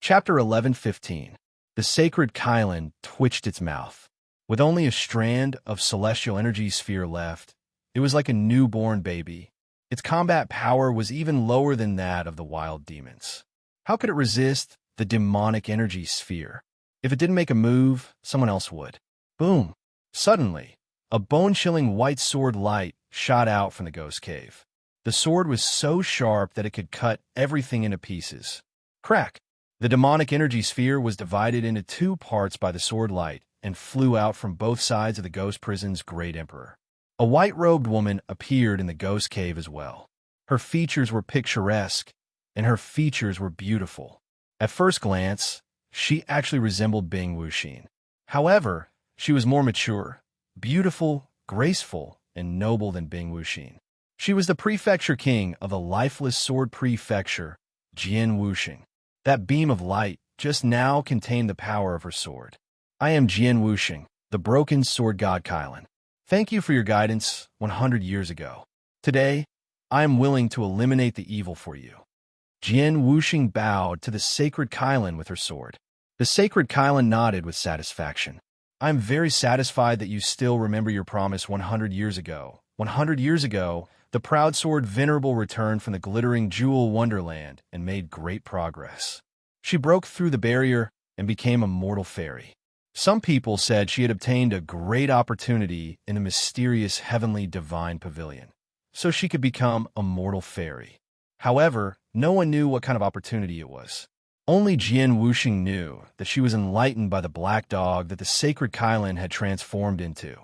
Chapter 11:15. The sacred Kylan twitched its mouth. With only a strand of celestial energy sphere left, it was like a newborn baby. Its combat power was even lower than that of the wild demons. How could it resist the demonic energy sphere? If it didn't make a move, someone else would. Boom! Suddenly, a bone-chilling white sword light shot out from the ghost cave. The sword was so sharp that it could cut everything into pieces. Crack! The demonic energy sphere was divided into two parts by the sword light and flew out from both sides of the ghost prison's great emperor. A white-robed woman appeared in the ghost cave as well. Her features were picturesque, and her features were beautiful. At first glance, she actually resembled Bing Wuxin. However, she was more mature, beautiful, graceful, and noble than Bing Wuxin. She was the prefecture king of the lifeless sword prefecture, Jian Wuxing. That beam of light just now contained the power of her sword. I am Jian Wuxing, the broken sword god Kylan. Thank you for your guidance 100 years ago. Today, I am willing to eliminate the evil for you. Jian Wuxing bowed to the sacred Kylan with her sword. The sacred Kylan nodded with satisfaction. I am very satisfied that you still remember your promise 100 years ago. 100 years ago, the proud sword Venerable returned from the glittering jewel wonderland and made great progress. She broke through the barrier and became a mortal fairy. Some people said she had obtained a great opportunity in the mysterious heavenly divine pavilion, so she could become a mortal fairy. However, no one knew what kind of opportunity it was. Only Jian Wuxing knew that she was enlightened by the black dog that the sacred Kylan had transformed into.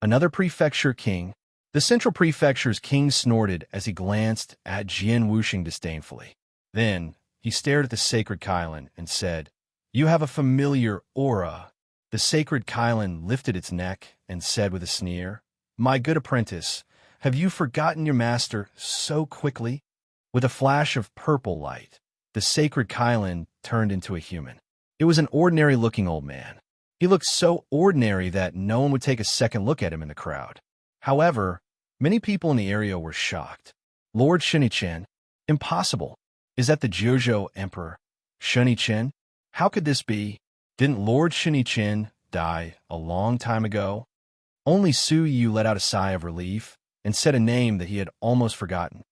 Another prefecture king. The central prefecture's king snorted as he glanced at Jian Wuxing disdainfully. Then, he stared at the sacred Kylan and said, "You have a familiar aura." The sacred Kylan lifted its neck and said with a sneer, "My good apprentice, have you forgotten your master so quickly?" With a flash of purple light, the sacred Kylan turned into a human. It was an ordinary-looking old man. He looked so ordinary that no one would take a second look at him in the crowd. However, many people in the area were shocked. Lord Shinichen? Impossible. Is that the Jiuzhou Emperor? Shinichen? How could this be? Didn't Lord Shinichen die a long time ago? Only Su Yu let out a sigh of relief and said a name that he had almost forgotten.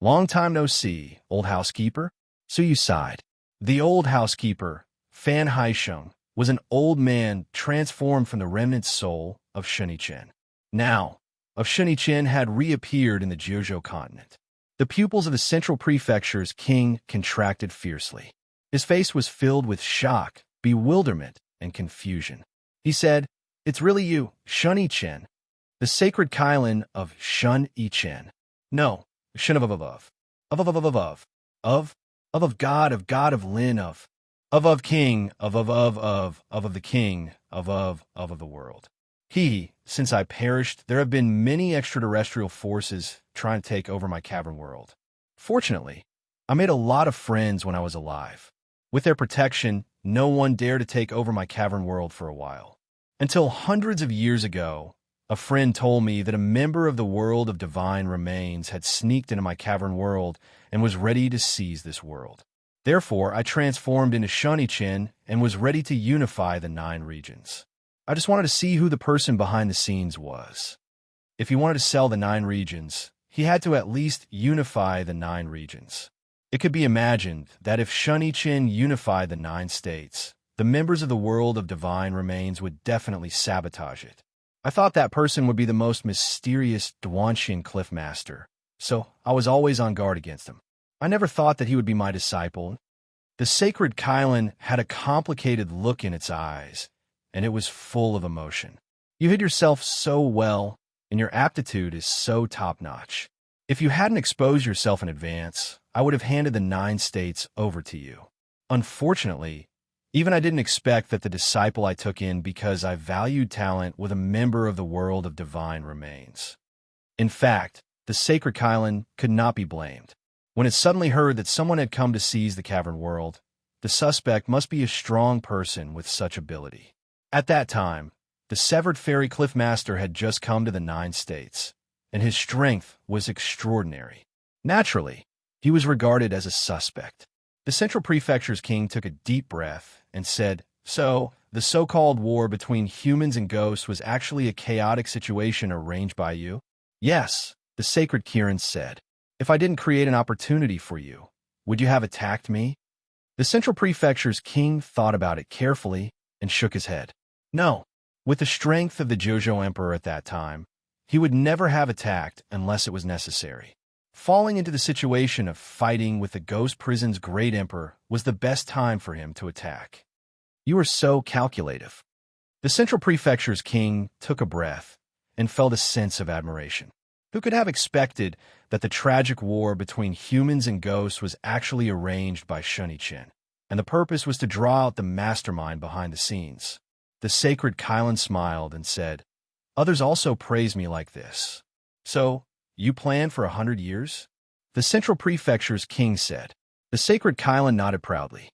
Long time no see, old housekeeper? Su Yu sighed. The old housekeeper, Fan Haisheng, was an old man transformed from the remnant soul of Shinichen. Now, of Shinichen had reappeared in the Jiuzhou continent. The pupils of the central prefecture's king contracted fiercely. His face was filled with shock, bewilderment, and confusion. He said, "It's really you, Shun Yichen, the sacred Kylan of Shun Yichen. No, Shun of God of Lin of king of the king of the world. Since I perished, there have been many extraterrestrial forces trying to take over my cavern world. Fortunately, I made a lot of friends when I was alive. With their protection, no one dared to take over my cavern world for a while. Until hundreds of years ago, a friend told me that a member of the world of divine remains had sneaked into my cavern world and was ready to seize this world. Therefore, I transformed into Shun-Ichin and was ready to unify the 9 regions. I just wanted to see who the person behind the scenes was. If he wanted to sell the 9 regions, he had to at least unify the 9 regions. It could be imagined that if Shun-Ichin unified the 9 states, the members of the world of divine remains would definitely sabotage it. I thought that person would be the most mysterious Duanshin Cliffmaster, so I was always on guard against him. I never thought that he would be my disciple. The sacred Kylan had a complicated look in its eyes, and it was full of emotion. You hid yourself so well, and your aptitude is so top-notch. If you hadn't exposed yourself in advance, I would have handed the 9 states over to you. Unfortunately, even I didn't expect that the disciple I took in because I valued talent with a member of the world of divine remains. In fact, the sacred Kylan could not be blamed. When it suddenly heard that someone had come to seize the cavern world, the suspect must be a strong person with such ability. At that time, the severed fairy Cliffmaster had just come to the 9 states, and his strength was extraordinary. Naturally, he was regarded as a suspect. The Central Prefecture's king took a deep breath and said, "So, the so-called war between humans and ghosts was actually a chaotic situation arranged by you?" "Yes," the sacred Kirin said. "If I didn't create an opportunity for you, would you have attacked me?" The Central Prefecture's king thought about it carefully and shook his head. No. With the strength of the Jojo Emperor at that time, he would never have attacked unless it was necessary. Falling into the situation of fighting with the Ghost Prison's great emperor was the best time for him to attack. "You are so calculative." The Central Prefecture's king took a breath and felt a sense of admiration. Who could have expected that the tragic war between humans and ghosts was actually arranged by Shunichen, and the purpose was to draw out the mastermind behind the scenes? The sacred Kylan smiled and said, "Others also praise me like this. So, you plan for 100 years?" The Central Prefecture's king said. The sacred Kylan nodded proudly.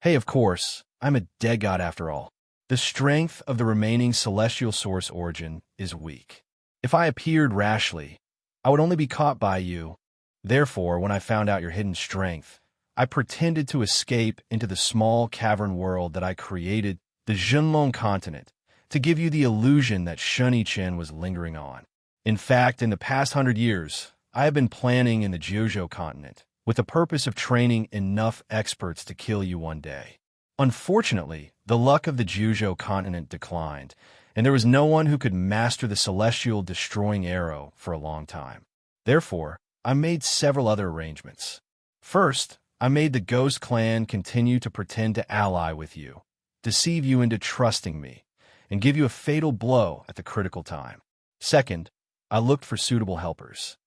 "Hey, of course, I'm a dead god after all. The strength of the remaining celestial source origin is weak. If I appeared rashly, I would only be caught by you. Therefore, when I found out your hidden strength, I pretended to escape into the small cavern world that I created, the Zhenlong continent, to give you the illusion that Shunichen was lingering on. In fact, in the past 100 years, I have been planning in the Jojo continent, with the purpose of training enough experts to kill you one day. Unfortunately, the luck of the Jojo continent declined, and there was no one who could master the celestial destroying arrow for a long time. Therefore, I made several other arrangements. First, I made the Ghost Clan continue to pretend to ally with you, deceive you into trusting me, and give you a fatal blow at the critical time. Second, I looked for suitable helpers."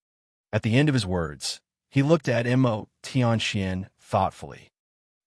At the end of his words, he looked at Mo Tianxian thoughtfully.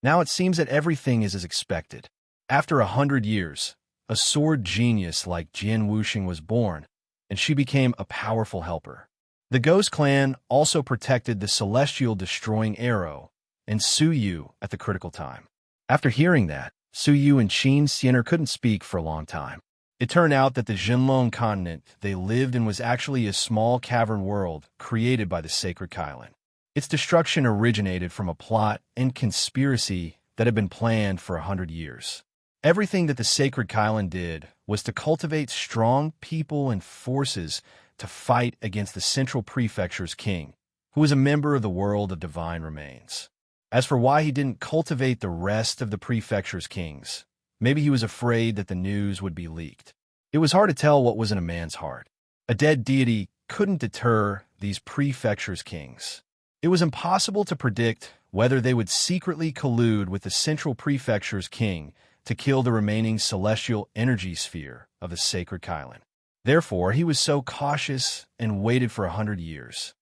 "Now it seems that everything is as expected. After 100 years, a sword genius like Jian Wuxing was born, and she became a powerful helper. The Ghost Clan also protected the celestial destroying arrow and Su Yu at the critical time." After hearing that, Su Yu and Qin Xianer couldn't speak for a long time. It turned out that the Zhenlong continent they lived in was actually a small cavern world created by the sacred Kylan. Its destruction originated from a plot and conspiracy that had been planned for 100 years. Everything that the sacred Kylan did was to cultivate strong people and forces to fight against the Central Prefecture's king, who was a member of the world of divine remains. As for why he didn't cultivate the rest of the prefecture's kings, maybe he was afraid that the news would be leaked. It was hard to tell what was in a man's heart. A dead deity couldn't deter these prefecture's kings. It was impossible to predict whether they would secretly collude with the Central Prefecture's king to kill the remaining celestial energy sphere of the sacred Kylan. Therefore, he was so cautious and waited for 100 years.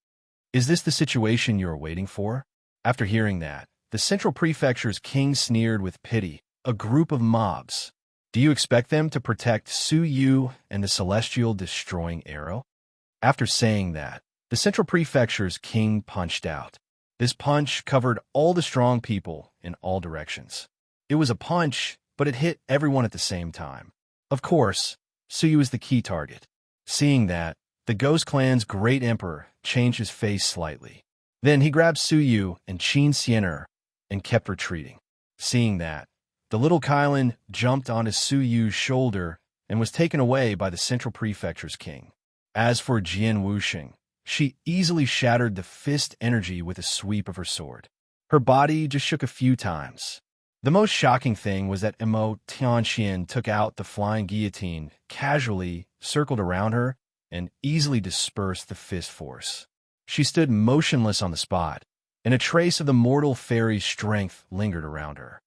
Is this the situation you are waiting for? After hearing that, the Central Prefecture's king sneered with pity. A group of mobs. Do you expect them to protect Su Yu and the celestial destroying arrow? After saying that, the Central Prefecture's king punched out. This punch covered all the strong people in all directions. It was a punch, but it hit everyone at the same time. Of course, Su Yu is the key target. Seeing that, the Ghost Clan's great emperor changed his face slightly. Then he grabbed Su Yu and Qin Xianer and kept retreating. Seeing that, the little Kylan jumped onto Su Yu's shoulder and was taken away by the Central Prefecture's king. As for Jian Wuxing, she easily shattered the fist energy with a sweep of her sword. Her body just shook a few times. The most shocking thing was that Mo Tianxian took out the flying guillotine, casually circled around her, and easily dispersed the fist force. She stood motionless on the spot, and a trace of the mortal fairy's strength lingered around her.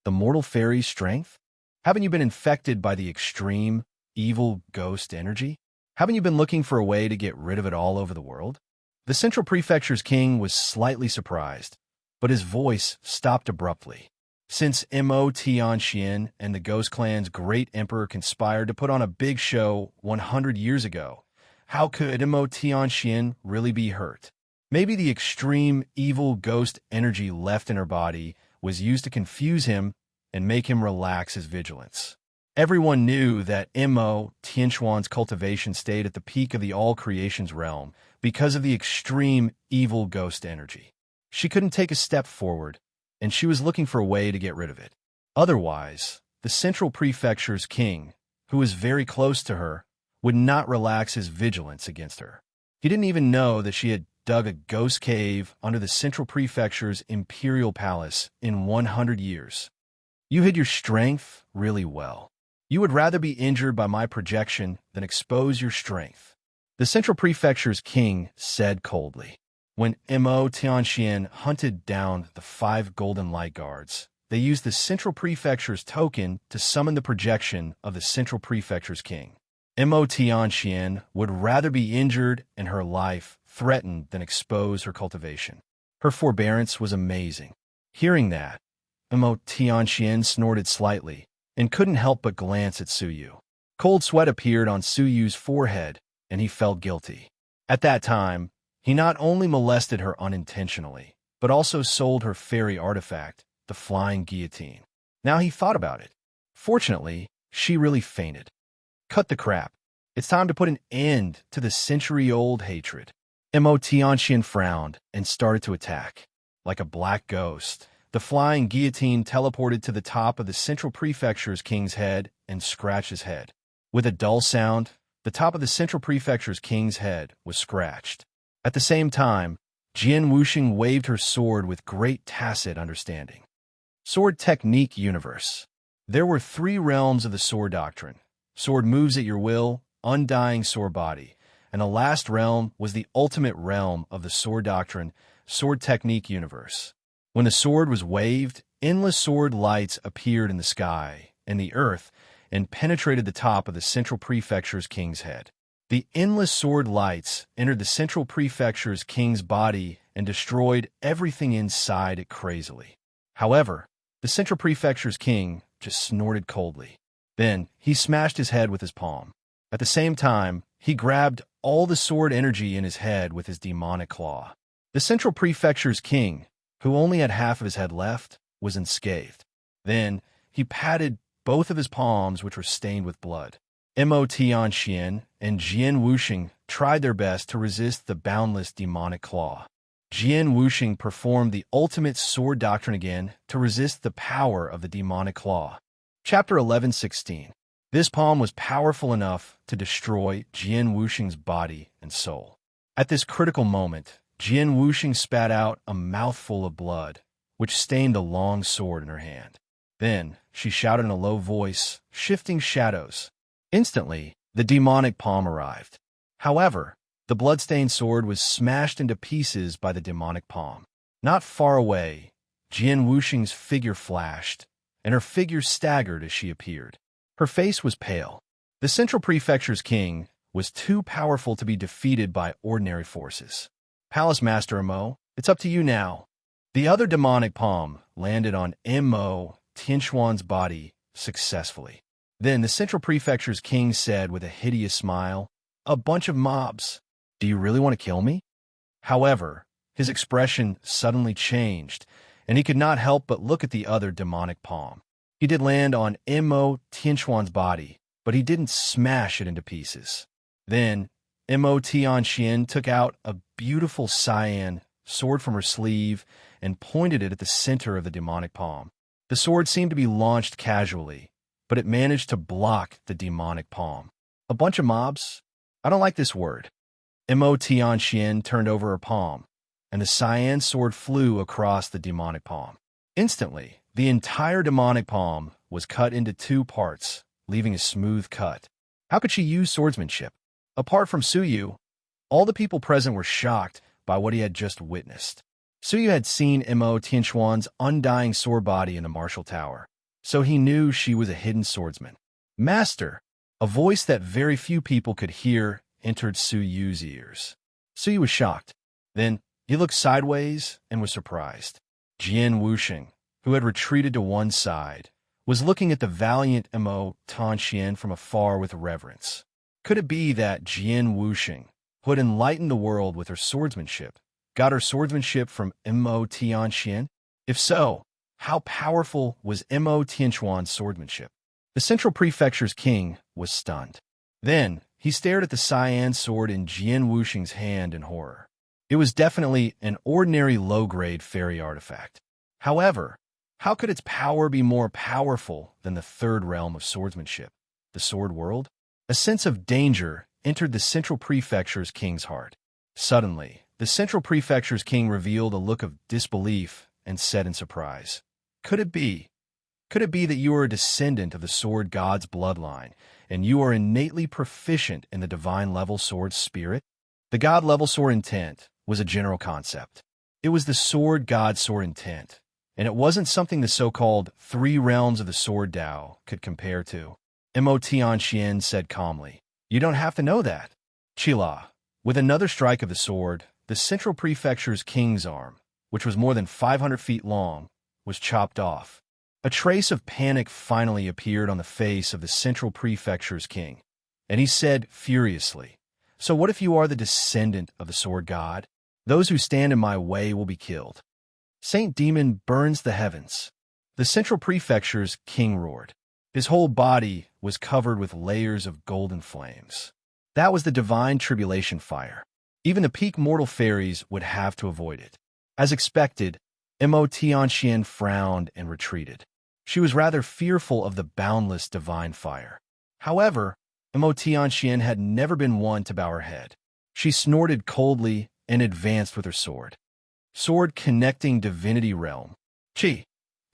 The mortal fairy's strength? Haven't you been infected by the extreme, evil ghost energy? Haven't you been looking for a way to get rid of it all over the world? The Central Prefecture's king was slightly surprised, but his voice stopped abruptly. Since Mo Tianxian and the Ghost Clan's great emperor conspired to put on a big show 100 years ago, how could Mo Tianxian really be hurt? Maybe the extreme evil ghost energy left in her body was used to confuse him and make him relax his vigilance. Everyone knew that Mo Tianxuan's cultivation stayed at the peak of the all-creations realm because of the extreme evil ghost energy. She couldn't take a step forward, and she was looking for a way to get rid of it. Otherwise, the Central Prefecture's king, who was very close to her, would not relax his vigilance against her. He didn't even know that she had dug a ghost cave under the Central Prefecture's imperial palace in 100 years. You hid your strength really well. You would rather be injured by my projection than expose your strength, the Central Prefecture's king said coldly. When Mo Tianxian hunted down the 5 golden light guards, they used the Central Prefecture's token to summon the projection of the Central Prefecture's king. Mo Tianxian would rather be injured and her life threatened than expose her cultivation. Her forbearance was amazing. Hearing that, Mo Tianxian snorted slightly and couldn't help but glance at Suyu. Cold sweat appeared on Suyu's forehead, and he felt guilty. At that time, he not only molested her unintentionally, but also sold her fairy artifact, the flying guillotine. Now he thought about it. Fortunately, she really fainted. Cut the crap. It's time to put an end to the century-old hatred. Mo Tianxian frowned and started to attack. Like a black ghost, the flying guillotine teleported to the top of the Central Prefecture's king's head and scratched his head. With a dull sound, the top of the Central Prefecture's king's head was scratched. At the same time, Jian Wuxing waved her sword with great tacit understanding. Sword Technique Universe. There were 3 realms of the sword doctrine. Sword moves at your will, undying sword body, and the last realm was the ultimate realm of the sword doctrine, Sword Technique Universe. When the sword was waved, endless sword lights appeared in the sky and the earth and penetrated the top of the Central Prefecture's king's head. The endless sword lights entered the Central Prefecture's king's body and destroyed everything inside it crazily. However, the Central Prefecture's king just snorted coldly. Then he smashed his head with his palm. At the same time, he grabbed all the sword energy in his head with his demonic claw. The Central Prefecture's king, who only had half of his head left, was unscathed. Then he patted both of his palms, which were stained with blood. Mo Tianxian and Jian Wuxing tried their best to resist the boundless demonic claw. Jian Wuxing performed the ultimate sword doctrine again to resist the power of the demonic claw. Chapter 11:16. This palm was powerful enough to destroy Jian Wuxing's body and soul. At this critical moment, Jian Wuxing spat out a mouthful of blood, which stained the long sword in her hand. Then she shouted in a low voice, "Shifting shadows." Instantly, the demonic palm arrived. However, the blood-stained sword was smashed into pieces by the demonic palm. Not far away, Jian Wuxing's figure flashed, and her figure staggered as she appeared. Her face was pale. The Central Prefecture's king was too powerful to be defeated by ordinary forces. Palace Master Mo, it's up to you now. The other demonic palm landed on Mo Tianxuan's body successfully. Then the Central Prefecture's king said with a hideous smile, "A bunch of mobs. Do you really want to kill me?" However, his expression suddenly changed, and he could not help but look at the other demonic palm. He did land on Mo Tianxuan's body, but he didn't smash it into pieces. Then, Mo Tianxian took out a beautiful cyan sword from her sleeve and pointed it at the center of the demonic palm. The sword seemed to be launched casually, but it managed to block the demonic palm. "A bunch of mobs? I don't like this word." Mo Tianxian turned over her palm, and the cyan sword flew across the demonic palm. Instantly, the entire demonic palm was cut into 2 parts, leaving a smooth cut. How could she use swordsmanship? Apart from Suyu, all the people present were shocked by what he had just witnessed. Suyu had seen Mo Tianxuan's undying sword body in the martial tower, so he knew she was a hidden swordsman. "Master!" A voice that very few people could hear entered Suyu's ears. Suyu was shocked. Then he looked sideways and was surprised. Jian Wuxing, who had retreated to one side, was looking at the valiant Mo Tianxian from afar with reverence. Could it be that Jian Wuxing, who had enlightened the world with her swordsmanship, got her swordsmanship from Mo Tianxian? If so, how powerful was Mo Tianxuan's swordsmanship? The Central Prefecture's king was stunned. Then he stared at the cyan sword in Jian Wuxing's hand in horror. It was definitely an ordinary low-grade fairy artifact. However, how could its power be more powerful than the third realm of swordsmanship, the sword world? A sense of danger entered the Central Prefecture's king's heart. Suddenly, the Central Prefecture's king revealed a look of disbelief and said in surprise, "Could it be? Could it be that you are a descendant of the sword god's bloodline, and you are innately proficient in the divine-level sword spirit?" The god-level sword intent was a general concept. It was the sword god's sword intent, and it wasn't something the so-called three realms of the sword Tao could compare to. Mo Tianxian said calmly, "You don't have to know that." Qila, with another strike of the sword, the Central Prefecture's king's arm, which was more than 500 feet long, was chopped off. A trace of panic finally appeared on the face of the Central Prefecture's king, and he said furiously, "So what if you are the descendant of the sword god? Those who stand in my way will be killed." Saint Demon burns the heavens. The Central Prefecture's king roared. His whole body was covered with layers of golden flames. That was the divine tribulation fire. Even the peak mortal fairies would have to avoid it. As expected, Mo Tianxian frowned and retreated. She was rather fearful of the boundless divine fire. However, Mo Tianxian had never been one to bow her head. She snorted coldly and advanced with her sword. Sword connecting divinity realm. Qi,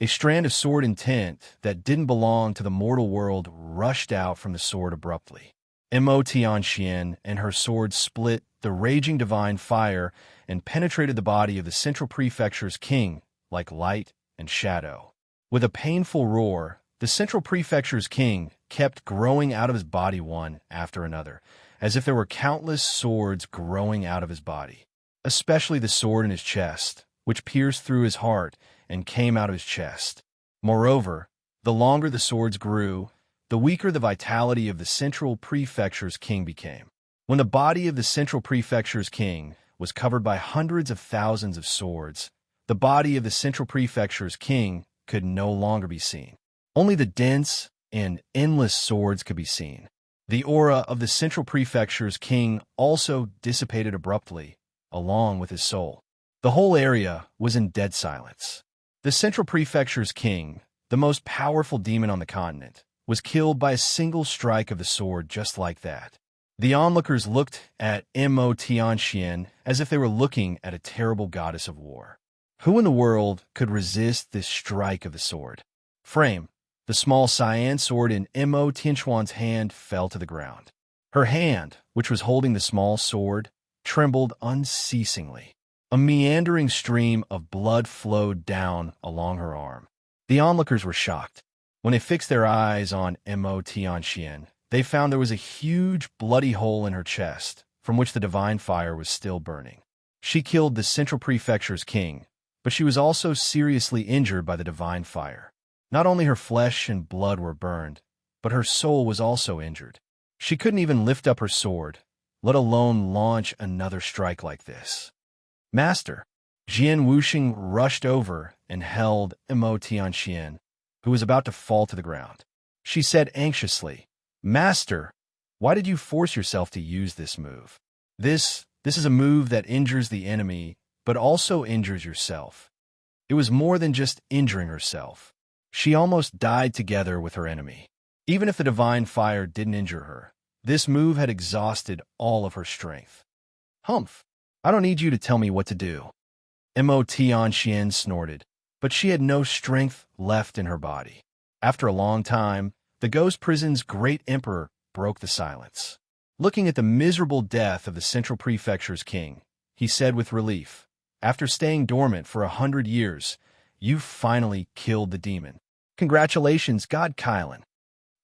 a strand of sword intent that didn't belong to the mortal world, rushed out from the sword abruptly. Mo Tianxian and her sword split the raging divine fire and penetrated the body of the Central Prefecture's king like light and shadow. With a painful roar, the Central Prefecture's king kept growing out of his body one after another, as if there were countless swords growing out of his body, especially the sword in his chest, which pierced through his heart and came out of his chest. Moreover, the longer the swords grew, the weaker the vitality of the Central Prefecture's king became. When the body of the Central Prefecture's king was covered by hundreds of thousands of swords, the body of the Central Prefecture's king could no longer be seen. Only the dense and endless swords could be seen. The aura of the Central Prefecture's king also dissipated abruptly, along with his soul. The whole area was in dead silence. The Central Prefecture's king, the most powerful demon on the continent, was killed by a single strike of the sword just like that. The onlookers looked at Mo Tianxian as if they were looking at a terrible goddess of war. Who in the world could resist this strike of the sword? Frame, the small cyan sword in Mo Tianxian's hand, fell to the ground. Her hand, which was holding the small sword, trembled unceasingly. A meandering stream of blood flowed down along her arm. The onlookers were shocked. When they fixed their eyes on Mo Tianxian, they found there was a huge bloody hole in her chest, from which the divine fire was still burning. She killed the Central Prefecture's king, but she was also seriously injured by the divine fire. Not only her flesh and blood were burned, but her soul was also injured. She couldn't even lift up her sword, let alone launch another strike like this. "Master!" Jian Wuxing rushed over and held Mo Tianxian, who was about to fall to the ground. She said anxiously, "Master, why did you force yourself to use this move? This is a move that injures the enemy, but also injures yourself." It was more than just injuring herself. She almost died together with her enemy. Even if the divine fire didn't injure her, this move had exhausted all of her strength. "Humph, I don't need you to tell me what to do." Mo Tianxian snorted, but she had no strength left in her body. After a long time, the ghost prison's great emperor broke the silence. Looking at the miserable death of the Central Prefecture's king, he said with relief, "After staying dormant for 100 years, you finally killed the demon. Congratulations, God Kylan."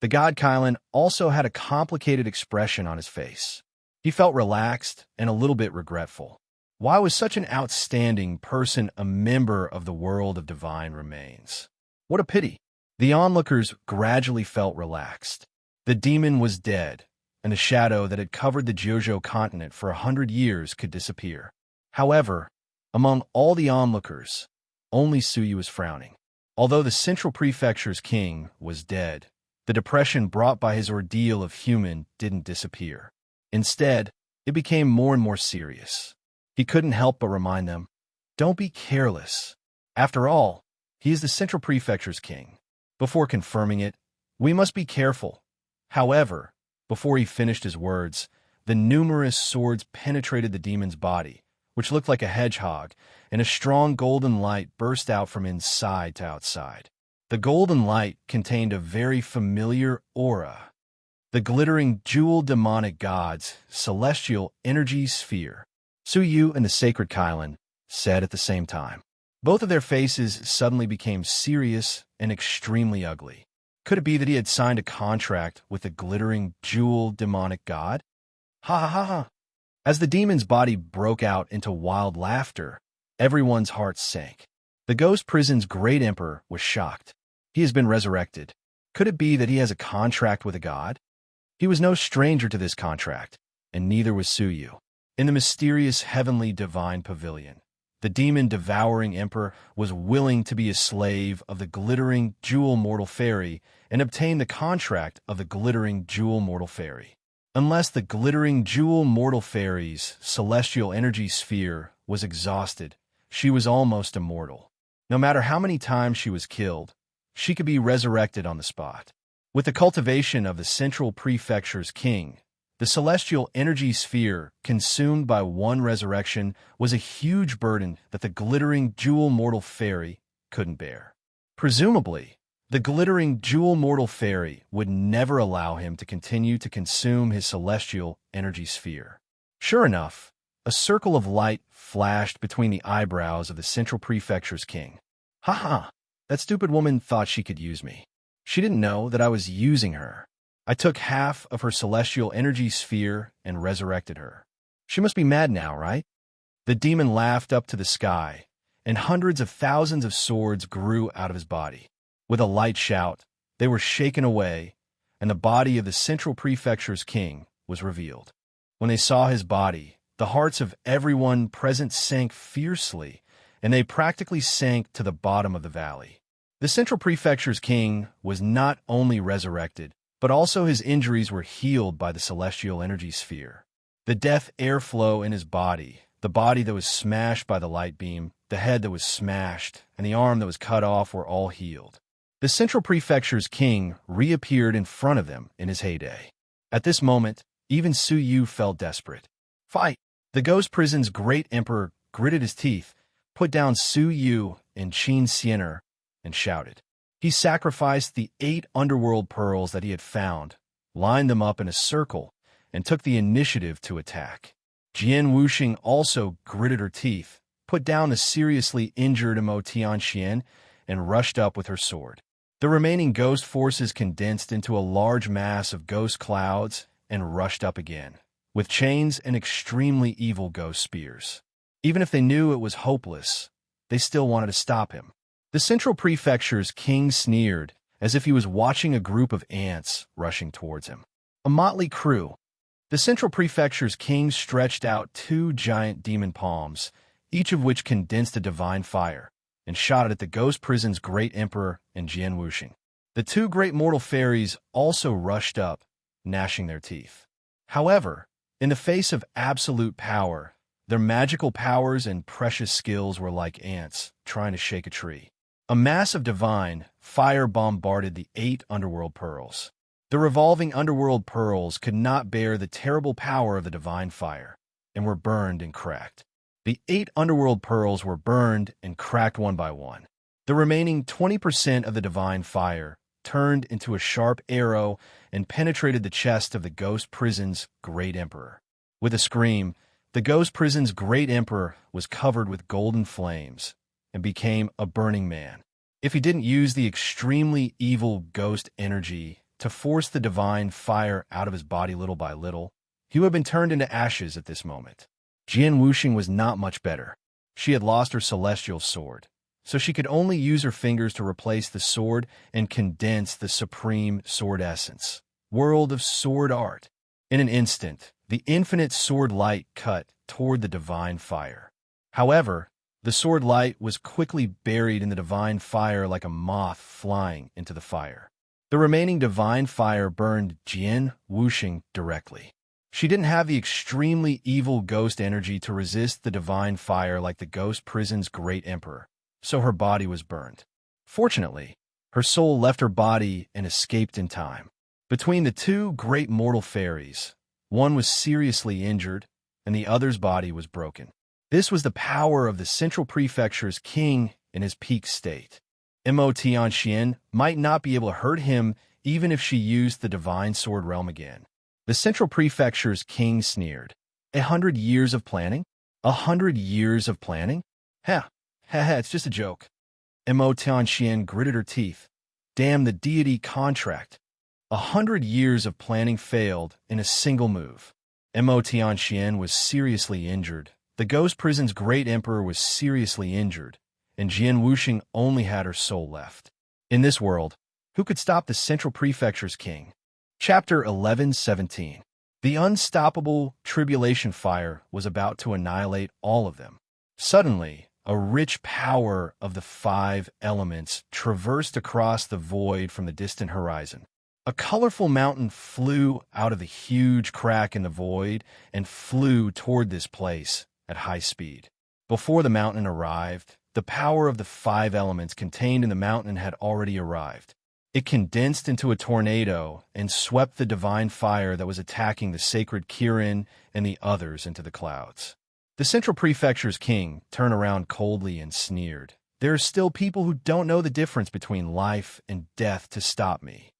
The God Kylan also had a complicated expression on his face. He felt relaxed and a little bit regretful. Why was such an outstanding person a member of the world of divine remains? What a pity. The onlookers gradually felt relaxed. The demon was dead, and the shadow that had covered the Jiuzhou continent for 100 years could disappear. However, among all the onlookers, only Suyi was frowning. Although the Central Prefecture's king was dead, the depression brought by his ordeal of human didn't disappear. Instead, it became more and more serious. He couldn't help but remind them, "Don't be careless. After all, He is the Central Prefecture's king. Before confirming it, we must be careful. However, before he finished his words, the numerous swords penetrated the demon's body, which looked like a hedgehog, and a strong golden light burst out from inside to outside. The golden light contained a very familiar aura. The glittering jewel demonic god's celestial energy sphere. Suyu and the sacred Kylan said at the same time. Both of their faces suddenly became serious and extremely ugly. Could it be that he had signed a contract with the glittering jewel demonic god? Ha ha ha ha! As the demon's body broke out into wild laughter, everyone's hearts sank. The ghost prison's great emperor was shocked. He has been resurrected. Could it be that he has a contract with a god? He was no stranger to this contract, and neither was Suyu. In the mysterious heavenly divine pavilion, the demon-devouring emperor was willing to be a slave of the glittering jewel mortal fairy and obtain the contract of the glittering jewel mortal fairy. Unless the glittering jewel mortal fairy's celestial energy sphere was exhausted, she was almost immortal. No matter how many times she was killed, she could be resurrected on the spot. With the cultivation of the Central Prefecture's king, the celestial energy sphere consumed by one resurrection was a huge burden that the glittering jewel mortal fairy couldn't bear. Presumably, the glittering jewel mortal fairy would never allow him to continue to consume his celestial energy sphere. Sure enough, a circle of light flashed between the eyebrows of the Central Prefecture's king. Ha ha! That stupid woman thought she could use me. She didn't know that I was using her. I took half of her celestial energy sphere and resurrected her. She must be mad now, right? The demon laughed up to the sky, and hundreds of thousands of swords grew out of his body. With a light shout, they were shaken away, and the body of the Central Prefecture's king was revealed. When they saw his body, the hearts of everyone present sank fiercely, and they practically sank to the bottom of the valley. The Central Prefecture's king was not only resurrected, but also his injuries were healed by the celestial energy sphere. The death airflow in his body, the body that was smashed by the light beam, the head that was smashed, and the arm that was cut off were all healed. The Central Prefecture's king reappeared in front of them in his heyday. At this moment, even Suyu felt desperate. Fight! The ghost prison's great emperor gritted his teeth, put down Suyu and Qin Xiener, and shouted. He sacrificed the 8 underworld pearls that he had found, lined them up in a circle, and took the initiative to attack. Jian Wuxing also gritted her teeth, put down the seriously injured Mo Tianxian, and rushed up with her sword. The remaining ghost forces condensed into a large mass of ghost clouds and rushed up again, with chains and extremely evil ghost spears. Even if they knew it was hopeless, they still wanted to stop him. The Central Prefecture's king sneered, as if he was watching a group of ants rushing towards him. A motley crew. The Central Prefecture's king stretched out 2 giant demon palms, each of which condensed a divine fire, and shot it at the ghost prison's great emperor and Jian Wuxing. The 2 great mortal fairies also rushed up, gnashing their teeth. However, in the face of absolute power, their magical powers and precious skills were like ants trying to shake a tree. A mass of divine fire bombarded the 8 underworld pearls. The revolving underworld pearls could not bear the terrible power of the divine fire, and were burned and cracked. The 8 underworld pearls were burned and cracked one by one. The remaining 20% of the divine fire turned into a sharp arrow and penetrated the chest of the ghost prison's great emperor. With a scream, the ghost prison's great emperor was covered with golden flames and became a burning man. If he didn't use the extremely evil ghost energy to force the divine fire out of his body little by little, he would have been turned into ashes at this moment. Jian Wuxing was not much better. She had lost her celestial sword, so she could only use her fingers to replace the sword and condense the supreme sword essence. World of sword art. In an instant, the infinite sword light cut toward the divine fire. However, the sword light was quickly buried in the divine fire like a moth flying into the fire. The remaining divine fire burned Jian Wuxing directly. She didn't have the extremely evil ghost energy to resist the divine fire like the ghost prison's great emperor, so her body was burned. Fortunately, her soul left her body and escaped in time. Between the two great mortal fairies, one was seriously injured, and the other's body was broken. This was the power of the Central Prefecture's king in his peak state. Mo Tianxian might not be able to hurt him even if she used the Divine Sword Realm again. The Central Prefecture's king sneered. 100 years of planning? 100 years of planning? It's just a joke. Mo Tianxian gritted her teeth. Damn the deity contract. 100 years of planning failed in a single move. Mo Tianxian was seriously injured. The ghost prison's great emperor was seriously injured, and Jian Wuxing only had her soul left. In this world, who could stop the Central Prefecture's king? Chapter 11:17. The unstoppable tribulation fire was about to annihilate all of them. Suddenly, a rich power of the 5 elements traversed across the void from the distant horizon. A colorful mountain flew out of the huge crack in the void and flew toward this place at high speed. Before the mountain arrived, the power of the 5 elements contained in the mountain had already arrived. It condensed into a tornado and swept the divine fire that was attacking the sacred Kirin and the others into the clouds. The Central Prefecture's king turned around coldly and sneered. There are still people who don't know the difference between life and death to stop me.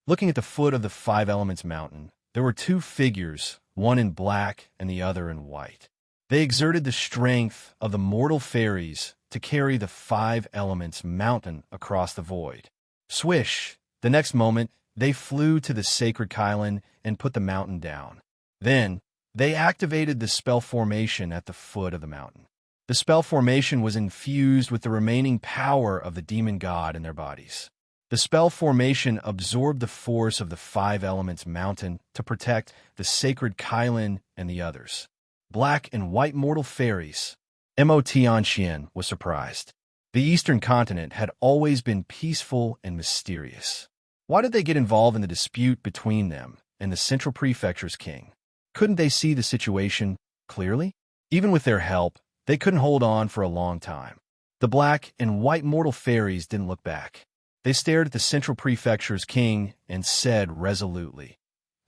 Looking at the foot of the 5 elements mountain, there were 2 figures, one in black and the other in white. They exerted the strength of the mortal fairies to carry the 5 elements mountain across the void. Swish! The next moment, they flew to the sacred Cauldron and put the mountain down. Then, they activated the spell formation at the foot of the mountain. The spell formation was infused with the remaining power of the demon god in their bodies. The spell formation absorbed the force of the 5 elements mountain to protect the sacred Cauldron and the others. Black and white mortal fairies. Mo Tianxian was surprised. The Eastern continent had always been peaceful and mysterious. Why did they get involved in the dispute between them and the Central Prefecture's king? Couldn't they see the situation clearly? Even with their help, they couldn't hold on for a long time. The black and white mortal fairies didn't look back. They stared at the Central Prefecture's king and said resolutely,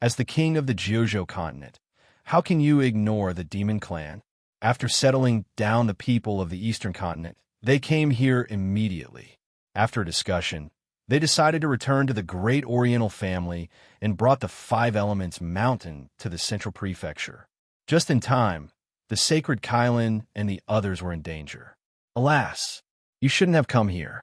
"As the king of the Jiuzhou continent, how can you ignore the demon clan? After settling down the people of the Eastern continent, they came here immediately. After a discussion, they decided to return to the great Oriental family and brought the 5 elements mountain to the Central Prefecture. Just in time, the sacred Cauldron and the others were in danger. Alas, you shouldn't have come here."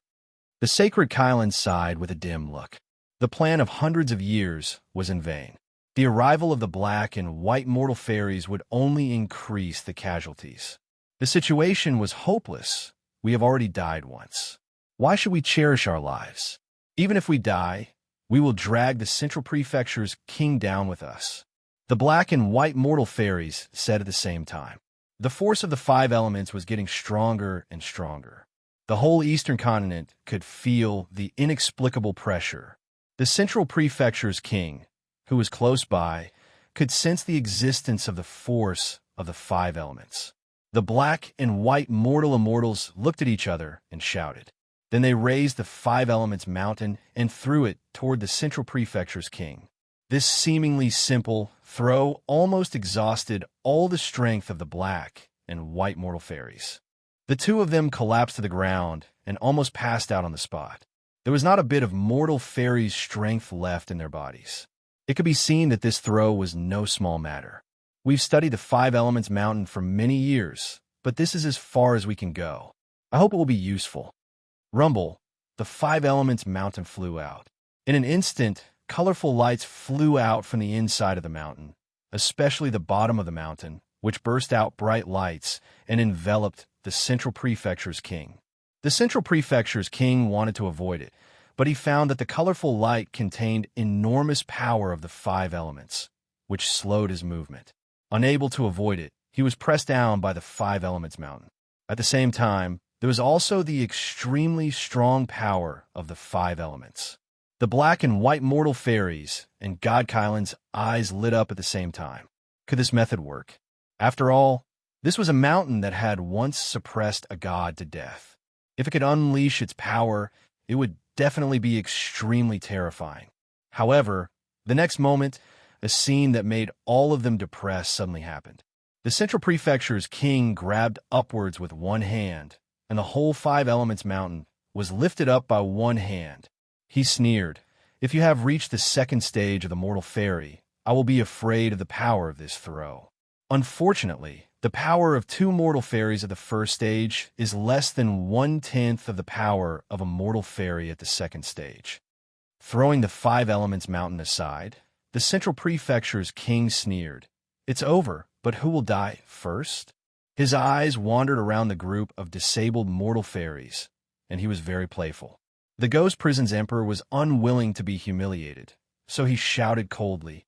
The sacred Cauldron sighed with a dim look. The plan of hundreds of years was in vain. The arrival of the black and white mortal fairies would only increase the casualties. The situation was hopeless. We have already died once. Why should we cherish our lives? Even if we die, we will drag the Central Prefecture's king down with us. The black and white mortal fairies said at the same time. The force of the 5 elements was getting stronger and stronger. The whole Eastern continent could feel the inexplicable pressure. The Central Prefecture's king, who was close by, could sense the existence of the force of the 5 elements. The black and white mortal immortals looked at each other and shouted. Then they raised the 5 elements mountain and threw it toward the Central Prefecture's king. This seemingly simple throw almost exhausted all the strength of the black and white mortal fairies. The 2 of them collapsed to the ground and almost passed out on the spot. There was not a bit of mortal fairies' strength left in their bodies. It could be seen that this throw was no small matter. We've studied the 5 elements mountain for many years, but this is as far as we can go. I hope it will be useful. Rumble, the 5 elements mountain flew out. In an instant, colorful lights flew out from the inside of the mountain, especially the bottom of the mountain, which burst out bright lights and enveloped the Central Prefecture's king. The Central Prefecture's king wanted to avoid it, but he found that the colorful light contained enormous power of the 5 elements, which slowed his movement. Unable to avoid it, he was pressed down by the 5 elements mountain. At the same time, there was also the extremely strong power of the 5 elements. The black and white mortal fairies and God Cauldron's eyes lit up at the same time. Could this method work? After all, this was a mountain that had once suppressed a god to death. If it could unleash its power, it would definitely be extremely terrifying. However, the next moment, a scene that made all of them depressed suddenly happened. The Central Prefecture's king grabbed upwards with one hand, and the whole Five Elements mountain was lifted up by one hand. He sneered, "If you have reached the second stage of the mortal fairy, I will be afraid of the power of this throw." Unfortunately, the power of two mortal fairies at the first stage is less than 1/10 of the power of a mortal fairy at the second stage. Throwing the Five Elements mountain aside, the Central Prefecture's king sneered, "It's over, but who will die first?" His eyes wandered around the group of disabled mortal fairies, and he was very playful. The Ghost Prison's emperor was unwilling to be humiliated, so he shouted coldly,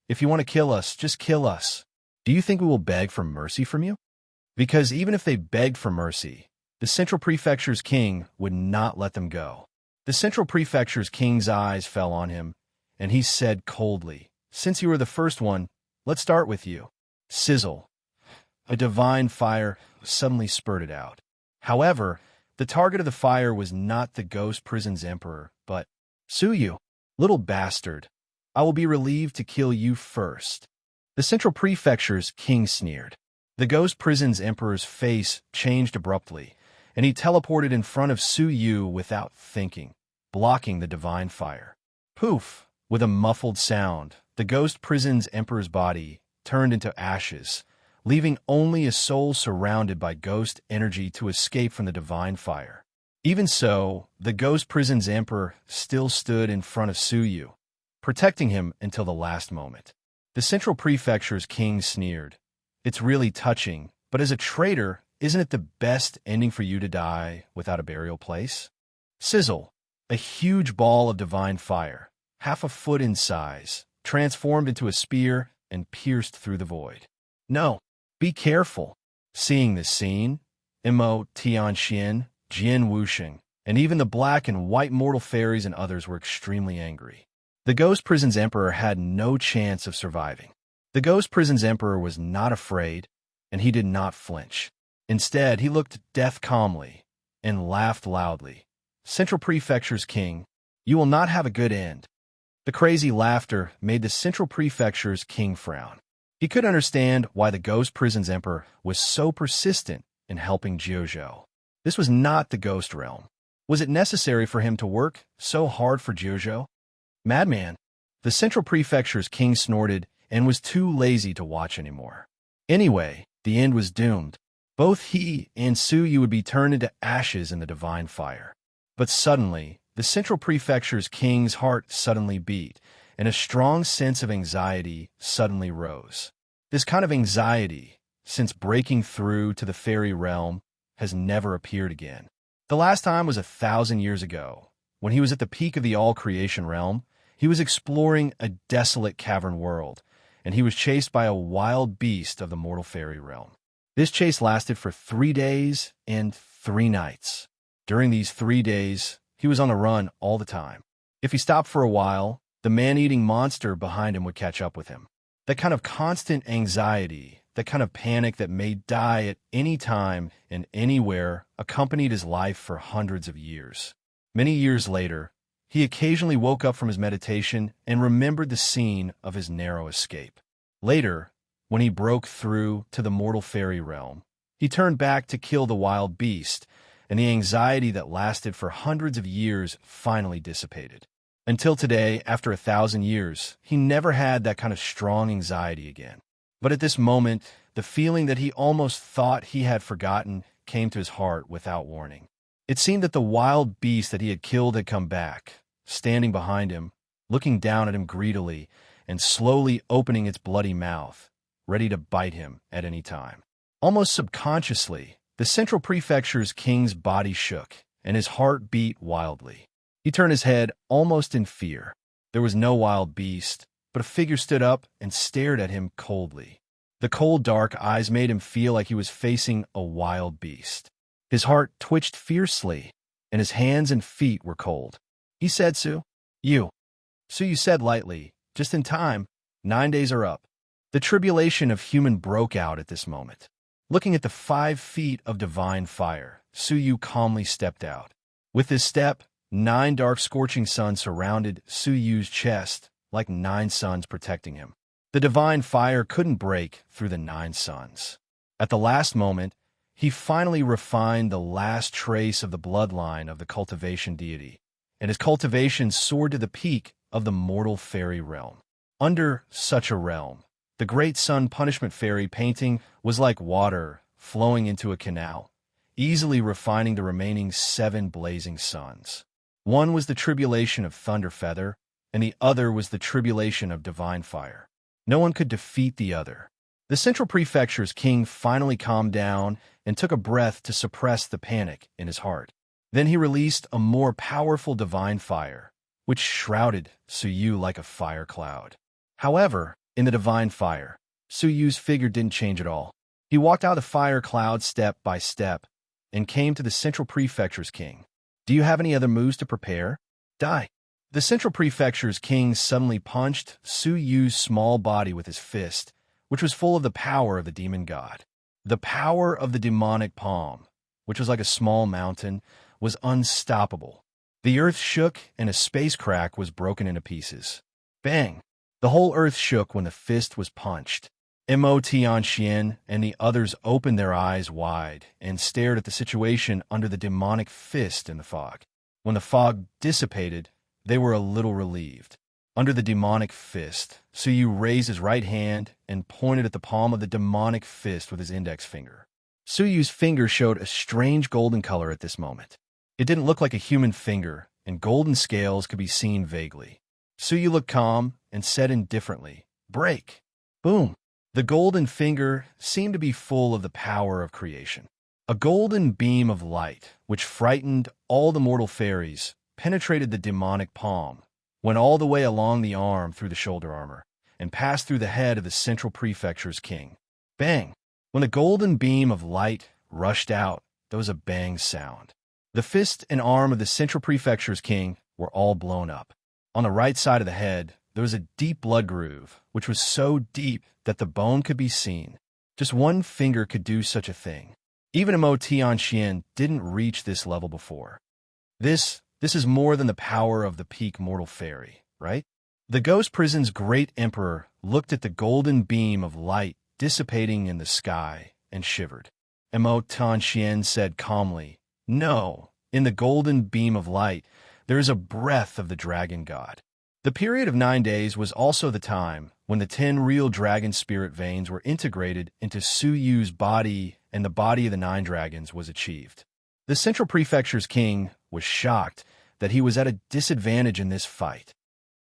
"If you want to kill us, just kill us. Do you think we will beg for mercy from you?" Because even if they begged for mercy, the Central Prefecture's king would not let them go. The Central Prefecture's king's eyes fell on him, and he said coldly, "Since you were the first one, let's start with you." Sizzle. A divine fire suddenly spurted out. However, the target of the fire was not the Ghost Prison's emperor, but Suyu. "Little bastard, I will be relieved to kill you first." The Central Prefecture's king sneered. The Ghost Prison's emperor's face changed abruptly, and he teleported in front of Suyu without thinking, blocking the divine fire. Poof! With a muffled sound, the Ghost Prison's emperor's body turned into ashes, leaving only a soul surrounded by ghost energy to escape from the divine fire. Even so, the Ghost Prison's emperor still stood in front of Suyu, protecting him until the last moment. The Central Prefecture's king sneered, "It's really touching, but as a traitor, isn't it the best ending for you to die without a burial place?" Sizzle. A huge ball of divine fire, half a foot in size, transformed into a spear and pierced through the void. "No, be careful." Seeing this scene, Imo, Tianxian, Jian Wuxing, and even the black and white mortal fairies and others were extremely angry. The Ghost Prison's emperor had no chance of surviving. The Ghost Prison's emperor was not afraid, and he did not flinch. Instead, he looked death calmly and laughed loudly. "Central Prefecture's king, you will not have a good end." The crazy laughter made the Central Prefecture's king frown. He could understand why the Ghost Prison's emperor was so persistent in helping Jiuzhou. This was not the Ghost Realm. Was it necessary for him to work so hard for Jiuzhou? Madman. The Central Prefecture's king snorted and was too lazy to watch anymore. Anyway, the end was doomed. Both he and Suyu would be turned into ashes in the divine fire. But suddenly, the Central Prefecture's king's heart suddenly beat, and a strong sense of anxiety suddenly rose. This kind of anxiety, since breaking through to the fairy realm, has never appeared again. The last time was 1,000 years ago. When he was at the peak of the all-creation realm, he was exploring a desolate cavern world, and he was chased by a wild beast of the mortal fairy realm. This chase lasted for 3 days and 3 nights. During these 3 days, he was on the run all the time. If he stopped for a while, the man-eating monster behind him would catch up with him. That kind of constant anxiety, that kind of panic that may die at any time and anywhere, accompanied his life for hundreds of years. Many years later, he occasionally woke up from his meditation and remembered the scene of his narrow escape. Later, when he broke through to the mortal fairy realm, he turned back to kill the wild beast, and the anxiety that lasted for hundreds of years finally dissipated. Until today, after 1,000 years, he never had that kind of strong anxiety again. But at this moment, the feeling that he almost thought he had forgotten came to his heart without warning. It seemed that the wild beast that he had killed had come back, standing behind him, looking down at him greedily, and slowly opening its bloody mouth, ready to bite him at any time. Almost subconsciously, the Central Prefecture's king's body shook, and his heart beat wildly. He turned his head almost in fear. There was no wild beast, but a figure stood up and stared at him coldly. The cold, dark eyes made him feel like he was facing a wild beast. His heart twitched fiercely, and his hands and feet were cold. He said, You said lightly, "Just in time, 9 days are up." The tribulation of human broke out at this moment. Looking at the 5 feet of divine fire, Suyu calmly stepped out. With his step, 9 dark scorching suns surrounded Su Yu's chest like 9 suns protecting him. The divine fire couldn't break through the 9 suns. At the last moment, he finally refined the last trace of the bloodline of the cultivation deity, and his cultivation soared to the peak of the mortal fairy realm. Under such a realm, the great sun punishment fairy painting was like water flowing into a canal, easily refining the remaining 7 blazing suns. One was the tribulation of Thunder Feather, and the other was the tribulation of Divine Fire. No one could defeat the other. The Central Prefecture's king finally calmed down and took a breath to suppress the panic in his heart. Then he released a more powerful Divine Fire, which shrouded Su Yu like a fire cloud. However, in the Divine Fire, Su Yu's figure didn't change at all. He walked out of the fire cloud step by step and came to the Central Prefecture's king. "Do you have any other moves to prepare?" "Die." The Central Prefecture's king suddenly punched Su Yu's small body with his fist, which was full of the power of the demon god. The power of the demonic palm, which was like a small mountain, was unstoppable. The earth shook and a space crack was broken into pieces. Bang! The whole earth shook when the fist was punched. Mo Tianxian and the others opened their eyes wide and stared at the situation under the demonic fist in the fog. When the fog dissipated, they were a little relieved. Under the demonic fist, Su Yu raised his right hand and pointed at the palm of the demonic fist with his index finger. Su Yu's finger showed a strange golden color at this moment. It didn't look like a human finger, and golden scales could be seen vaguely. Su Yu looked calm and said indifferently, "Break." Boom! The golden finger seemed to be full of the power of creation. A golden beam of light, which frightened all the mortal fairies, penetrated the demonic palm, went all the way along the arm through the shoulder armor, and passed through the head of the Central Prefecture's king. Bang! When the golden beam of light rushed out, there was a bang sound. The fist and arm of the Central Prefecture's king were all blown up. On the right side of the head, there was a deep blood groove, which was so deep that the bone could be seen. Just one finger could do such a thing. Even Mo Tianxian didn't reach this level before. This is more than the power of the peak mortal fairy, right? The Ghost Prison's great emperor looked at the golden beam of light dissipating in the sky and shivered. Mo Tianxian said calmly, "No, in the golden beam of light, there is a breath of the dragon god." The period of 9 days was also the time when the 10 real dragon spirit veins were integrated into Su Yu's body and the body of the 9 dragons was achieved. The Central Prefecture's king was shocked that he was at a disadvantage in this fight.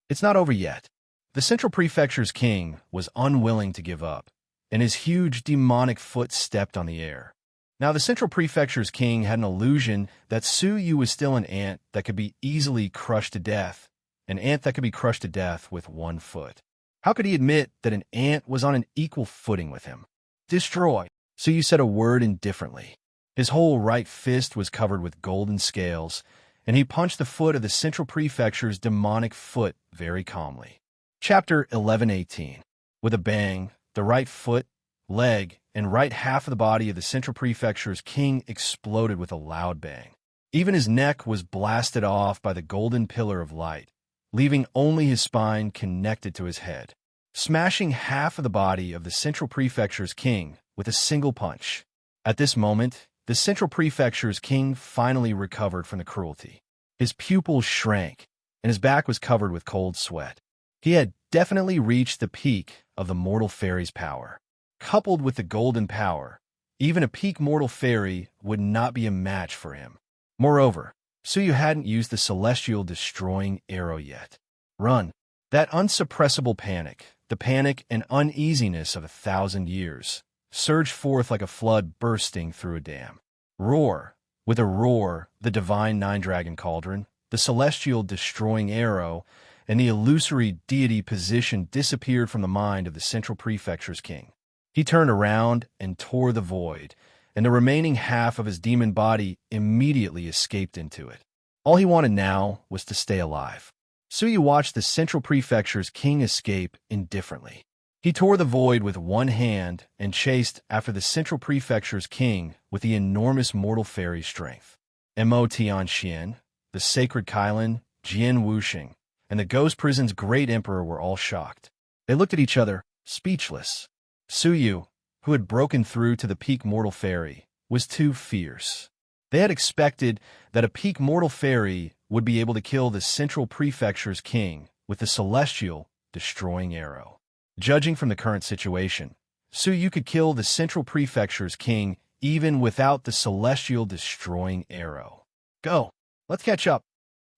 It's not over yet. The Central Prefecture's king was unwilling to give up, and his huge demonic foot stepped on the air. Now the Central Prefecture's king had an illusion that Su Yu was still an ant that could be easily crushed to death, an ant that could be crushed to death with 1 foot. How could he admit that an ant was on an equal footing with him? "Destroy." Su Yu said a word indifferently. His whole right fist was covered with golden scales, and he punched the foot of the Central Prefecture's demonic foot very calmly. Chapter 11:18. With a bang, the right foot, leg, and right half of the body of the Central Prefecture's king exploded with a loud bang. Even his neck was blasted off by the golden pillar of light, leaving only his spine connected to his head, smashing half of the body of the Central Prefecture's king with a single punch. At this moment, the Central Prefecture's king finally recovered from the cruelty. His pupils shrank, and his back was covered with cold sweat. He had definitely reached the peak of the mortal fairy's power. Coupled with the golden power, even a peak mortal fairy would not be a match for him. Moreover, Su Yu hadn't used the celestial destroying arrow yet. Run. That unsuppressible panic, the panic and uneasiness of 1,000 years, surged forth like a flood bursting through a dam. Roar. With a roar, the divine 9-dragon cauldron, the celestial destroying arrow, and the illusory deity position disappeared from the mind of the Central Prefecture's king. He turned around and tore the void, and the remaining half of his demon body immediately escaped into it. All he wanted now was to stay alive. Su Yu watched the Central Prefecture's king escape indifferently. He tore the void with one hand and chased after the Central Prefecture's king with the enormous mortal fairy strength. Mo Tianxian, the sacred Kylin, Jian Wuxing, and the ghost prison's great emperor were all shocked. They looked at each other, speechless. Suyu, who had broken through to the peak mortal fairy, was too fierce. They had expected that a peak mortal fairy would be able to kill the central prefecture's king with the celestial destroying arrow. Judging from the current situation, Suyu could kill the central prefecture's king even without the celestial destroying arrow. Go, let's catch up.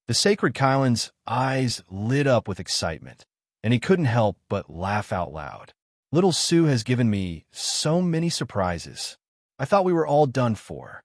The sacred Kylan's eyes lit up with excitement, and he couldn't help but laugh out loud. Little Su has given me so many surprises. I thought we were all done for.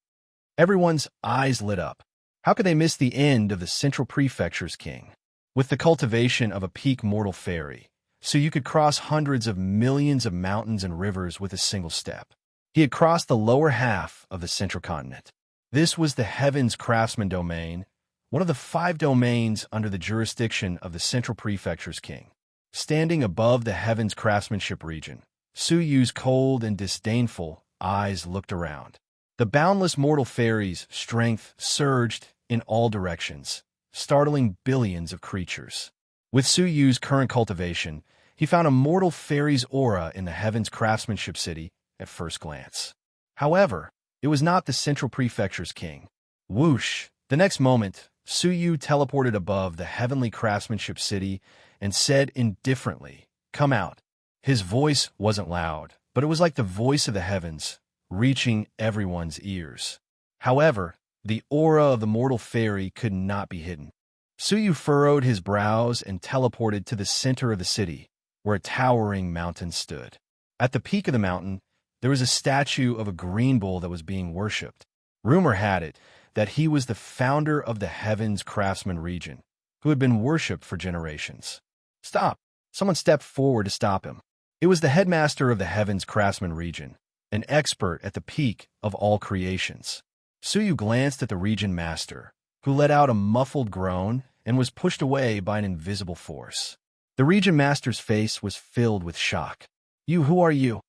Everyone's eyes lit up. How could they miss the end of the central prefecture's king? With the cultivation of a peak mortal fairy, Suyu could cross hundreds of millions of mountains and rivers with a single step. He had crossed the lower half of the central continent. This was the Heaven's Craftsman domain, one of the 5 domains under the jurisdiction of the central prefecture's king. Standing above the Heaven's Craftsmanship region, Suyu's cold and disdainful eyes looked around. The boundless mortal fairy's strength surged in all directions, startling billions of creatures. With Suyu's current cultivation, he found a mortal fairy's aura in the Heaven's Craftsmanship city at first glance. However, it was not the central prefecture's king. Whoosh! The next moment, Suyu teleported above the Heavenly Craftsmanship city and said indifferently, "Come out." His voice wasn't loud, but it was like the voice of the heavens, reaching everyone's ears. However, the aura of the mortal fairy could not be hidden. Suyu furrowed his brows and teleported to the center of the city, where a towering mountain stood. At the peak of the mountain, there was a statue of a green bull that was being worshipped. Rumor had it that he was the founder of the Heaven's Craftsman region, who had been worshipped for generations. Stop! Someone stepped forward to stop him. It was the headmaster of the Heaven's Craftsman region, an expert at the peak of all creations. Suyu glanced at the region master, who let out a muffled groan and was pushed away by an invisible force. The region master's face was filled with shock. Who are you?"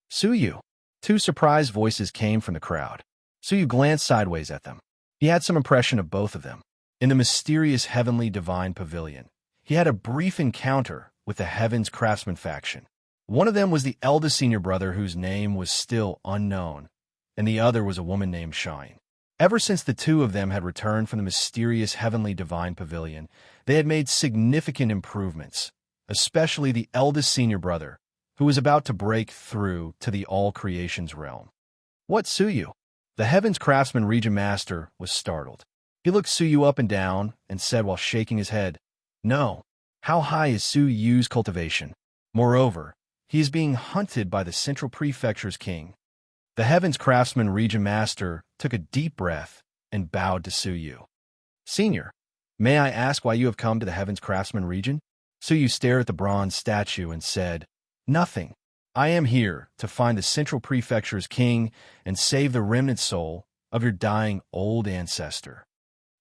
"Suyu." 2 surprised voices came from the crowd. Suyu glanced sideways at them. He had some impression of both of them. In the mysterious Heavenly Divine Pavilion, he had a brief encounter with the Heaven's Craftsman faction. One of them was the eldest senior brother whose name was still unknown, and the other was a woman named Shine. Ever since the 2 of them had returned from the mysterious Heavenly Divine Pavilion, they had made significant improvements, especially the eldest senior brother, who was about to break through to the All Creations realm. "What, Suyu?" The Heaven's Craftsman region master was startled. He looked Suyu up and down and said while shaking his head, "No. How high is Suyu's cultivation? Moreover, he is being hunted by the central prefecture's king." The Heaven's Craftsman region master took a deep breath and bowed to Suyu. "Senior, may I ask why you have come to the Heaven's Craftsman region?" Suyu stared at the bronze statue and said, "Nothing. I am here to find the central prefecture's king and save the remnant soul of your dying old ancestor."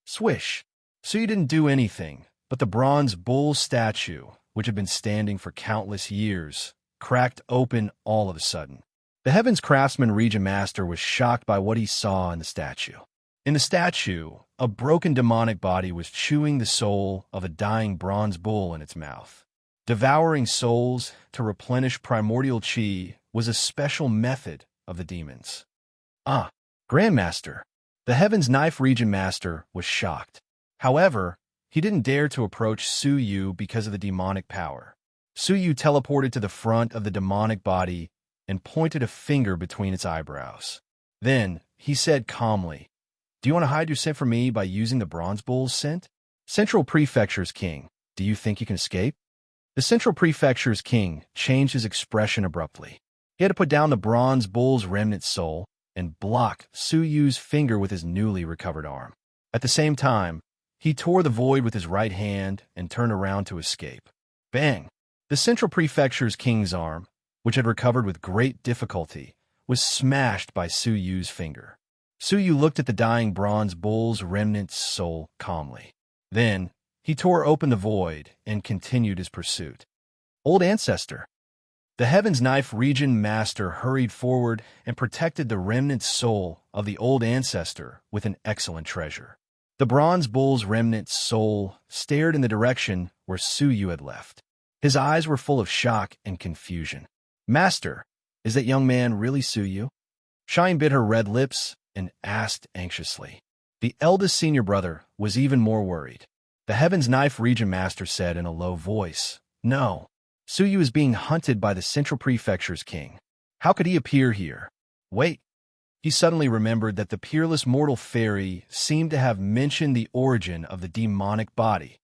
Swish! Suyu didn't do anything, but the bronze bull statue, which had been standing for countless years, cracked open all of a sudden. The Heaven's Craftsman region master was shocked by what he saw in the statue. In the statue, a broken demonic body was chewing the soul of a dying bronze bull in its mouth. Devouring souls to replenish primordial chi was a special method of the demons. "Ah, Grandmaster." The Heaven's Knife region master was shocked. However, he didn't dare to approach Suyu because of the demonic power. Suyu teleported to the front of the demonic body and pointed a finger between its eyebrows. Then, he said calmly, "Do you want to hide your scent from me by using the bronze bull's scent? Central Prefecture's king, do you think you can escape?" The Central Prefecture's king changed his expression abruptly. He had to put down the bronze bull's remnant soul and block Suyu's finger with his newly recovered arm. At the same time, he tore the void with his right hand and turned around to escape. Bang! The Central Prefecture's king's arm, which had recovered with great difficulty, was smashed by Suyu's finger. Suyu looked at the dying bronze bull's remnant soul calmly. Then, he tore open the void and continued his pursuit. "Old ancestor." The Heaven's Knife region master hurried forward and protected the remnant soul of the old ancestor with an excellent treasure. The bronze bull's remnant soul stared in the direction where Suyu had left. His eyes were full of shock and confusion. Master, is that young man really Suyu? Shine bit her red lips and asked anxiously. The eldest senior brother was even more worried. The Heaven's Knife Region Master said in a low voice, "No, Suyu is being hunted by the Central Prefecture's king. How could he appear here? Wait." He suddenly remembered that the peerless mortal fairy seemed to have mentioned the origin of the demonic body,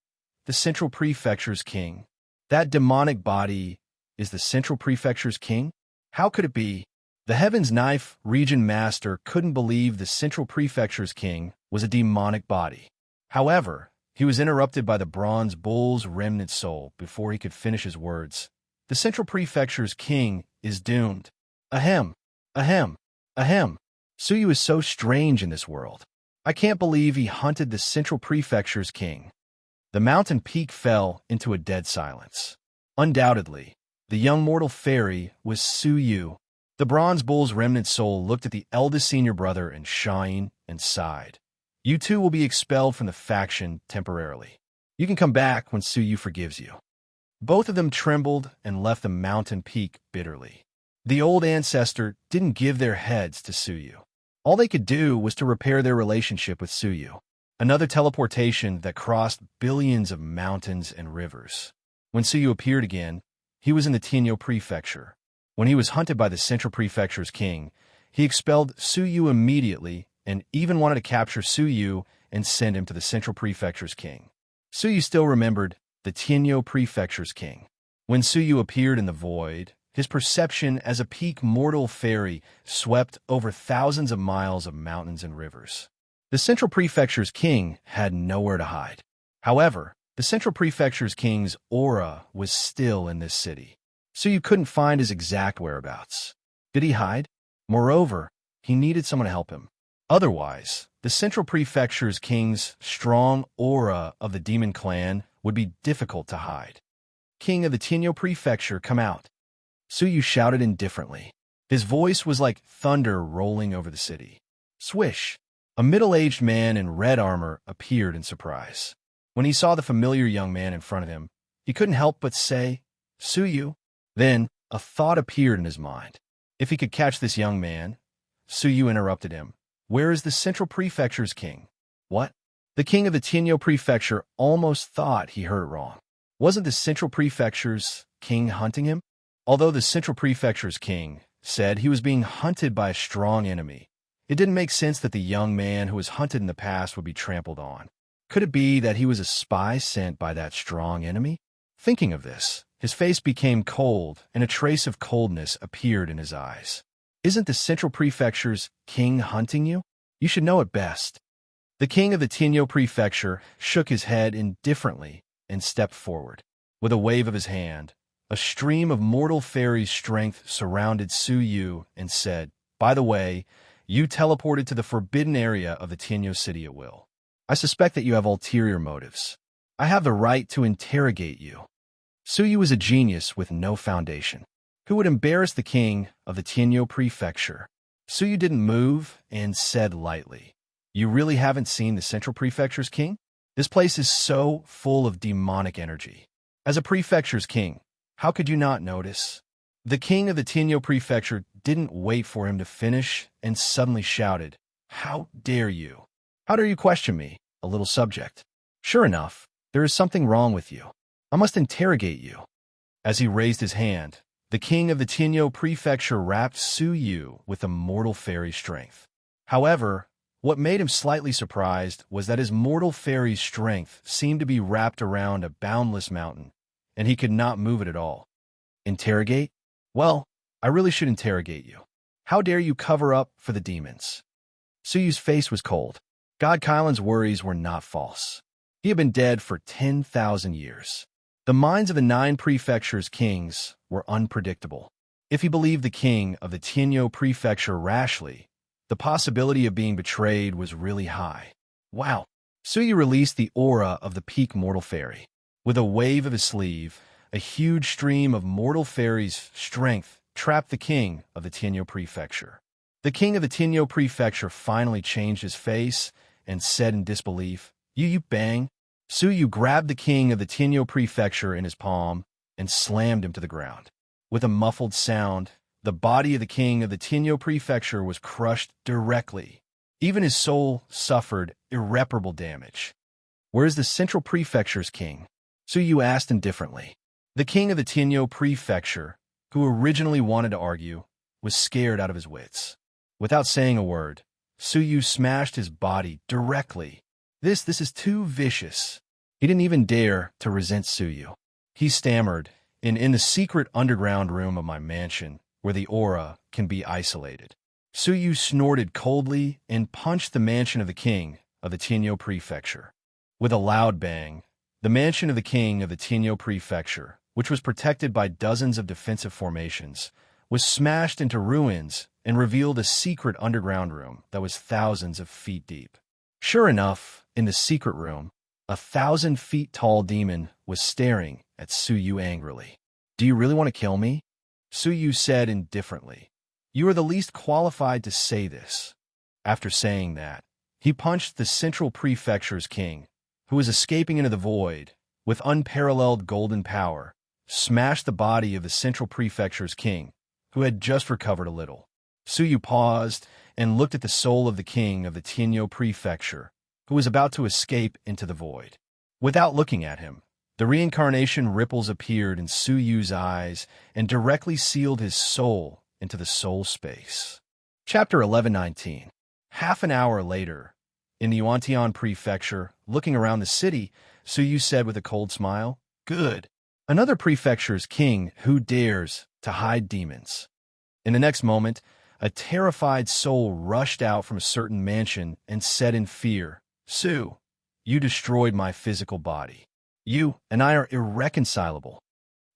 the Central Prefecture's king. That demonic body is the Central Prefecture's king? How could it be? The Heaven's Knife Region Master couldn't believe the Central Prefecture's king was a demonic body. However, he was interrupted by the bronze bull's remnant soul before he could finish his words. The Central Prefecture's king is doomed. Ahem, ahem, ahem. Suyu is so strange in this world. I can't believe he hunted the Central Prefecture's king. The mountain peak fell into a dead silence. Undoubtedly, the young mortal fairy was Suyu. The bronze bull's remnant soul looked at the eldest senior brother and Shine and sighed. You two will be expelled from the faction temporarily. You can come back when Suyu forgives you. Both of them trembled and left the mountain peak bitterly. The old ancestor didn't give their heads to Suyu. All they could do was to repair their relationship with Suyu, another teleportation that crossed billions of mountains and rivers. When Suyu appeared again, he was in the Tenyo Prefecture. When he was hunted by the Central Prefecture's king, he expelled Suyu immediately and even wanted to capture Suyu and send him to the Central Prefecture's king. Suyu still remembered the Tenyo Prefecture's king. When Suyu appeared in the void, his perception as a peak mortal fairy swept over thousands of miles of mountains and rivers. The Central Prefecture's king had nowhere to hide. However, the Central Prefecture's king's aura was still in this city. Suyu couldn't find his exact whereabouts. Did he hide? Moreover, he needed someone to help him. Otherwise, the Central Prefecture's king's strong aura of the demon clan would be difficult to hide. King of the Tenyo Prefecture, come out. Suyu shouted indifferently. His voice was like thunder rolling over the city. Swish! A middle-aged man in red armor appeared in surprise. When he saw the familiar young man in front of him, he couldn't help but say, Suyu. Then, a thought appeared in his mind. If he could catch this young man, Suyu interrupted him. Where is the Central Prefecture's king? What? The king of the Tenyo Prefecture almost thought he heard it wrong. Wasn't the Central Prefecture's king hunting him? Although the Central Prefecture's king said he was being hunted by a strong enemy, it didn't make sense that the young man who was hunted in the past would be trampled on. Could it be that he was a spy sent by that strong enemy? Thinking of this, his face became cold, and a trace of coldness appeared in his eyes. Isn't the Central Prefecture's king hunting you? You should know it best. The king of the Tenyo Prefecture shook his head indifferently and stepped forward. With a wave of his hand, a stream of mortal fairy strength surrounded Suyu and said, By the way, you teleported to the forbidden area of the Tenyo city at will. I suspect that you have ulterior motives. I have the right to interrogate you. Suyu was a genius with no foundation, who would embarrass the king of the Tenyo Prefecture. Suyu didn't move and said lightly, You really haven't seen the Central Prefecture's king? This place is so full of demonic energy. As a prefecture's king, how could you not notice? The king of the Tenyo Prefecture didn't wait for him to finish and suddenly shouted, How dare you? How dare you question me, a little subject? Sure enough, there is something wrong with you. I must interrogate you. As he raised his hand, the king of the Tenyo Prefecture wrapped Suyu with a mortal fairy strength. However, what made him slightly surprised was that his mortal fairy strength seemed to be wrapped around a boundless mountain, and he could not move it at all. Interrogate? Well, I really should interrogate you. How dare you cover up for the demons? Suyu's face was cold. God Kylan's worries were not false. He had been dead for 10,000 years. The minds of the 9 prefectures' kings were unpredictable. If he believed the king of the Tenyo Prefecture rashly, the possibility of being betrayed was really high. Wow! Suyu released the aura of the peak mortal fairy. With a wave of his sleeve, a huge stream of mortal fairy's strength trapped the king of the Tenyo Prefecture. The king of the Tenyo Prefecture finally changed his face and said in disbelief, You bang. Su Yu grabbed the king of the Tianyo prefecture in his palm and slammed him to the ground. With a muffled sound, the body of the king of the Tianyo prefecture was crushed directly. Even his soul suffered irreparable damage. Where is the central prefecture's king? Su Yu asked indifferently. The king of the Tianyo prefecture, who originally wanted to argue, was scared out of his wits. Without saying a word, Su Yu smashed his body directly. This is too vicious. He didn't even dare to resent Su Yu. He stammered, in the secret underground room of my mansion, where the aura can be isolated. Su Yu snorted coldly and punched the mansion of the king of the Tianyo prefecture. With a loud bang, the mansion of the king of the Tianyo prefecture, which was protected by dozens of defensive formations, was smashed into ruins and revealed a secret underground room that was thousands of feet deep. Sure enough, in the secret room, a 1,000-feet-tall demon was staring at Su Yu angrily. Do you really want to kill me? Su Yu said indifferently. You are the least qualified to say this. After saying that, he punched the central prefecture's king, who was escaping into the void with unparalleled golden power, smashed the body of the central prefecture's king, who had just recovered a little. Su Yu paused and looked at the soul of the king of the Tianyo prefecture, who was about to escape into the void. Without looking at him, the reincarnation ripples appeared in Su Yu's eyes and directly sealed his soul into the soul space. Chapter 11:19. Half an hour later, in the Yuantian prefecture, looking around the city, Su Yu said with a cold smile, Good. Another prefecture's king who dares to hide demons. In the next moment, a terrified soul rushed out from a certain mansion and said in fear, Su, you destroyed my physical body. You and I are irreconcilable.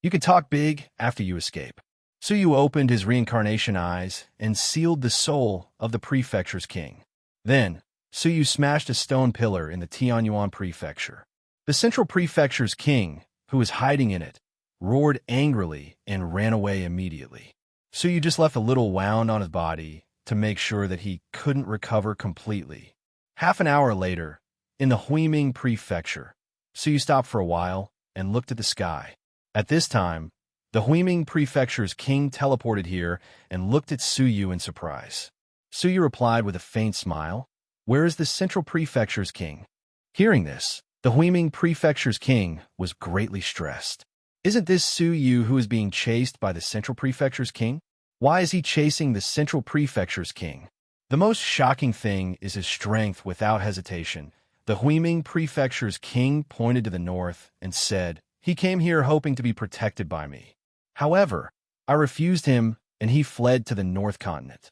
You can talk big after you escape. Su Yu opened his reincarnation eyes and sealed the soul of the prefecture's king. Then, Su Yu smashed a stone pillar in the Tianyuan prefecture. The central prefecture's king, who was hiding in it, roared angrily and ran away immediately. Su Yu just left a little wound on his body to make sure that he couldn't recover completely. Half an hour later, in the Huiming prefecture, Su Yu stopped for a while and looked at the sky. At this time, the Huiming prefecture's king teleported here and looked at Su Yu in surprise. Su Yu replied with a faint smile, Where is the central prefecture's king? Hearing this, the Huiming prefecture's king was greatly stressed. Isn't this Su Yu who is being chased by the central prefecture's king? Why is he chasing the central prefecture's king? The most shocking thing is his strength without hesitation. The Huiming prefecture's king pointed to the north and said, He came here hoping to be protected by me. However, I refused him and he fled to the North Continent.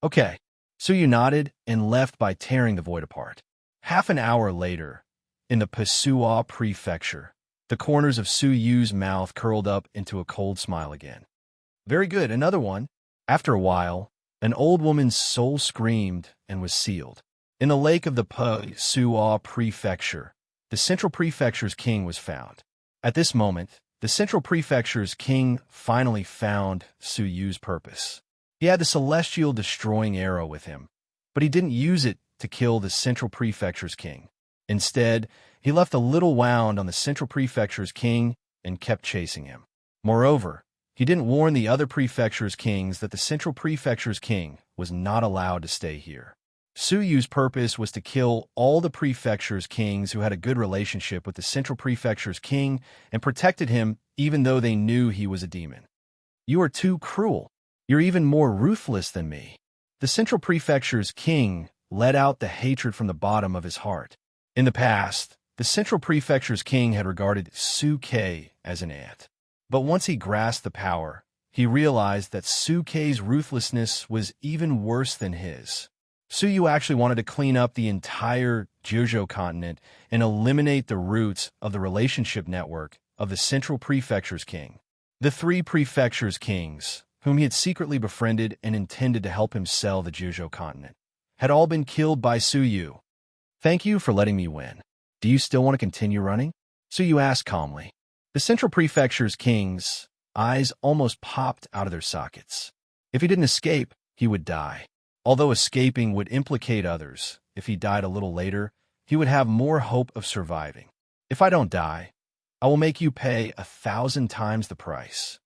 Okay, Su Yu nodded and left by tearing the void apart. Half an hour later, in the Pasua prefecture, the corners of Su Yu's mouth curled up into a cold smile again. Very good, another one. After a while, an old woman's soul screamed and was sealed. In the lake of the Pasua prefecture, the central prefecture's king was found. At this moment, the central prefecture's king finally found Su Yu's purpose. He had the celestial destroying arrow with him, but he didn't use it to kill the central prefecture's king. Instead, he left a little wound on the central prefecture's king and kept chasing him. Moreover, he didn't warn the other prefecture's kings that the central prefecture's king was not allowed to stay here. Su Yu's purpose was to kill all the prefecture's kings who had a good relationship with the central prefecture's king and protected him even though they knew he was a demon. You are too cruel. You're even more ruthless than me. The central prefecture's king let out the hatred from the bottom of his heart. In the past, the central prefecture's king had regarded Su Kei as an ant. But once he grasped the power, he realized that Su Kei's ruthlessness was even worse than his. Su Yu actually wanted to clean up the entire Jiuzhou continent and eliminate the roots of the relationship network of the central prefecture's king. The three prefecture's kings, whom he had secretly befriended and intended to help him sell the Jiuzhou continent, had all been killed by Su Yu. Thank you for letting me win. Do you still want to continue running? Su Yu asked calmly. The central prefecture's king's eyes almost popped out of their sockets. If he didn't escape, he would die. Although escaping would implicate others, if he died a little later, he would have more hope of surviving. If I don't die, I will make you pay 1,000 times the price.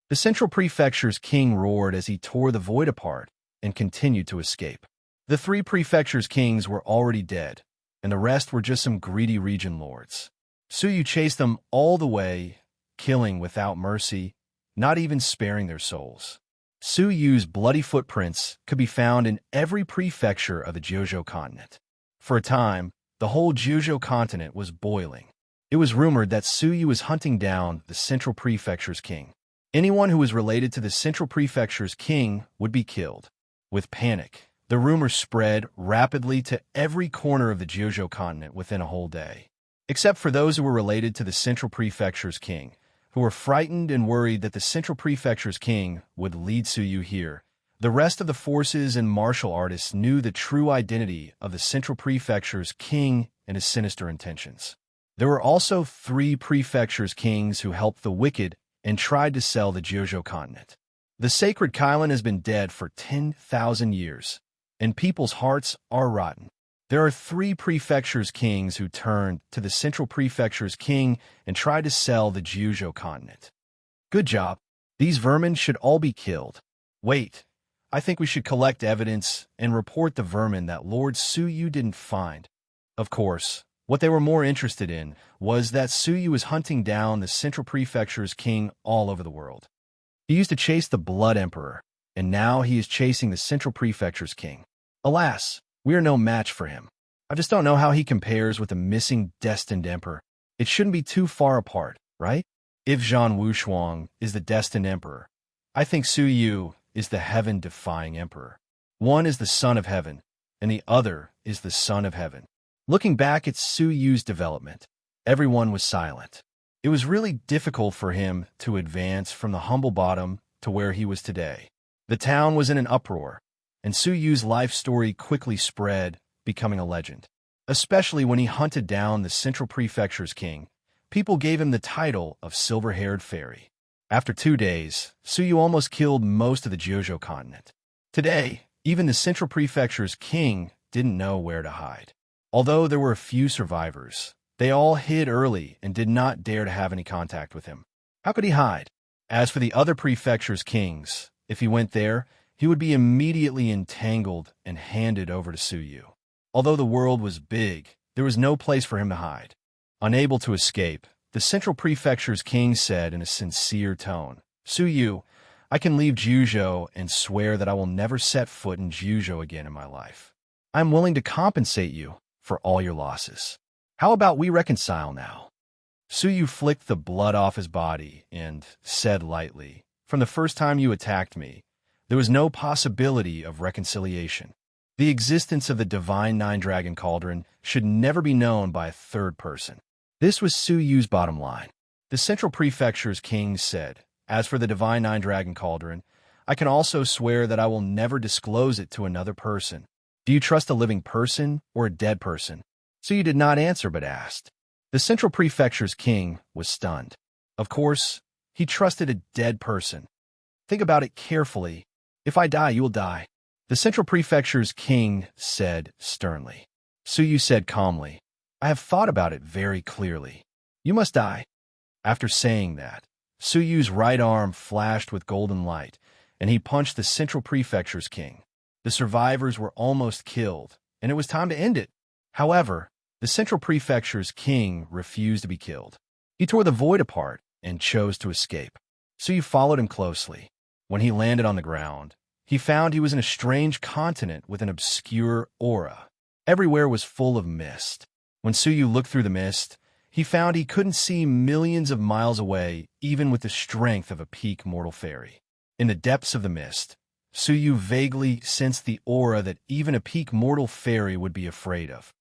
The Central Prefecture's king roared as he tore the void apart and continued to escape. The 3 prefectures' kings were already dead, and the rest were just some greedy region lords. Suyu chased them all the way, killing without mercy, not even sparing their souls. Suyu's bloody footprints could be found in every prefecture of the Jiuzhou continent. For a time, the whole Jiuzhou continent was boiling. It was rumored that Suyu was hunting down the Central Prefecture's king. Anyone who was related to the Central Prefecture's king would be killed. With panic, the rumor spread rapidly to every corner of the Jiuzhou continent within a whole day. Except for those who were related to the Central Prefecture's king, who were frightened and worried that the Central Prefecture's king would lead Suyu here. The rest of the forces and martial artists knew the true identity of the Central Prefecture's king and his sinister intentions. There were also 3 prefectures' kings who helped the wicked and tried to sell the Jiuzhou continent. The sacred Cauldron has been dead for 10,000 years, and people's hearts are rotten. There are 3 prefectures' kings who turned to the Central Prefecture's king and tried to sell the Jiuzhou continent. Good job. These vermin should all be killed. Wait, I think we should collect evidence and report the vermin that Lord Suyu didn't find. Of course, what they were more interested in was that Suyu was hunting down the Central Prefecture's king all over the world. He used to chase the Blood Emperor, and now he is chasing the Central Prefecture's king. Alas, we are no match for him. I just don't know how he compares with the missing destined emperor. It shouldn't be too far apart, right? If Zhang Wushuang is the destined emperor, I think Suyu is the heaven-defying emperor. One is the son of heaven, and the other is the son of heaven. Looking back at Suyu's development, everyone was silent. It was really difficult for him to advance from the humble bottom to where he was today. The town was in an uproar, and Suyu's life story quickly spread, becoming a legend. Especially when he hunted down the Central Prefecture's king, people gave him the title of Silver-Haired Fairy. After 2 days, Suyu almost killed most of the Jiuzhou continent. Today, even the Central Prefecture's king didn't know where to hide. Although there were a few survivors, they all hid early and did not dare to have any contact with him. How could he hide? As for the other prefecture's kings, if he went there, he would be immediately entangled and handed over to Suyu. Although the world was big, there was no place for him to hide. Unable to escape, the Central Prefecture's king said in a sincere tone, "Suyu, I can leave Jiuzhou and swear that I will never set foot in Jiuzhou again in my life. I am willing to compensate you for all your losses. How about we reconcile now?" Suyu flicked the blood off his body and said lightly, "From the first time you attacked me, there was no possibility of reconciliation. The existence of the divine Nine-Dragon Cauldron should never be known by a third person." This was Suyu's bottom line. The Central Prefecture's king said, "As for the divine Nine-Dragon Cauldron, I can also swear that I will never disclose it to another person. Do you trust a living person or a dead person?" Suyu did not answer but asked. The Central Prefecture's king was stunned. Of course, he trusted a dead person. "Think about it carefully. If I die, you will die," the Central Prefecture's king said sternly. Suyu said calmly, "I have thought about it very clearly. You must die." After saying that, Suyu's right arm flashed with golden light, and he punched the Central Prefecture's king. The survivors were almost killed, and it was time to end it. However, the Central Prefecture's king refused to be killed. He tore the void apart and chose to escape. Suyu followed him closely. When he landed on the ground, he found he was in a strange continent with an obscure aura. Everywhere was full of mist. When Suyu looked through the mist, he found he couldn't see millions of miles away, even with the strength of a peak mortal fairy. In the depths of the mist, Suyu vaguely sensed the aura that even a peak mortal fairy would be afraid of.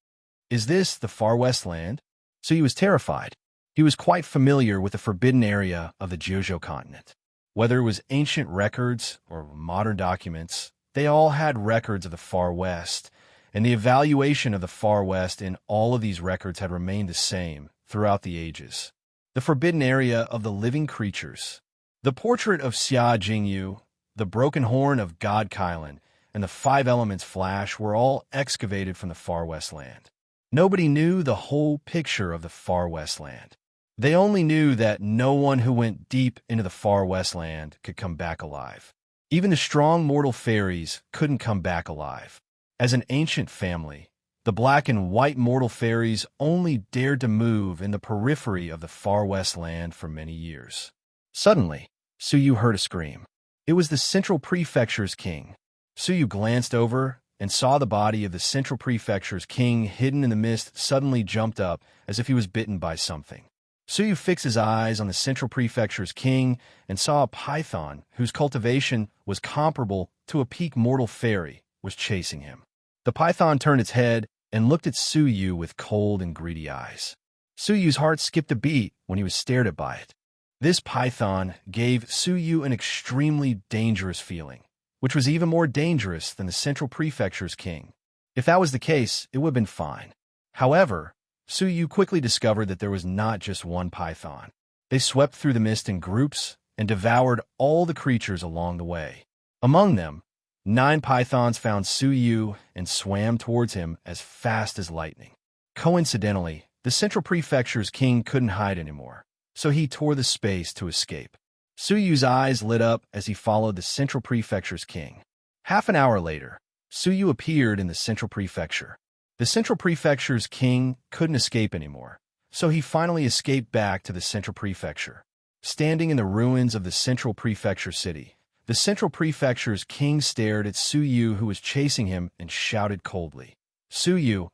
Is this the Far West land? Suyu was terrified. He was quite familiar with the forbidden area of the Jiuzhou continent. Whether it was ancient records or modern documents, they all had records of the Far West, and the evaluation of the Far West in all of these records had remained the same throughout the ages. The forbidden area of the living creatures. The portrait of Xia Jingyu, the broken horn of God Kailan, and the 5 elements flash were all excavated from the Far West land. Nobody knew the whole picture of the Far West land. They only knew that no one who went deep into the Far West land could come back alive. Even the strong mortal fairies couldn't come back alive. As an ancient family, the black and white mortal fairies only dared to move in the periphery of the Far West land for many years. Suddenly, Suyu heard a scream. It was the Central Prefecture's king. Suyu glanced over and saw the body of the Central Prefecture's king hidden in the mist suddenly jumped up as if he was bitten by something. Suyu fixed his eyes on the Central Prefecture's king and saw a python whose cultivation was comparable to a peak mortal fairy was chasing him. The python turned its head and looked at Suyu with cold and greedy eyes. Suyu's heart skipped a beat when he was stared at by it. This python gave Suyu an extremely dangerous feeling, which was even more dangerous than the Central Prefecture's king. If that was the case, it would have been fine. However, Suyu quickly discovered that there was not just one python. They swept through the mist in groups and devoured all the creatures along the way. Among them, 9 pythons found Suyu and swam towards him as fast as lightning. Coincidentally, the Central Prefecture's king couldn't hide anymore, so he tore the space to escape. Suyu's eyes lit up as he followed the Central Prefecture's king. Half an hour later, Suyu appeared in the Central Prefecture. The Central Prefecture's king couldn't escape anymore, so he finally escaped back to the Central Prefecture. Standing in the ruins of the Central Prefecture city, the Central Prefecture's king stared at Suyu, who was chasing him, and shouted coldly, "Suyu,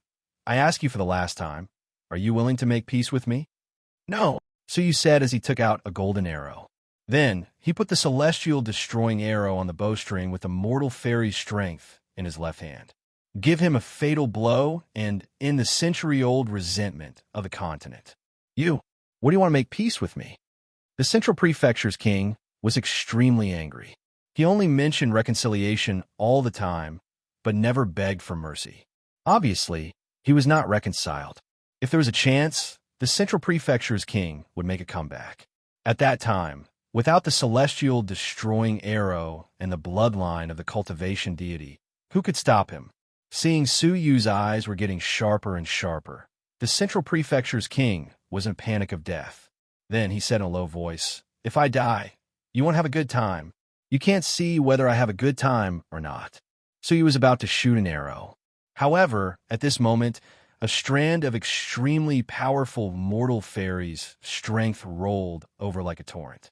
I ask you for the last time, are you willing to make peace with me?" "No," Suyu said as he took out a golden arrow. Then, he put the celestial destroying arrow on the bowstring with the mortal fairy's strength in his left hand. Give him a fatal blow and end the century-old resentment of the continent. What do you want to make peace with me?" The Central Prefecture's king was extremely angry. He only mentioned reconciliation all the time, but never begged for mercy. Obviously, he was not reconciled. If there was a chance, the Central Prefecture's king would make a comeback. At that time, without the celestial destroying arrow and the bloodline of the cultivation deity, who could stop him? Seeing Suyu's eyes were getting sharper and sharper, the Central Prefecture's king was in a panic of death. Then he said in a low voice, "If I die, you won't have a good time. You can't see whether I have a good time or not." Suyu was about to shoot an arrow. However, at this moment, a strand of extremely powerful mortal fairies' strength rolled over like a torrent.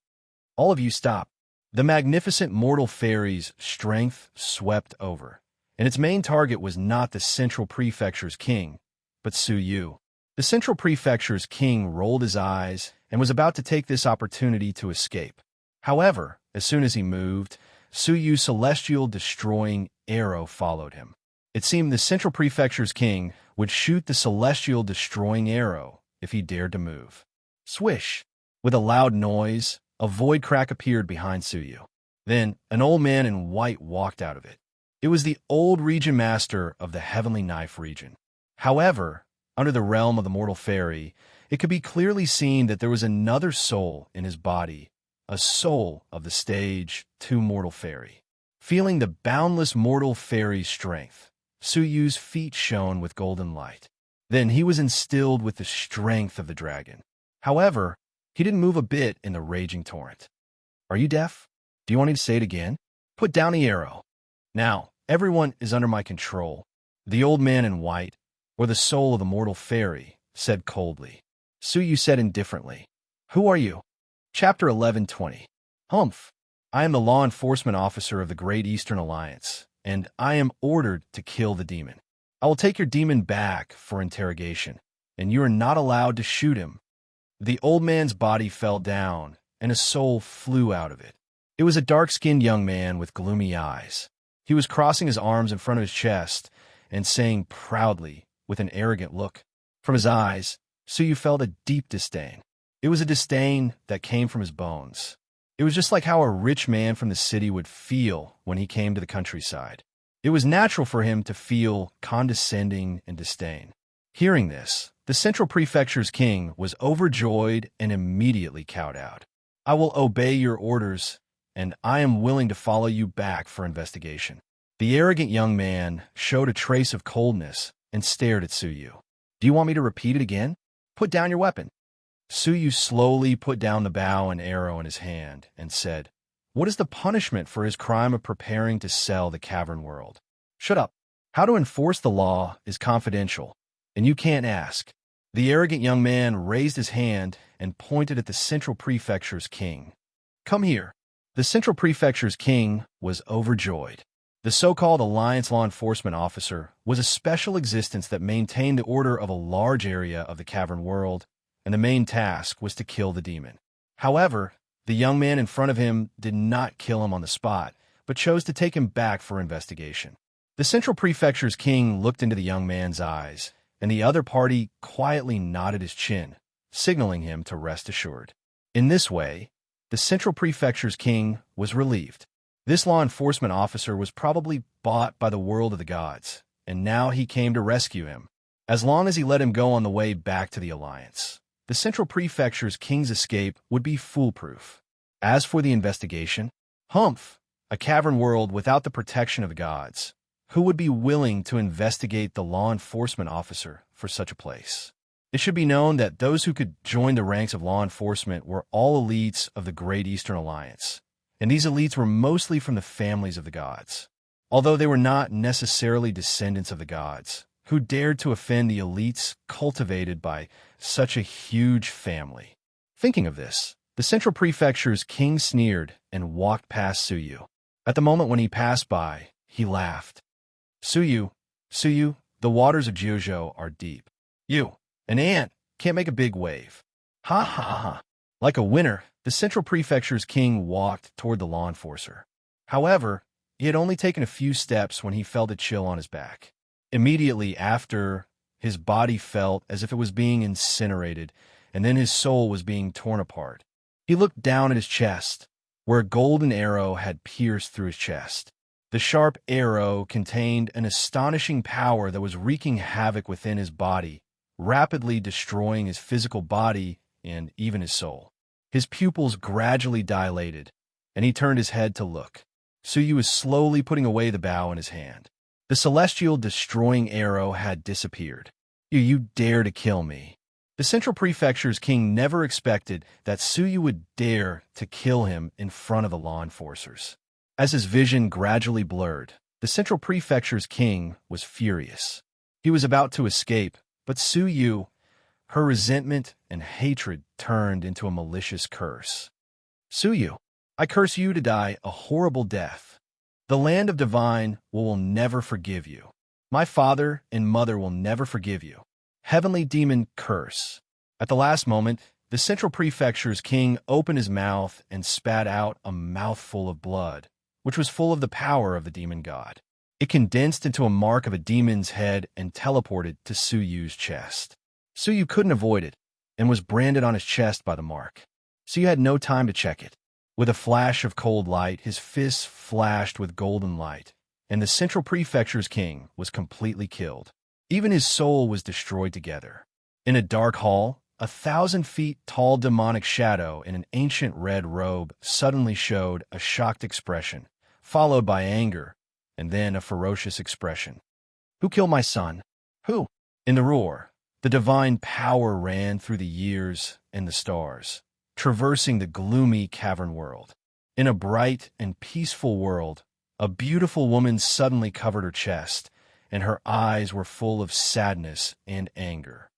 "All of you stop." The magnificent mortal fairies' strength swept over, and its main target was not the Central Prefecture's king, but Suyu. The Central Prefecture's king rolled his eyes and was about to take this opportunity to escape. However, as soon as he moved, Suyu's celestial destroying arrow followed him. It seemed the Central Prefecture's king would shoot the celestial destroying arrow if he dared to move. Swish! With a loud noise, a void crack appeared behind Suyu. Then, an old man in white walked out of it. It was the old region master of the Heavenly Knife region. However, under the realm of the mortal fairy, it could be clearly seen that there was another soul in his body, a soul of the stage 2 mortal fairy. Feeling the boundless mortal fairy's strength, Suyu's feet shone with golden light. Then he was instilled with the strength of the dragon. However, he didn't move a bit in the raging torrent. "Are you deaf? Do you want me to say it again? Put down the arrow. Now, everyone is under my control." The old man in white, or the soul of the mortal fairy, said coldly. Suyu said indifferently, "Who are you?" Chapter 11:20. Humph. I am the law enforcement officer of the Great Eastern Alliance, and I am ordered to kill the demon. I will take your demon back for interrogation, and you are not allowed to shoot him. The old man's body fell down, and a soul flew out of it. It was a dark-skinned young man with gloomy eyes. He was crossing his arms in front of his chest and saying proudly, with an arrogant look. From his eyes, Suyu felt a deep disdain. It was a disdain that came from his bones. It was just like how a rich man from the city would feel when he came to the countryside. It was natural for him to feel condescending and disdain. Hearing this, the Central Prefecture's king was overjoyed and immediately kowtowed. "I will obey your orders, and I am willing to follow you back for investigation." The arrogant young man showed a trace of coldness and stared at Suyu. Do you want me to repeat it again? Put down your weapon. Suyu slowly put down the bow and arrow in his hand and said, What is the punishment for his crime of preparing to sell the cavern world? Shut up. How to enforce the law is confidential, and you can't ask. The arrogant young man raised his hand and pointed at the Central Prefecture's king. Come here. The Central Prefecture's king was overjoyed. The so-called Alliance law enforcement officer was a special existence that maintained the order of a large area of the cavern world, and the main task was to kill the demon. However, the young man in front of him did not kill him on the spot, but chose to take him back for investigation. The Central Prefecture's king looked into the young man's eyes, and the other party quietly nodded his chin, signaling him to rest assured. In this way, the Central Prefecture's king was relieved. This law enforcement officer was probably bought by the world of the gods, and now he came to rescue him. As long as he let him go on the way back to the Alliance, the Central Prefecture's king's escape would be foolproof. As for the investigation, humph, a cavern world without the protection of the gods. Who would be willing to investigate the law enforcement officer for such a place? It should be known that those who could join the ranks of law enforcement were all elites of the Great Eastern Alliance, and these elites were mostly from the families of the gods. Although they were not necessarily descendants of the gods, who dared to offend the elites cultivated by such a huge family. Thinking of this, the Central Prefecture's king sneered and walked past Suyu. At the moment when he passed by, he laughed. Suyu, the waters of Jiuzhou are deep. You, an ant, can't make a big wave. Ha ha ha. Like a winner, the Central Prefecture's king walked toward the law enforcer. However, he had only taken a few steps when he felt a chill on his back. Immediately after, his body felt as if it was being incinerated, and then his soul was being torn apart. He looked down at his chest, where a golden arrow had pierced through his chest. The sharp arrow contained an astonishing power that was wreaking havoc within his body, rapidly destroying his physical body and even his soul. His pupils gradually dilated, and he turned his head to look. Suyu was slowly putting away the bow in his hand. The celestial destroying arrow had disappeared. You dare to kill me. The Central Prefecture's king never expected that Suyu would dare to kill him in front of the law enforcers. As his vision gradually blurred, the Central Prefecture's king was furious. He was about to escape, but Suyu, her resentment and hatred turned into a malicious curse. Suyu, I curse you to die a horrible death. The land of divine will never forgive you. My father and mother will never forgive you. Heavenly demon curse. At the last moment, the Central Prefecture's king opened his mouth and spat out a mouthful of blood, which was full of the power of the demon god. It condensed into a mark of a demon's head and teleported to Suyu's chest. Suyu couldn't avoid it, and was branded on his chest by the mark. Suyu had no time to check it. With a flash of cold light, his fists flashed with golden light, and the Central Prefecture's king was completely killed. Even his soul was destroyed together. In a dark hall, 1,000 feet tall demonic shadow in an ancient red robe suddenly showed a shocked expression, followed by anger, and then a ferocious expression. Who killed my son? Who? In the roar, the divine power ran through the years and the stars, traversing the gloomy cavern world. In a bright and peaceful world, a beautiful woman suddenly covered her chest, and her eyes were full of sadness and anger.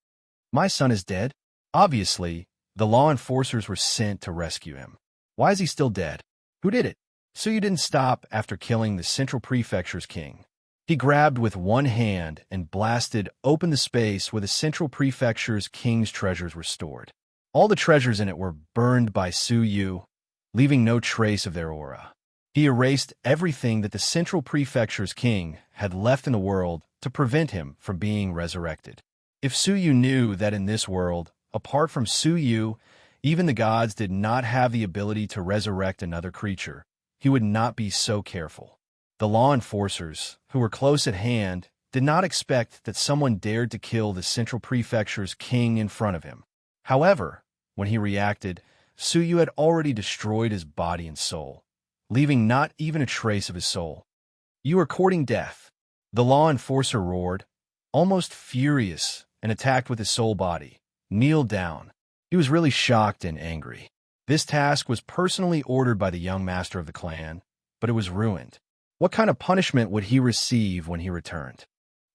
My son is dead? Obviously, the law enforcers were sent to rescue him. Why is he still dead? Who did it? Suyu didn't stop after killing the Central Prefecture's king. He grabbed with one hand and blasted open the space where the Central Prefecture's king's treasures were stored. All the treasures in it were burned by Suyu, leaving no trace of their aura. He erased everything that the Central Prefecture's king had left in the world to prevent him from being resurrected. If Suyu knew that in this world, apart from Suyu, even the gods did not have the ability to resurrect another creature, he would not be so careful. The law enforcers, who were close at hand, did not expect that someone dared to kill the Central Prefecture's king in front of him. However, when he reacted, Suyu had already destroyed his body and soul, leaving not even a trace of his soul. You are courting death. The law enforcer roared, almost furious, and attacked with his soul body. Kneel down. He was really shocked and angry. This task was personally ordered by the young master of the clan, but it was ruined. What kind of punishment would he receive when he returned?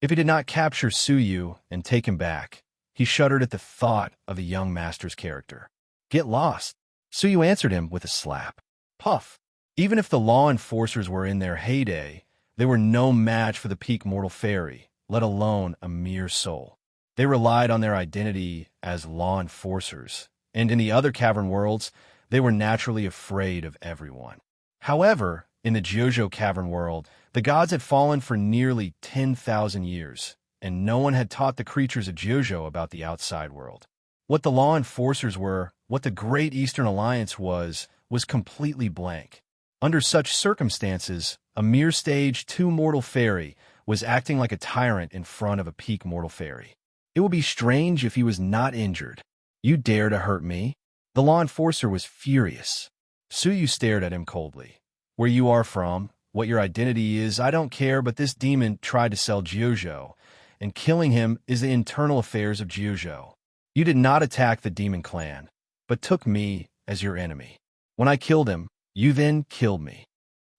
If he did not capture Suyu and take him back, he shuddered at the thought of the young master's character. Get lost. Suyu answered him with a slap. Puff. Even if the law enforcers were in their heyday, they were no match for the peak mortal fairy, let alone a mere soul. They relied on their identity as law enforcers, and in the other cavern worlds, they were naturally afraid of everyone. However, in the Jojo cavern world, the gods had fallen for nearly 10,000 years, and no one had taught the creatures of Jojo about the outside world. What the law enforcers were, what the Great Eastern Alliance was completely blank. Under such circumstances, a mere stage 2 mortal fairy was acting like a tyrant in front of a peak mortal fairy. It would be strange if he was not injured. You dare to hurt me? The law enforcer was furious. Suyu stared at him coldly. Where you are from, what your identity is, I don't care, but this demon tried to sell Jojo, and killing him is the internal affairs of Jojo. You did not attack the demon clan, but took me as your enemy. When I killed him, you then killed me.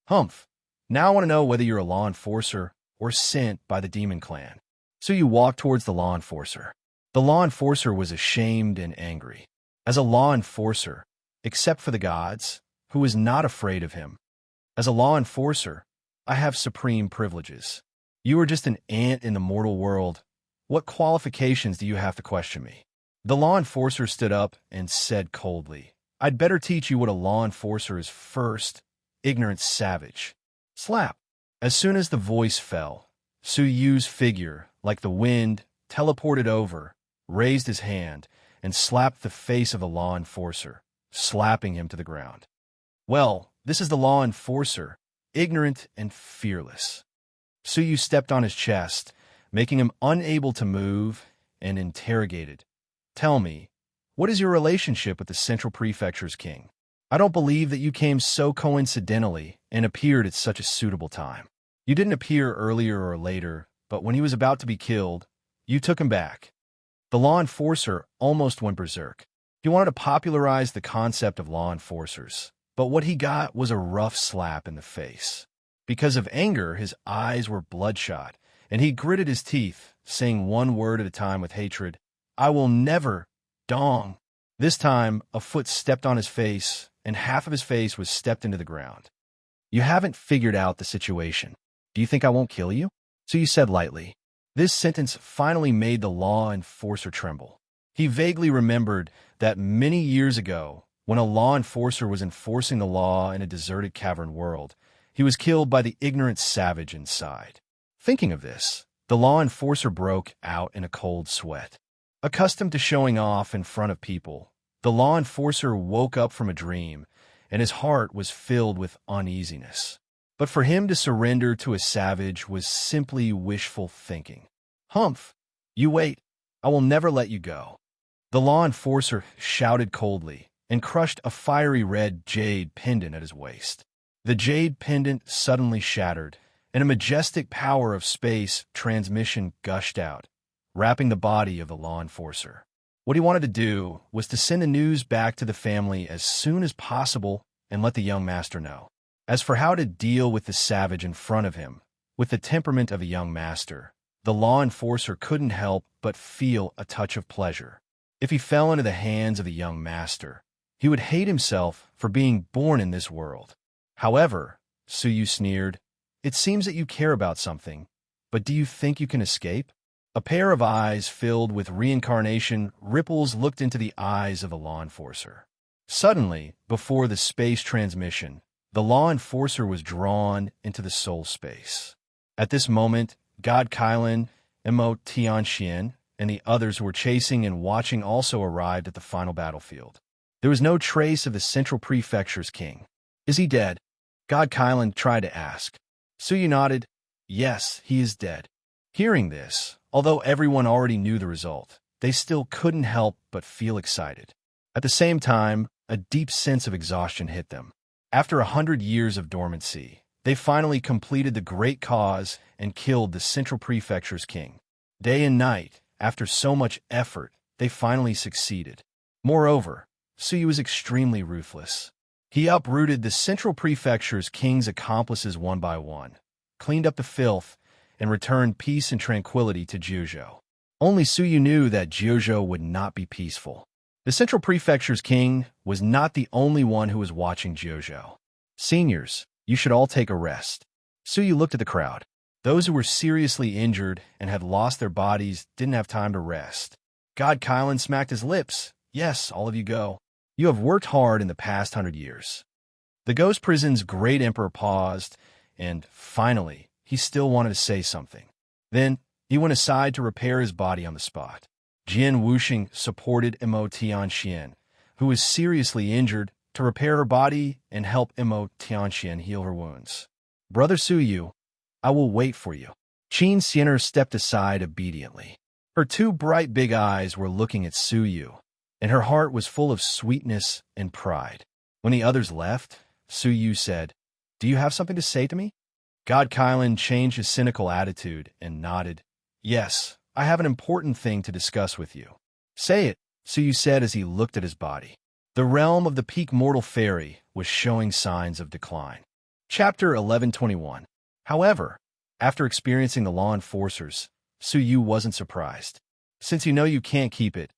Humph. Now I want to know whether you're a law enforcer or sent by the demon clan. So you walked towards the law enforcer. The law enforcer was ashamed and angry. As a law enforcer, except for the gods, who was not afraid of him. As a law enforcer, I have supreme privileges. You are just an ant in the mortal world. What qualifications do you have to question me? The law enforcer stood up and said coldly, I'd better teach you what a law enforcer is first, ignorant savage. Slap. As soon as the voice fell, Suyu's figure, like the wind, teleported over, raised his hand, and slapped the face of the law enforcer, slapping him to the ground. Well, this is the law enforcer, ignorant and fearless. Suyu stepped on his chest, making him unable to move, and interrogated. Tell me, what is your relationship with the Central Prefecture's king? I don't believe that you came so coincidentally and appeared at such a suitable time. You didn't appear earlier or later, but when he was about to be killed, you took him back. The law enforcer almost went berserk. He wanted to popularize the concept of law enforcers, but what he got was a rough slap in the face. Because of anger, his eyes were bloodshot, and he gritted his teeth, saying one word at a time with hatred, I will never, dong. This time, a foot stepped on his face, and half of his face was stepped into the ground. You haven't figured out the situation. Do you think I won't kill you? So you said lightly. This sentence finally made the law enforcer tremble. He vaguely remembered that many years ago, when a law enforcer was enforcing the law in a deserted cavern world, he was killed by the ignorant savage inside. Thinking of this, the law enforcer broke out in a cold sweat. Accustomed to showing off in front of people, the law enforcer woke up from a dream, and his heart was filled with uneasiness. But for him to surrender to a savage was simply wishful thinking. Humph, you wait. I will never let you go. The law enforcer shouted coldly and crushed a fiery red jade pendant at his waist. The jade pendant suddenly shattered, and a majestic power of space transmission gushed out, wrapping the body of the law enforcer. What he wanted to do was to send the news back to the family as soon as possible and let the young master know. As for how to deal with the savage in front of him, with the temperament of a young master, the law enforcer couldn't help but feel a touch of pleasure. If he fell into the hands of the young master, he would hate himself for being born in this world. However, Suyu sneered, it seems that you care about something, but do you think you can escape? A pair of eyes filled with reincarnation ripples looked into the eyes of the law enforcer. Suddenly, before the space transmission, the law enforcer was drawn into the soul space. At this moment, God Kylan, Mo Tianxian, and the others who were chasing and watching also arrived at the final battlefield. There was no trace of the Central Prefecture's king. Is he dead? God Kylan tried to ask. Suyu nodded. Yes, he is dead. Hearing this, although everyone already knew the result, they still couldn't help but feel excited. At the same time, a deep sense of exhaustion hit them. After 100 years of dormancy, They finally completed the great cause and killed the Central Prefecture's king. Day and night, after so much effort, they finally succeeded. Moreover, Suyu was extremely ruthless. He uprooted the Central Prefecture's king's accomplices one by one, cleaned up the filth, and returned peace and tranquility to Jiuzhou. Only Suyu knew that Jiuzhou would not be peaceful. The Central Prefecture's king was not the only one who was watching Jiuzhou. Seniors, you should all take a rest. Suyu looked at the crowd. Those who were seriously injured and had lost their bodies didn't have time to rest. God Kylan smacked his lips. Yes, all of you go. You have worked hard in the past 100 years. The ghost prison's great emperor paused, and finally, he still wanted to say something. Then, he went aside to repair his body on the spot. Jian Wuxing supported Imo Tianxian, who was seriously injured, to repair her body and help Imo Tianxian heal her wounds. Brother Suyu, I will wait for you. Qin Xian'er stepped aside obediently. Her two bright big eyes were looking at Suyu, and her heart was full of sweetness and pride. When the others left, Suyu said, Do you have something to say to me? God Kylan changed his cynical attitude and nodded. Yes, I have an important thing to discuss with you. Say it, Suyu said as he looked at his body. The realm of the peak mortal fairy was showing signs of decline. Chapter 1121. However, after experiencing the law enforcers, Suyu wasn't surprised. Since you know you can't keep it,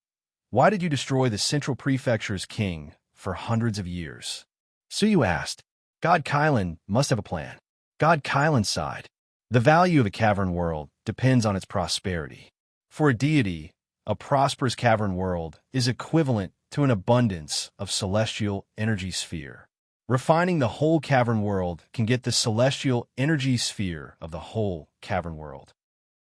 why did you destroy the Central Prefecture's king for hundreds of years? Suyu asked. God Kylan must have a plan. God Kylan sighed. The value of a cavern world depends on its prosperity. For a deity, a prosperous cavern world is equivalent to an abundance of celestial energy sphere. Refining the whole cavern world can get the celestial energy sphere of the whole cavern world.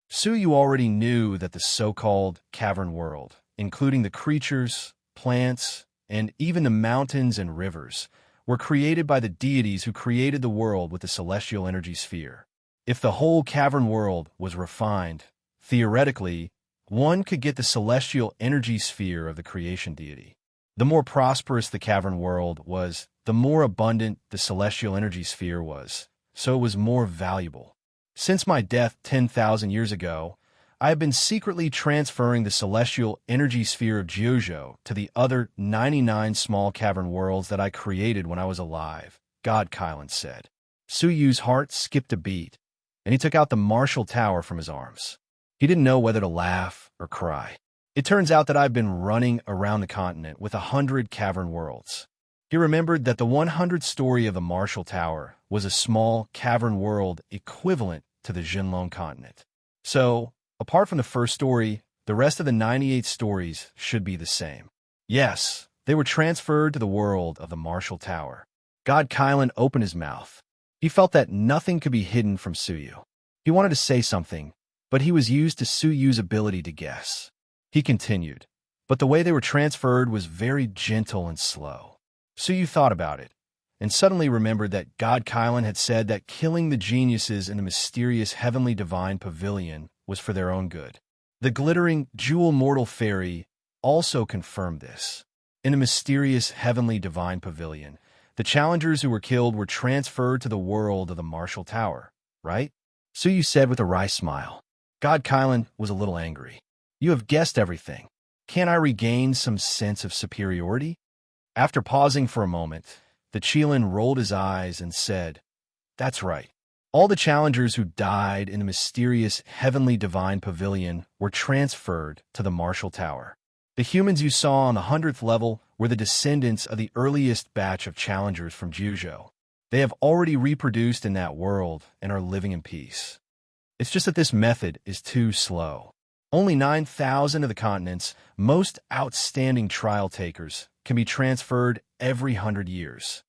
Suyu already knew that the so-called cavern world, including the creatures, plants, and even the mountains and rivers, were created by the deities who created the world with the celestial energy sphere. If the whole cavern world was refined, theoretically, one could get the celestial energy sphere of the creation deity. The more prosperous the cavern world was, the more abundant the celestial energy sphere was, so it was more valuable. Since my death 10,000 years ago, I have been secretly transferring the celestial energy sphere of Jiuzhou to the other 99 small cavern worlds that I created when I was alive, God Kylan said. Suyu's heart skipped a beat, and he took out the Marshall Tower from his arms. He didn't know whether to laugh or cry. It turns out that I've been running around the continent with 100 cavern worlds. He remembered that the 100th story of the Marshall Tower was a small cavern world equivalent to the Jinlong continent. So, apart from the first story, the rest of the 98 stories should be the same. Yes, they were transferred to the world of the Marshall Tower. God Kylan opened his mouth. He felt that nothing could be hidden from Suyu. He wanted to say something, but he was used to Suyu's ability to guess. He continued, but the way they were transferred was very gentle and slow. Suyu thought about it, and suddenly remembered that God Kylan had said that killing the geniuses in the mysterious heavenly divine pavilion was for their own good. The glittering jewel mortal fairy also confirmed this. In the mysterious heavenly divine pavilion, the challengers who were killed were transferred to the world of the Marshall Tower, right? Suyu said with a wry smile. God Kylan was a little angry. You have guessed everything. Can't I regain some sense of superiority? After pausing for a moment, the Qilin rolled his eyes and said, That's right. All the challengers who died in the mysterious heavenly divine pavilion were transferred to the Marshall Tower. The humans you saw on the 100th level were the descendants of the earliest batch of challengers from Jiuzhou. They have already reproduced in that world and are living in peace. It's just that this method is too slow. Only 9,000 of the continent's most outstanding trial takers can be transferred every 100 years.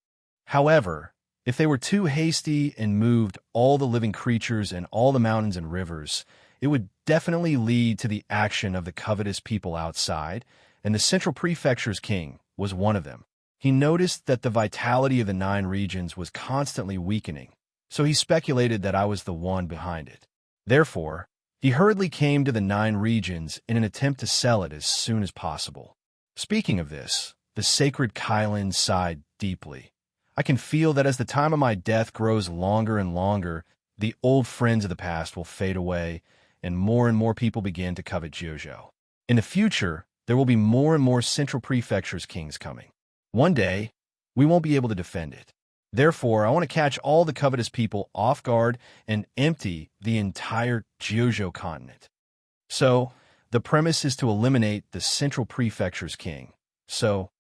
However, if they were too hasty and moved all the living creatures and all the mountains and rivers, it would definitely lead to the action of the covetous people outside, and the Central Prefecture's king was one of them. He noticed that the vitality of the 9 regions was constantly weakening, so he speculated that I was the one behind it. Therefore, he hurriedly came to the 9 regions in an attempt to sell it as soon as possible. Speaking of this, the sacred Kylan sighed deeply. I can feel that as the time of my death grows longer and longer, the old friends of the past will fade away, and more people begin to covet Jojo. In the future, there will be more and more Central Prefecture's kings coming. One day, we won't be able to defend it. Therefore, I want to catch all the covetous people off guard and empty the entire Jojo continent. So, the premise is to eliminate the Central Prefecture's king. So,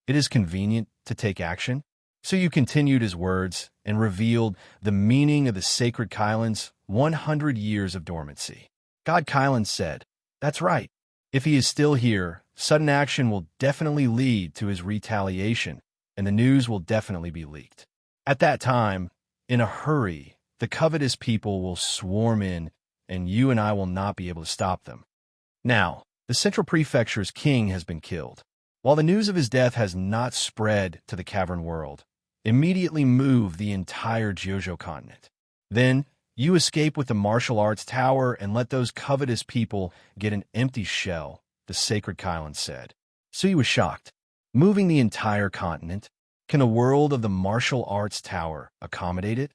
it is convenient to take action. So you continued his words and revealed the meaning of the sacred Kylan's 100 years of dormancy. God Kylan said, "That's right. If he is still here, sudden action will definitely lead to his retaliation, and the news will definitely be leaked. At that time, in a hurry, the covetous people will swarm in, and you and I will not be able to stop them. Now, the Central Prefecture's king has been killed. While the news of his death has not spread to the cavern world, immediately move the entire Jojo continent. Then, you escape with the martial arts tower and let those covetous people get an empty shell," the sacred Kylan said. Suyu was shocked. Moving the entire continent? Can the world of the martial arts tower accommodate it?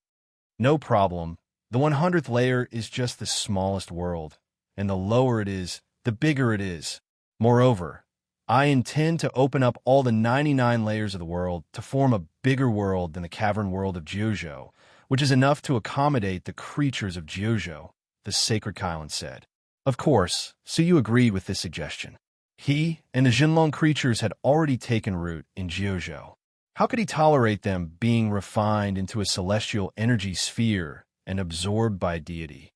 No problem. The 100th layer is just the smallest world, and the lower it is, the bigger it is. Moreover, I intend to open up all the 99 layers of the world to form a bigger world than the cavern world of Jojo, which is enough to accommodate the creatures of Jojo, the sacred Kylan said. Of course, Suyu agreed with this suggestion. He and the Jinlong creatures had already taken root in Jojo. How could he tolerate them being refined into a celestial energy sphere and absorbed by deity?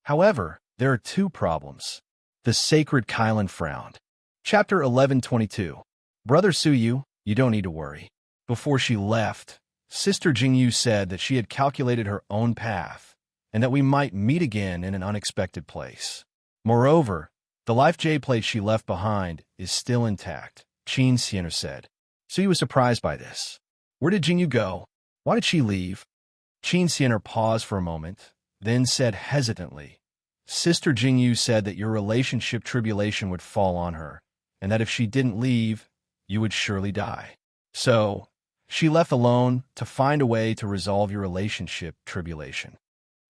However, there are two problems. The sacred Kylan frowned. Chapter 11:22. Brother Suyu, you don't need to worry. Before she left, Sister Jingyu said that she had calculated her own path and that we might meet again in an unexpected place. Moreover, the life J-plate she left behind is still intact, Qin Xianer said. Suyu was surprised by this. Where did Jingyu go? Why did she leave? Qin Xianer paused for a moment, then said hesitantly, Sister Jingyu said that your relationship tribulation would fall on her, and that if she didn't leave, you would surely die. So, she left alone to find a way to resolve your relationship tribulation.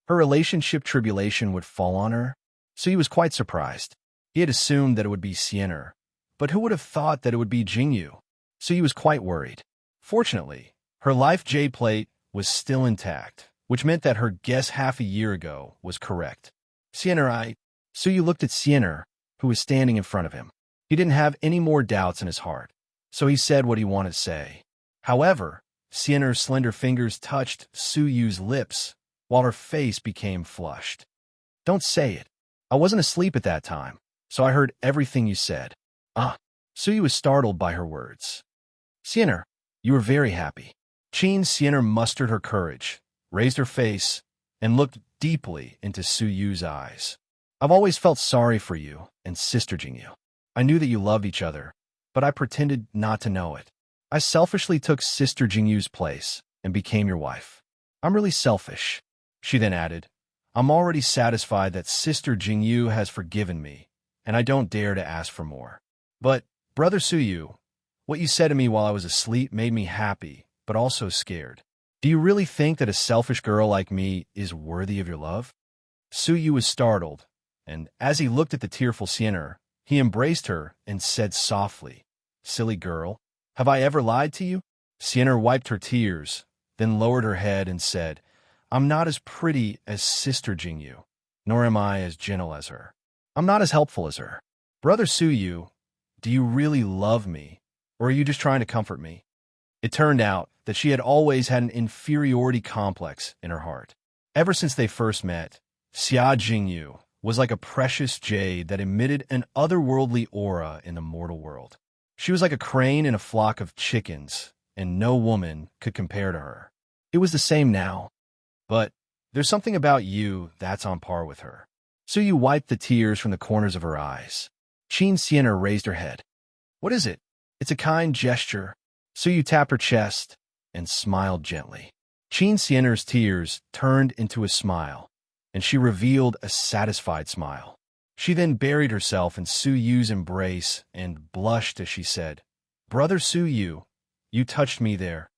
Her relationship tribulation would fall on her? So he was quite surprised. He had assumed that it would be Xianer, but who would have thought that it would be Jingyu? So he was quite worried. Fortunately, her life J-plate was still intact, which meant that her guess half a year ago was correct. Xianer, Suyu looked at Xianer, who was standing in front of him. He didn't have any more doubts in his heart, so he said what he wanted to say. However, Xianer's slender fingers touched Suyu's lips, while her face became flushed. Don't say it. I wasn't asleep at that time, so I heard everything you said. Suyu was startled by her words. Xianer, you were very happy. Qin Xianer mustered her courage, raised her face, and looked deeply into Suyu's eyes. I've always felt sorry for you and Sister Jingyu. I knew that you loved each other, but I pretended not to know it. I selfishly took Sister Jingyu's place and became your wife. I'm really selfish. She then added, I'm already satisfied that Sister Jingyu has forgiven me, and I don't dare to ask for more. But, Brother Suyu, what you said to me while I was asleep made me happy, but also scared. Do you really think that a selfish girl like me is worthy of your love? Suyu was startled, and as he looked at the tearful Xianer, he embraced her and said softly, Silly girl, have I ever lied to you? Xianer wiped her tears, then lowered her head and said, I'm not as pretty as Sister Jingyu, nor am I as gentle as her. I'm not as helpful as her. Brother Suyu, do you really love me, or are you just trying to comfort me? It turned out that she had always had an inferiority complex in her heart. Ever since they first met, Xia Jingyu was like a precious jade that emitted an otherworldly aura in the mortal world. She was like a crane in a flock of chickens, and no woman could compare to her. It was the same now. But there's something about you that's on par with her. Suyu wiped the tears from the corners of her eyes. Qin Xianer raised her head. What is it? It's a kind gesture. Suyu tapped her chest and smiled gently. Qin Xianer's tears turned into a smile, and she revealed a satisfied smile. She then buried herself in Suyu's embrace and blushed as she said, Brother Suyu, you touched me there.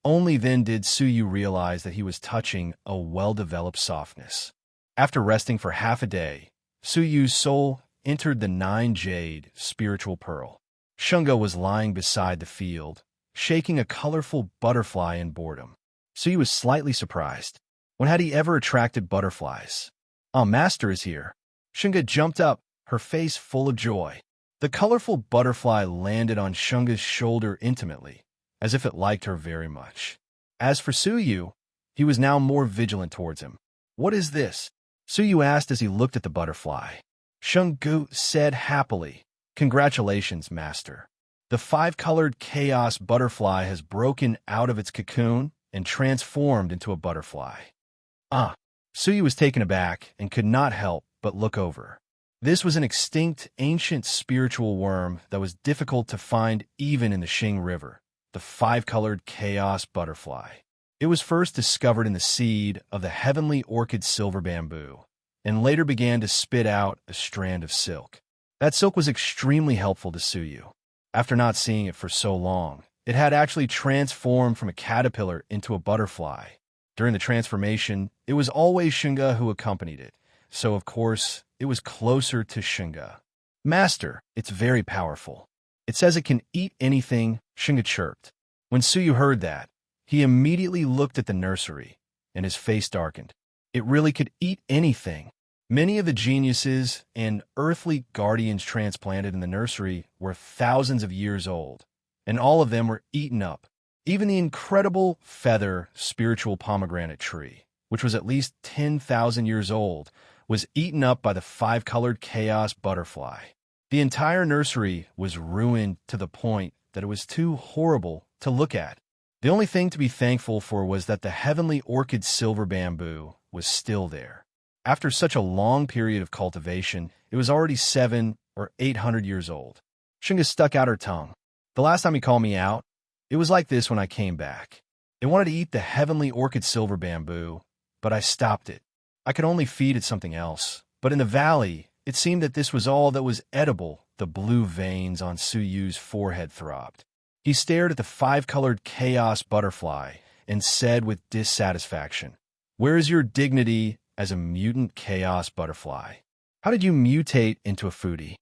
Only then did Suyu realize that he was touching a well-developed softness. After resting for half a day, Suyu's soul entered the 9-jade spiritual pearl. Shunga was lying beside the field, shaking a colorful butterfly in boredom. Suyu was slightly surprised. When had he ever attracted butterflies? "Ah, master is here." Shunga jumped up, her face full of joy. The colorful butterfly landed on Shunga's shoulder intimately, as if it liked her very much. As for Suyu, he was now more vigilant towards him. "What is this?" Suyu asked as he looked at the butterfly. Shungu said happily, "Congratulations, master. The 5-colored chaos butterfly has broken out of its cocoon and transformed into a butterfly." "Ah." Suyu was taken aback and could not help but look over. This was an extinct, ancient spiritual worm that was difficult to find even in the Xing River, the 5-colored chaos butterfly. It was first discovered in the seed of the heavenly orchid silver bamboo, and later began to spit out a strand of silk. That silk was extremely helpful to Suyu. After not seeing it for so long, it had actually transformed from a caterpillar into a butterfly. During the transformation, it was always Shunga who accompanied it, so of course, it was closer to Shunga. "Master, it's very powerful. It says it can eat anything," Shunga chirped. When Suyu heard that, he immediately looked at the nursery, and his face darkened. It really could eat anything. Many of the geniuses and earthly guardians transplanted in the nursery were thousands of years old, and all of them were eaten up. Even the incredible feather spiritual pomegranate tree, which was at least 10,000 years old, was eaten up by the 5-colored chaos butterfly. The entire nursery was ruined to the point that it was too horrible to look at. The only thing to be thankful for was that the heavenly orchid silver bamboo was still there. After such a long period of cultivation, it was already 700 or 800 years old. Shunga stuck out her tongue. "The last time he called me out, it was like this when I came back. It wanted to eat the heavenly orchid silver bamboo, but I stopped it. I could only feed it something else. But in the valley, it seemed that this was all that was edible." The blue veins on Suyu's forehead throbbed. He stared at the 5-colored chaos butterfly and said with dissatisfaction, "Where is your dignity as a mutant chaos butterfly? How did you mutate into a foodie?"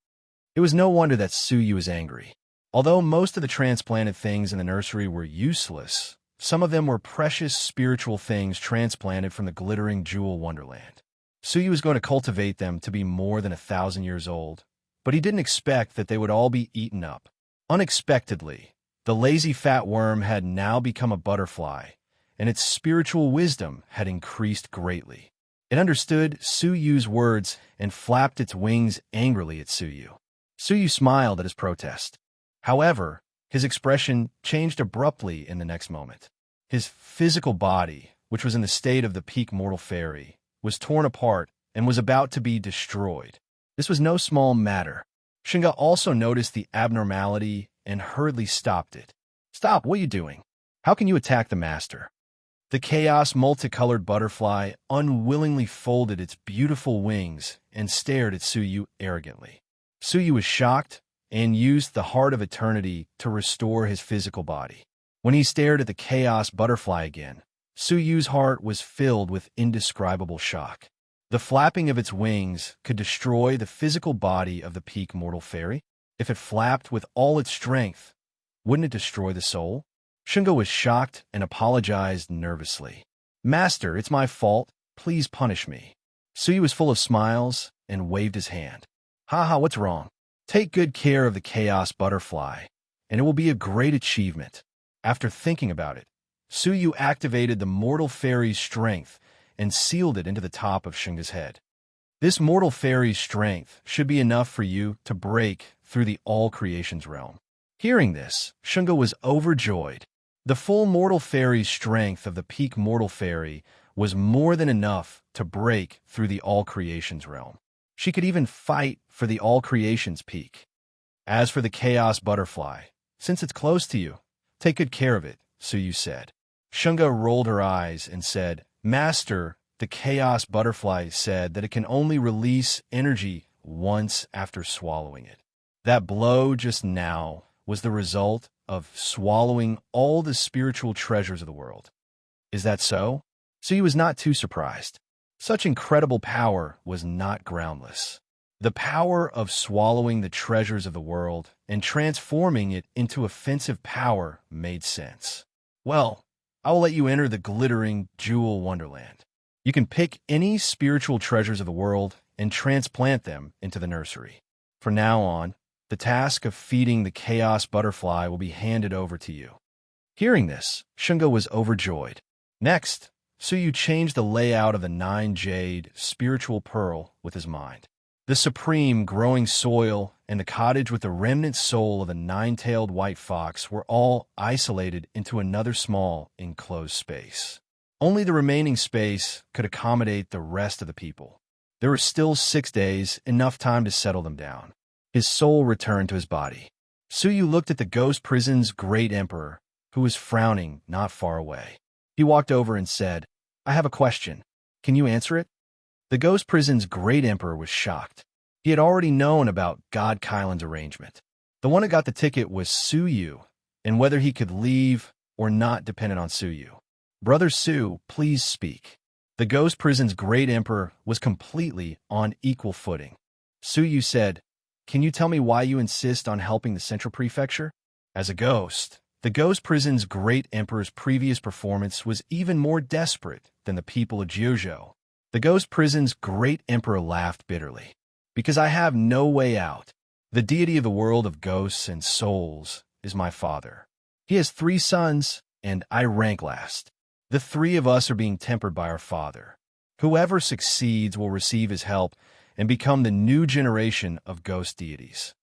It was no wonder that Suyu was angry. Although most of the transplanted things in the nursery were useless, some of them were precious spiritual things transplanted from the glittering jewel wonderland. Suyu was going to cultivate them to be more than 1,000 years old, but he didn't expect that they would all be eaten up. Unexpectedly, the lazy fat worm had now become a butterfly, and its spiritual wisdom had increased greatly. It understood Suyu's words and flapped its wings angrily at Suyu. Suyu smiled at his protest. However, his expression changed abruptly in the next moment. His physical body, which was in the state of the peak mortal fairy, was torn apart and was about to be destroyed. This was no small matter. Shunga also noticed the abnormality and hurriedly stopped it. "Stop, what are you doing? How can you attack the master?" The chaos multicolored butterfly unwillingly folded its beautiful wings and stared at Suyu arrogantly. Suyu was shocked and used the Heart of Eternity to restore his physical body. When he stared at the chaos butterfly again, Suyu's heart was filled with indescribable shock. The flapping of its wings could destroy the physical body of the peak mortal fairy. If it flapped with all its strength, wouldn't it destroy the soul? Shunga was shocked and apologized nervously. "Master, it's my fault. Please punish me." Suyu was full of smiles and waved his hand. "Haha, what's wrong? Take good care of the chaos butterfly, and it will be a great achievement." After thinking about it, Suyu activated the mortal fairy's strength and sealed it into the top of Shunga's head. This mortal fairy's strength should be enough for you to break through the all creations realm. Hearing this, Shunga was overjoyed. The full mortal fairy's strength of the peak mortal fairy was more than enough to break through the all creations realm. She could even fight for the all creations peak. As for the chaos butterfly, since it's close to you, take good care of it, Suyu said. Shunga rolled her eyes and said, "Master, the chaos butterfly said that it can only release energy once after swallowing it. That blow just now was the result of swallowing all the spiritual treasures of the world. Is that so? Suyu was not too surprised. Such incredible power was not groundless. The power of swallowing the treasures of the world and transforming it into offensive power made sense. Well, I will let you enter the glittering jewel wonderland. You can pick any spiritual treasures of the world and transplant them into the nursery. From now on, the task of feeding the chaos butterfly will be handed over to you. Hearing this, Shungo was overjoyed. Next, Suyu changed the layout of the 9-jade spiritual pearl with his mind. The supreme growing soil and the cottage with the remnant soul of the 9-tailed white fox were all isolated into another small, enclosed space. Only the remaining space could accommodate the rest of the people. There were still 6 days, enough time to settle them down. His soul returned to his body. Suyu looked at the ghost prison's great emperor, who was frowning not far away. He walked over and said, "I have a question. Can you answer it?" The ghost prison's great emperor was shocked. He had already known about God Kylan's arrangement. The one that got the ticket was Suyu, and whether he could leave or not depended on Suyu. "Brother Su, please speak." The ghost prison's great emperor was completely on equal footing. Suyu said, "Can you tell me why you insist on helping the central prefecture?" As a ghost, the ghost prison's great emperor's previous performance was even more desperate than the people of Jiuzhou. The ghost prison's great emperor laughed bitterly. "Because I have no way out. The deity of the world of ghosts and souls is my father. He has 3 sons, and I rank last. The 3 of us are being tempered by our father. Whoever succeeds will receive his help and become the new generation of ghost deities.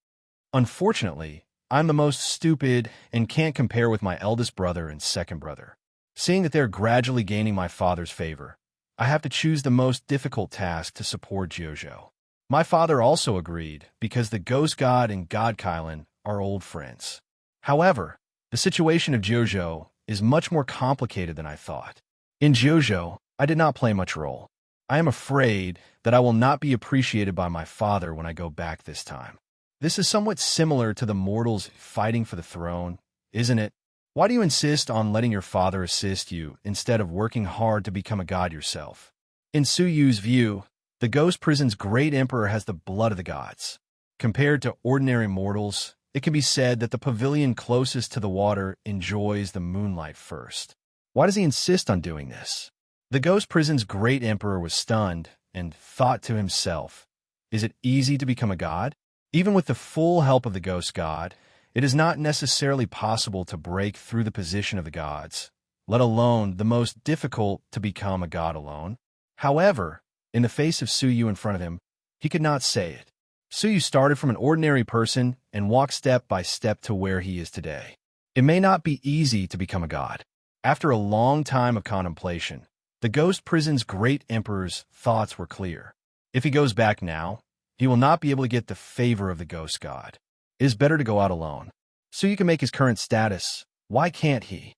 Unfortunately, I'm the most stupid and can't compare with my eldest brother and second brother. Seeing that they're gradually gaining my father's favor, I have to choose the most difficult task to support Jiuzhou." My father also agreed, because the ghost god and God Kylan are old friends. However, the situation of Jiuzhou is much more complicated than I thought. In Jiuzhou, I did not play much role. I am afraid that I will not be appreciated by my father when I go back this time. This is somewhat similar to the mortals fighting for the throne, isn't it? Why do you insist on letting your father assist you instead of working hard to become a god yourself? In Suyu's view, the ghost prison's great emperor has the blood of the gods. Compared to ordinary mortals, it can be said that the pavilion closest to the water enjoys the moonlight first. Why does he insist on doing this? The ghost prison's great emperor was stunned and thought to himself, "Is it easy to become a god? Even with the full help of the ghost god, it is not necessarily possible to break through the position of the gods, let alone the most difficult to become a god alone." However, in the face of Suyu in front of him, he could not say it. Suyu started from an ordinary person and walked step by step to where he is today. It may not be easy to become a god. After a long time of contemplation, the ghost prison's great emperor's thoughts were clear. If he goes back now, he will not be able to get the favor of the ghost god. It is better to go out alone. Suyu can make his current status. Why can't he?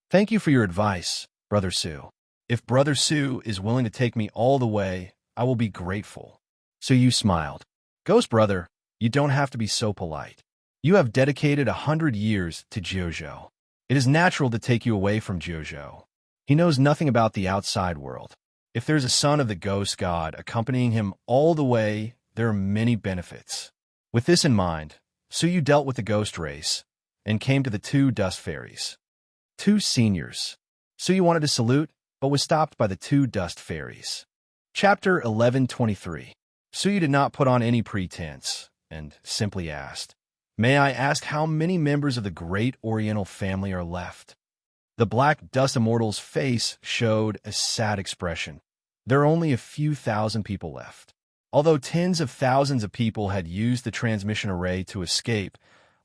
"Thank you for your advice, Brother Su. If Brother Su is willing to take me all the way, I will be grateful." Suyu smiled. "Ghost brother, you don't have to be so polite. You have dedicated 100 years to Jiuzhou. It is natural to take you away from Jiuzhou. He knows nothing about the outside world. If there's a son of the ghost god accompanying him all the way, there are many benefits." With this in mind, Suyu dealt with the ghost race and came to the 2 dust fairies. 2 seniors. Suyu wanted to salute, but was stopped by the 2 dust fairies. Chapter 11:23. Suyu did not put on any pretense and simply asked, "May I ask how many members of the great Oriental family are left?" The black dust immortal's face showed a sad expression. There are only a few thousand people left. Although tens of thousands of people had used the transmission array to escape,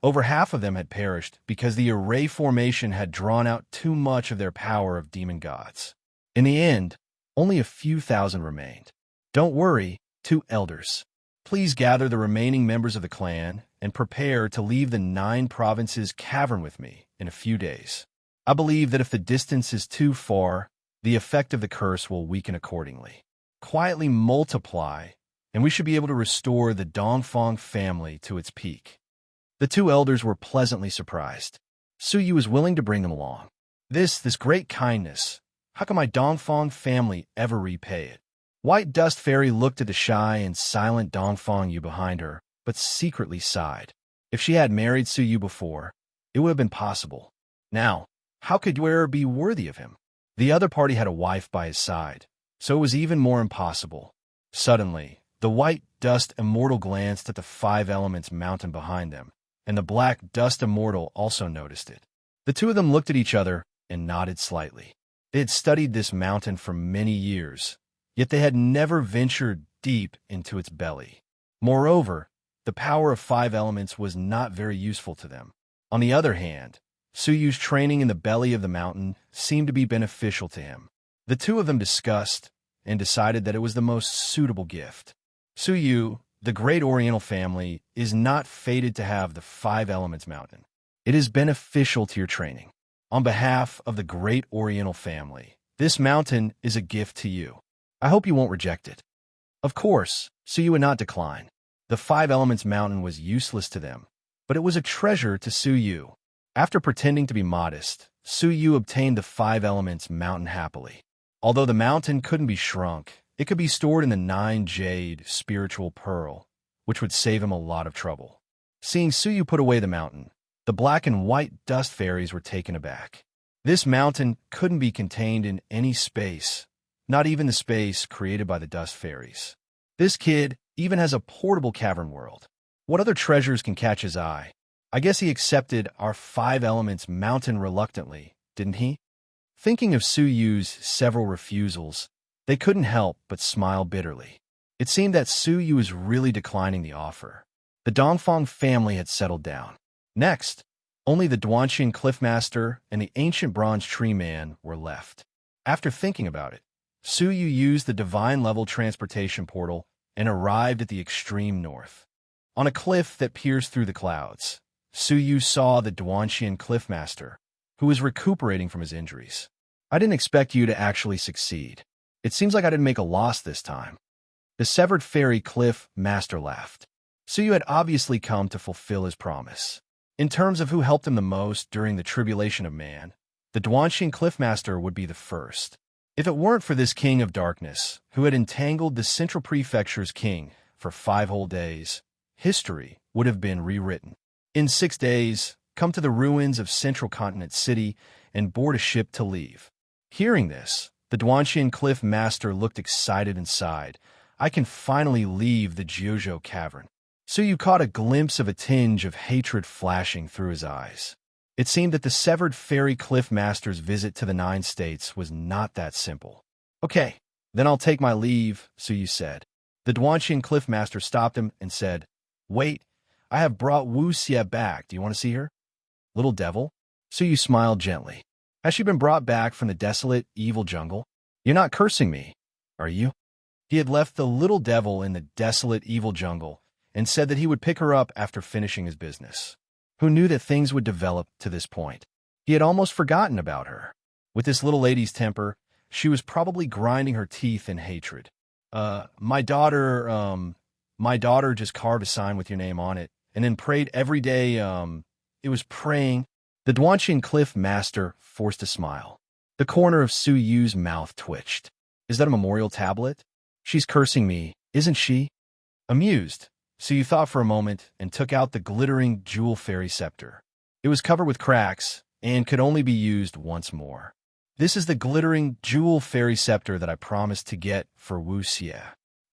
over half of them had perished because the array formation had drawn out too much of their power of demon gods. In the end, only a few thousand remained. "Don't worry, 2 elders. Please gather the remaining members of the clan and prepare to leave the 9 provinces cavern with me in a few days. I believe that if the distance is too far, the effect of the curse will weaken accordingly. Quietly multiply, and we should be able to restore the Dongfang family to its peak." The 2 elders were pleasantly surprised. Suyu was willing to bring them along. This great kindness, how can my Dongfang family ever repay it? White Dust Fairy looked at the shy and silent Dongfang Yu behind her, but secretly sighed. If she had married Suyu before, it would have been possible. Now, how could Yuer be worthy of him? The other party had a wife by his side, so it was even more impossible. Suddenly, the White Dust Immortal glanced at the Five Elements mountain behind them, and the Black Dust Immortal also noticed it. The two of them looked at each other and nodded slightly. They had studied this mountain for many years, yet they had never ventured deep into its belly. Moreover, the power of 5 elements was not very useful to them. On the other hand, Suyu's training in the belly of the mountain seemed to be beneficial to him. The two of them discussed and decided that it was the most suitable gift. Suyu, the great Oriental family, is not fated to have the 5 elements mountain. It is beneficial to your training. On behalf of the great Oriental family, this mountain is a gift to you. I hope you won't reject it. Of course, Suyu would not decline. The 5 elements mountain was useless to them, but it was a treasure to Suyu. After pretending to be modest, Suyu obtained the 5 elements mountain happily. Although the mountain couldn't be shrunk, it could be stored in the 9 jade spiritual pearl, which would save him a lot of trouble. Seeing Suyu put away the mountain, the Black and White Dust Fairies were taken aback. This mountain couldn't be contained in any space, not even the space created by the Dust Fairies. This kid even has a portable cavern world. What other treasures can catch his eye? I guess he accepted our 5 elements mountain reluctantly, didn't he? Thinking of Suyu's several refusals, they couldn't help but smile bitterly. It seemed that Suyu was really declining the offer. The Dongfang family had settled down. Next, only the Duanqian Cliffmaster and the ancient Bronze Tree Man were left. After thinking about it, Suyu used the divine-level transportation portal and arrived at the extreme north. On a cliff that pierced through the clouds, Suyu saw the Duanqian Cliffmaster, who was recuperating from his injuries. I didn't expect you to actually succeed. It seems like I didn't make a loss this time. The Severed Fairy Cliff Master laughed. Suyu had obviously come to fulfill his promise. In terms of who helped him the most during the tribulation of man, the Duanqian Cliffmaster would be the first. If it weren't for this King of Darkness, who had entangled the Central Prefecture's king for 5 whole days, history would have been rewritten. In 6 days, come to the ruins of Central Continent City and board a ship to leave. Hearing this, the Duanqian Cliff Master looked excited and sighed. I can finally leave the Jiuzhou Cavern. Suyu caught a glimpse of a tinge of hatred flashing through his eyes. It seemed that the Severed Fairy Cliff Master's visit to the 9 states was not that simple. Okay, then I'll take my leave, Suyu said. The Duanqian Cliff Master stopped him and said, Wait, I have brought Wu Xie back. Do you want to see her? Little devil? Suyu smiled gently. Has she been brought back from the desolate, evil jungle? You're not cursing me, are you? He had left the little devil in the desolate, evil jungle and said that he would pick her up after finishing his business. Who knew that things would develop to this point? He had almost forgotten about her. With this little lady's temper, she was probably grinding her teeth in hatred. My daughter just carved a sign with your name on it, and then prayed every day, it was praying. The Duanqian Cliff Master forced a smile. The corner of Suyu's mouth twitched. Is that a memorial tablet? She's cursing me, isn't she? Amused, Suyu thought for a moment and took out the glittering jewel fairy scepter. It was covered with cracks and could only be used once more. This is the glittering jewel fairy scepter that I promised to get for Wu Xie.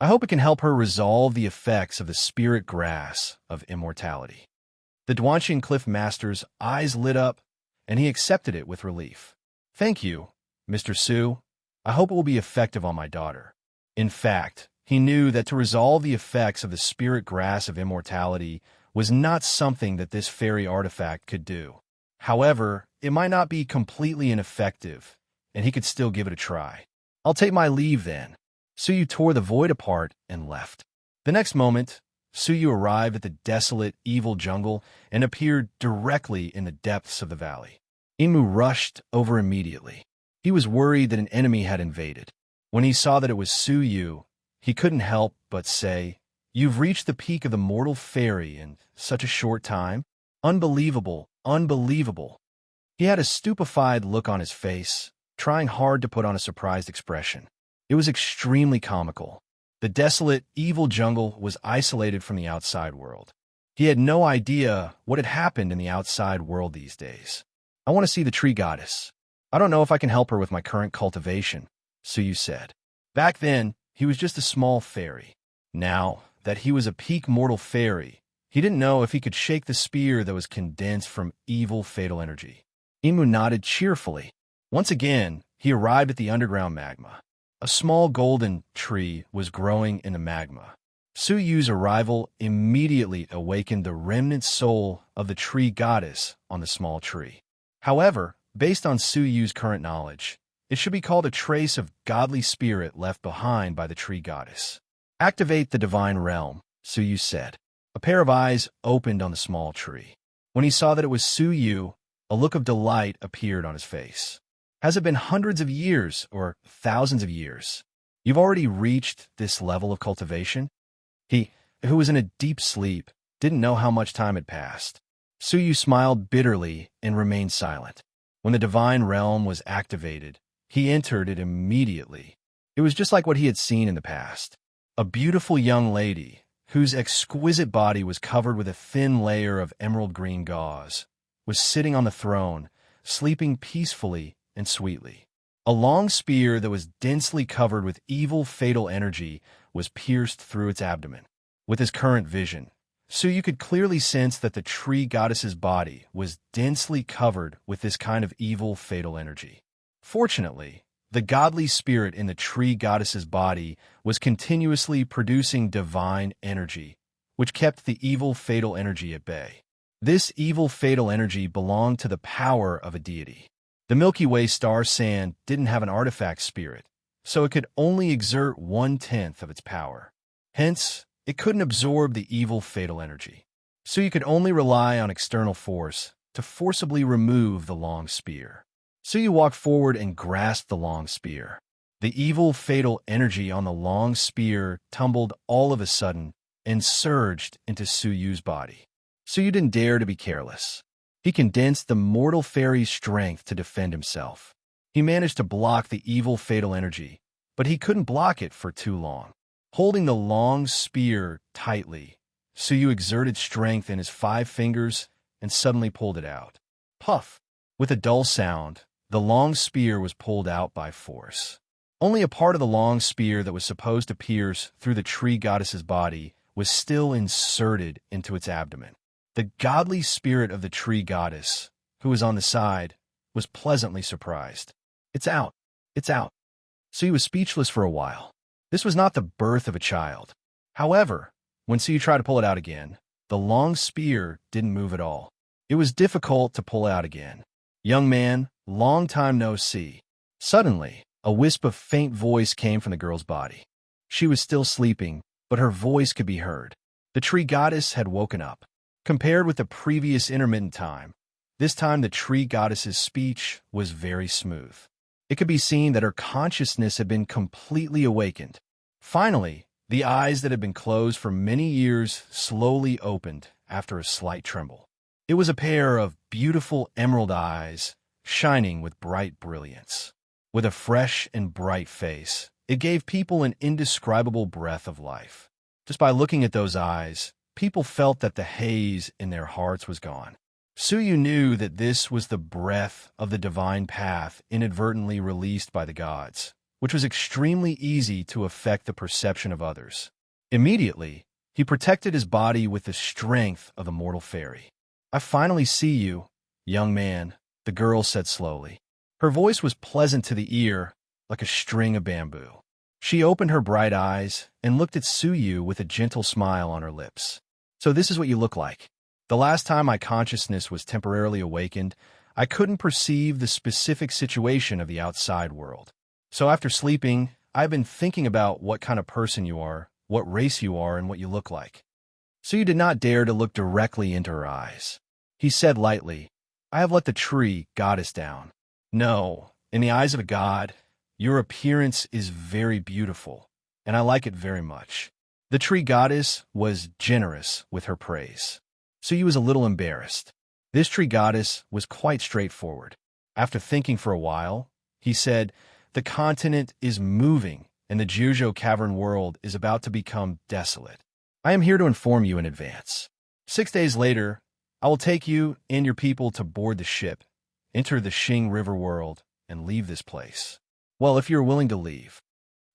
I hope it can help her resolve the effects of the spirit grass of immortality. The Duanqian Cliff Master's eyes lit up, and he accepted it with relief. Thank you, Mr. Su. I hope it will be effective on my daughter. In fact, he knew that to resolve the effects of the spirit grass of immortality was not something that this fairy artifact could do. However, it might not be completely ineffective, and he could still give it a try. I'll take my leave then. Suyu tore the void apart and left. The next moment, Suyu arrived at the desolate, evil jungle and appeared directly in the depths of the valley. Inmu rushed over immediately. He was worried that an enemy had invaded. When he saw that it was Suyu, he couldn't help but say, You've reached the peak of the mortal fairy in such a short time? Unbelievable, unbelievable. He had a stupefied look on his face, trying hard to put on a surprised expression. It was extremely comical. The desolate, evil jungle was isolated from the outside world. He had no idea what had happened in the outside world these days. I want to see the tree goddess. I don't know if I can help her with my current cultivation, Suyu said. Back then, he was just a small fairy. Now that he was a peak mortal fairy, he didn't know if he could shake the spear that was condensed from evil fatal energy. Imu nodded cheerfully. Once again, he arrived at the underground magma. A small golden tree was growing in the magma. Suyu's arrival immediately awakened the remnant soul of the tree goddess on the small tree. However, based on Suyu's current knowledge, it should be called a trace of godly spirit left behind by the tree goddess. Activate the divine realm, Suyu said. A pair of eyes opened on the small tree. When he saw that it was Suyu, a look of delight appeared on his face. Has it been hundreds of years or thousands of years? You've already reached this level of cultivation? He, who was in a deep sleep, didn't know how much time had passed. Suyu smiled bitterly and remained silent. When the divine realm was activated, he entered it immediately. It was just like what he had seen in the past. A beautiful young lady, whose exquisite body was covered with a thin layer of emerald green gauze, was sitting on the throne, sleeping peacefully and sweetly. A long spear that was densely covered with evil fatal energy was pierced through its abdomen. With his current vision, Suyu could clearly sense that the tree goddess's body was densely covered with this kind of evil fatal energy. Fortunately, the godly spirit in the tree goddess's body was continuously producing divine energy, which kept the evil fatal energy at bay. This evil fatal energy belonged to the power of a deity. The Milky Way star sand didn't have an artifact spirit, so it could only exert 1/10 of its power. Hence, it couldn't absorb the evil fatal energy. So you could only rely on external force to forcibly remove the long spear. So you walked forward and grasped the long spear. The evil fatal energy on the long spear tumbled all of a sudden and surged into Suyu's body. Suyu didn't dare to be careless. He condensed the mortal fairy's strength to defend himself. He managed to block the evil fatal energy, but he couldn't block it for too long. Holding the long spear tightly, Suyu exerted strength in his 5 fingers and suddenly pulled it out. Puff! With a dull sound, the long spear was pulled out by force. Only a part of the long spear that was supposed to pierce through the tree goddess's body was still inserted into its abdomen. The godly spirit of the tree goddess, who was on the side, was pleasantly surprised. It's out. It's out. Suyu was speechless for a while. This was not the birth of a child. However, when Suyu tried to pull it out again, the long spear didn't move at all. It was difficult to pull out again. Young man, long time no see. Suddenly, a wisp of faint voice came from the girl's body. She was still sleeping, but her voice could be heard. The tree goddess had woken up. Compared with the previous intermittent time, this time the tree goddess's speech was very smooth. It could be seen that her consciousness had been completely awakened. Finally, the eyes that had been closed for many years slowly opened after a slight tremble. It was a pair of beautiful emerald eyes, shining with bright brilliance. With a fresh and bright face, it gave people an indescribable breath of life. Just by looking at those eyes, people felt that the haze in their hearts was gone. Suyu knew that this was the breath of the divine path inadvertently released by the gods, which was extremely easy to affect the perception of others. Immediately, he protected his body with the strength of the mortal fairy. I finally see you, young man, the girl said slowly. Her voice was pleasant to the ear, like a string of bamboo. She opened her bright eyes and looked at Suyu with a gentle smile on her lips. So this is what you look like. The last time my consciousness was temporarily awakened, I couldn't perceive the specific situation of the outside world. So after sleeping, I've been thinking about what kind of person you are, what race you are, and what you look like. Suyu did not dare to look directly into her eyes. He said lightly, I have let the tree goddess down. No, in the eyes of a god, your appearance is very beautiful, and I like it very much. The tree goddess was generous with her praise. Suyu was a little embarrassed. This tree goddess was quite straightforward. After thinking for a while, he said, "The continent is moving, and the Jujo cavern world is about to become desolate. I am here to inform you in advance. 6 days later, I will take you and your people to board the ship, enter the Xing River world, and leave this place. Well, if you're willing to leave."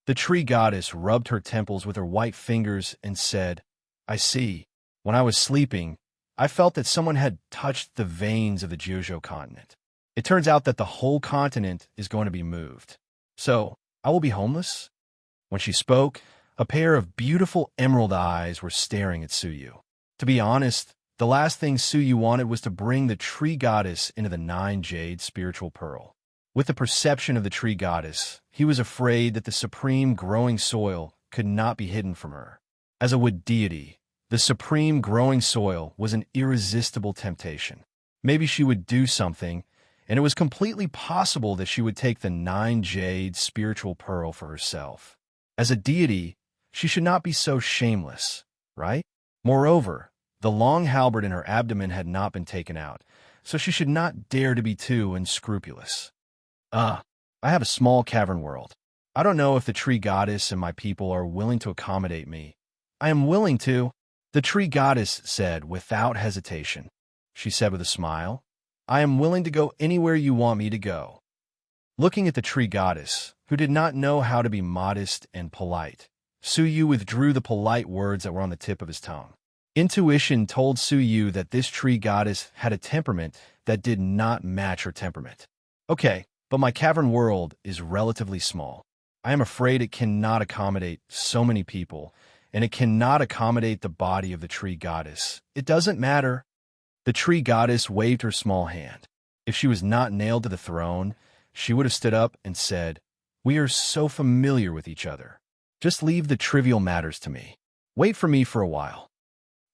The tree goddess rubbed her temples with her white fingers and said, "I see. When I was sleeping, I felt that someone had touched the veins of the Jujo continent. It turns out that the whole continent is going to be moved. So, I will be homeless?" When she spoke, a pair of beautiful emerald eyes were staring at Suyu. To be honest, the last thing Suyu wanted was to bring the tree goddess into the 9-jade spiritual pearl. With the perception of the tree goddess, he was afraid that the supreme growing soil could not be hidden from her. As a wood deity, the supreme growing soil was an irresistible temptation. Maybe she would do something, and it was completely possible that she would take the 9-jade spiritual pearl for herself. As a deity, she should not be so shameless, right? Moreover, the long halberd in her abdomen had not been taken out, so she should not dare to be too unscrupulous. I have a small cavern world. I don't know if the tree goddess and my people are willing to accommodate me. I am willing to, the tree goddess said without hesitation. She said with a smile, "I am willing to go anywhere you want me to go." Looking at the tree goddess, who did not know how to be modest and polite, Suyu withdrew the polite words that were on the tip of his tongue. Intuition told Suyu that this tree goddess had a temperament that did not match her temperament. "Okay, but my cavern world is relatively small. I am afraid it cannot accommodate so many people, and it cannot accommodate the body of the tree goddess. It doesn't matter." The tree goddess waved her small hand. If she was not nailed to the throne, she would have stood up and said, "We are so familiar with each other. Just leave the trivial matters to me. Wait for me for a while."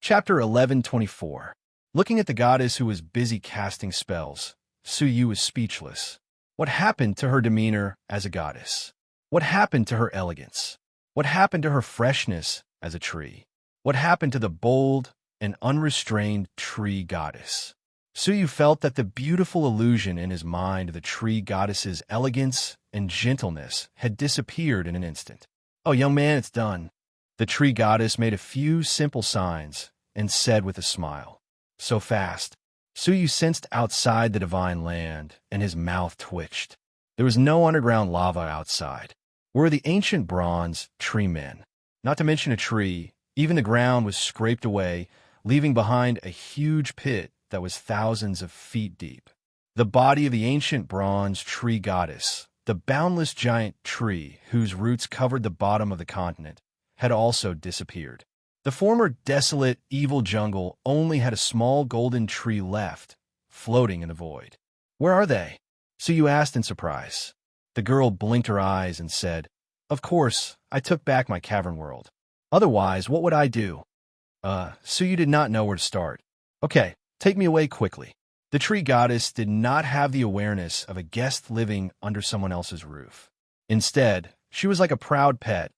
Chapter 11:24. Looking at the goddess who was busy casting spells, Suyu was speechless. What happened to her demeanor as a goddess? What happened to her elegance? What happened to her freshness as a tree? What happened to the bold and unrestrained tree goddess? Suyu felt that the beautiful illusion in his mind of the tree goddess's elegance and gentleness had disappeared in an instant. "Oh, young man, it's done." The tree goddess made a few simple signs and said with a smile, "So fast." Suyu sensed outside the divine land, and his mouth twitched. There was no underground lava outside. Where were the ancient bronze tree men? Not to mention a tree, even the ground was scraped away, leaving behind a huge pit that was thousands of feet deep. The body of the ancient bronze tree goddess, the boundless giant tree whose roots covered the bottom of the continent, had also disappeared. The former desolate, evil jungle only had a small golden tree left, floating in the void. "Where are they?" Suyu asked in surprise. The girl blinked her eyes and said, "Of course, I took back my cavern world. Otherwise, what would I do?" Suyu did not know where to start. "Okay, take me away quickly." The tree goddess did not have the awareness of a guest living under someone else's roof. Instead, she was like a proud pet,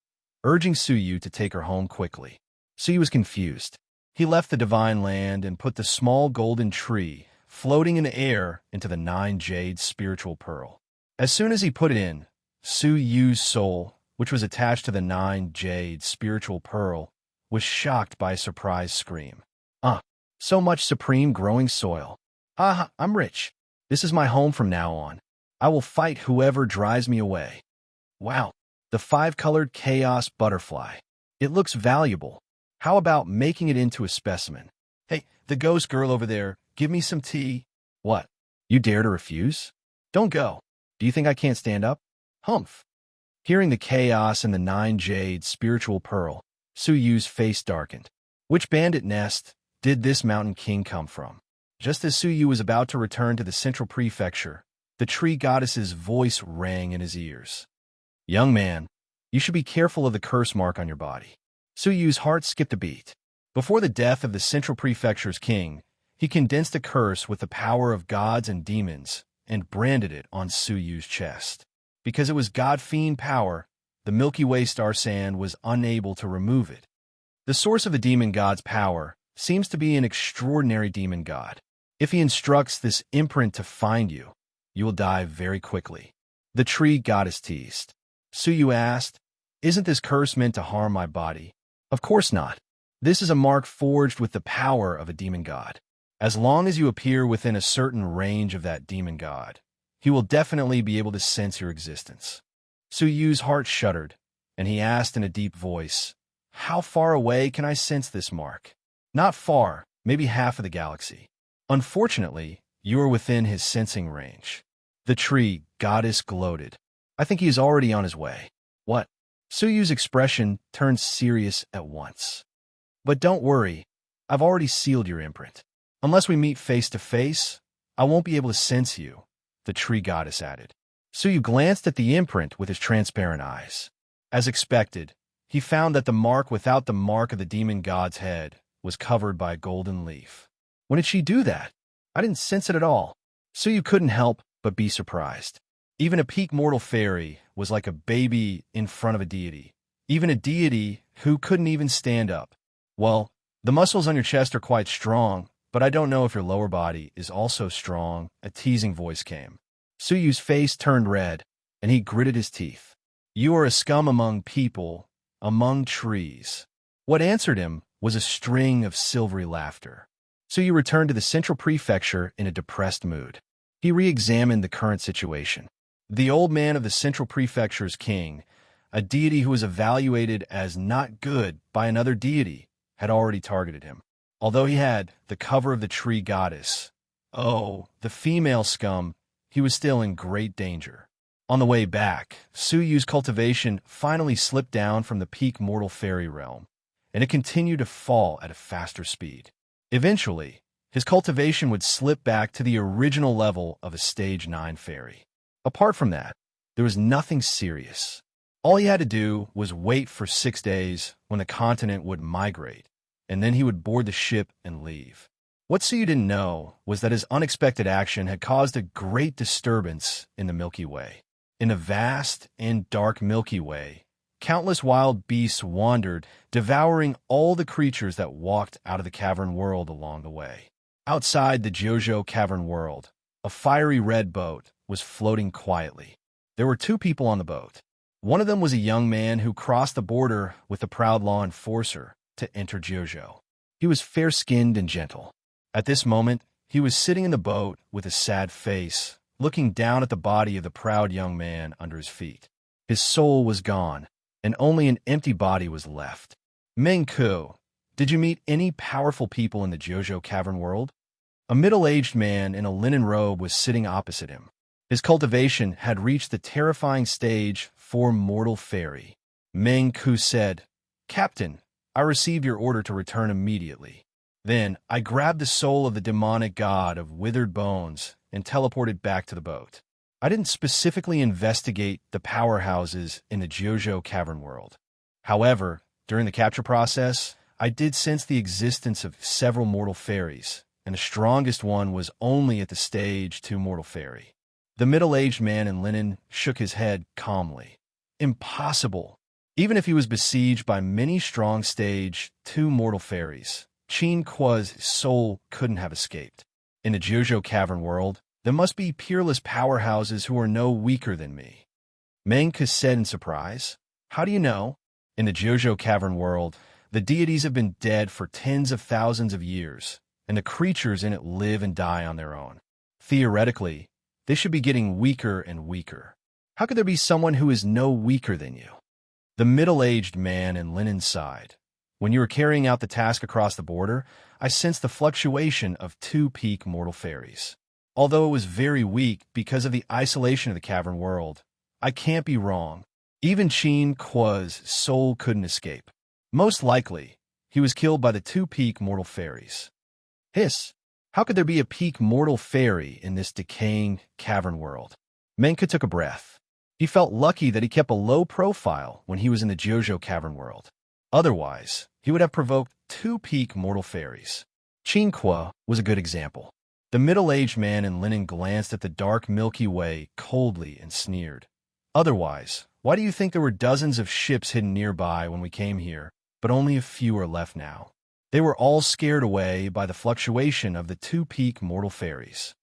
urging Suyu to take her home quickly. Suyu was confused. He left the divine land and put the small golden tree, floating in the air, into the 9-jade spiritual pearl. As soon as he put it in, Suyu's soul, which was attached to the 9-jade spiritual pearl, was shocked by a surprise scream. So much supreme growing soil. I'm rich. This is my home from now on. I will fight whoever drives me away." Wow, the 5-colored chaos butterfly. It looks valuable. How about making it into a specimen? "Hey, the ghost girl over there, give me some tea." "What? You dare to refuse? Don't go. Do you think I can't stand up?" "Humph." Hearing the chaos and the 9-jade spiritual pearl, Suyu's face darkened. Which bandit nest did this mountain king come from? Just as Suyu was about to return to the central prefecture, the tree goddess's voice rang in his ears. "Young man, you should be careful of the curse mark on your body." Suyu's heart skipped a beat. Before the death of the central prefecture's king, he condensed a curse with the power of gods and demons and branded it on Suyu's chest. Because it was god-fiend power, the Milky Way star sand was unable to remove it. The source of the demon god's power seems to be an extraordinary demon god. If he instructs this imprint to find you, you will die very quickly. The tree goddess teased. Suyu asked, "Isn't this curse meant to harm my body?" Of course not. This is a mark forged with the power of a demon god. As long as you appear within a certain range of that demon god, he will definitely be able to sense your existence. Suyu's heart shuddered, and he asked in a deep voice, "How far away can I sense this mark?" "Not far, maybe half of the galaxy." "Unfortunately, you are within his sensing range." The tree goddess gloated. "I think he is already on his way." "What?" Suyu's expression turned serious at once. "But don't worry, I've already sealed your imprint. Unless we meet face to face, I won't be able to sense you," the tree goddess added. Suyu glanced at the imprint with his transparent eyes. As expected, he found that the mark without the mark of the demon god's head was covered by a golden leaf. "When did she do that? I didn't sense it at all." Suyu couldn't help but be surprised. Even a peak mortal fairy was like a baby in front of a deity. Even a deity who couldn't even stand up. "Well, the muscles on your chest are quite strong, but I don't know if your lower body is also strong," a teasing voice came. Suyu's face turned red, and he gritted his teeth. "You are a scum among people, among trees." What answered him was a string of silvery laughter. Suyu returned to the central prefecture in a depressed mood. He re-examined the current situation. The old man of the central prefecture's king, a deity who was evaluated as not good by another deity, had already targeted him. Although he had the cover of the tree goddess, the female scum, he was still in great danger. On the way back, Suyu's cultivation finally slipped down from the peak mortal fairy realm, and it continued to fall at a faster speed. Eventually, his cultivation would slip back to the original level of a stage 9 fairy. Apart from that, there was nothing serious. All he had to do was wait for 6 days when the continent would migrate, and then he would board the ship and leave. What Suyu didn't know was that his unexpected action had caused a great disturbance in the Milky Way. In the vast and dark Milky Way, countless wild beasts wandered, devouring all the creatures that walked out of the cavern world along the way. Outside the Jojo cavern world, a fiery red boat was floating quietly. There were 2 people on the boat. One of them was a young man who crossed the border with the proud law enforcer to enter Jojo. He was fair-skinned and gentle. At this moment, he was sitting in the boat with a sad face, looking down at the body of the proud young man under his feet. His soul was gone, and only an empty body was left. "Mengku, did you meet any powerful people in the Jojo cavern world?" A middle-aged man in a linen robe was sitting opposite him. His cultivation had reached the terrifying stage for mortal fairy. Mengku said, "Captain, I received your order to return immediately. Then I grabbed the soul of the demonic god of withered bones and teleported back to the boat. I didn't specifically investigate the powerhouses in the Jojo cavern world. However, during the capture process, I did sense the existence of several mortal fairies, and the strongest one was only at the stage 2 mortal fairy." The middle-aged man in linen shook his head calmly. "Impossible. Even if he was besieged by many strong stage 2 mortal fairies, Qin Kuo's soul couldn't have escaped. In the Jojo cavern world, there must be peerless powerhouses who are no weaker than me." Mengku said in surprise, "How do you know?" "In the Jojo cavern world, the deities have been dead for tens of thousands of years, and the creatures in it live and die on their own. Theoretically, they should be getting weaker and weaker. How could there be someone who is no weaker than you?" The middle-aged man in linen sighed. "When you were carrying out the task across the border, I sensed the fluctuation of 2 peak mortal fairies. Although it was very weak because of the isolation of the cavern world, I can't be wrong. Even Qin Kuo's soul couldn't escape. Most likely, he was killed by the 2 peak mortal fairies." "Hiss! How could there be a peak mortal fairy in this decaying cavern world?" Mengku took a breath. He felt lucky that he kept a low profile when he was in the Jojo cavern world. Otherwise, he would have provoked 2 peak mortal fairies. Qin Kuo was a good example. The middle-aged man in linen glanced at the dark Milky Way coldly and sneered. "Otherwise, why do you think there were dozens of ships hidden nearby when we came here, but only a few are left now?" They were all scared away by the fluctuation of the two peak mortal fairies.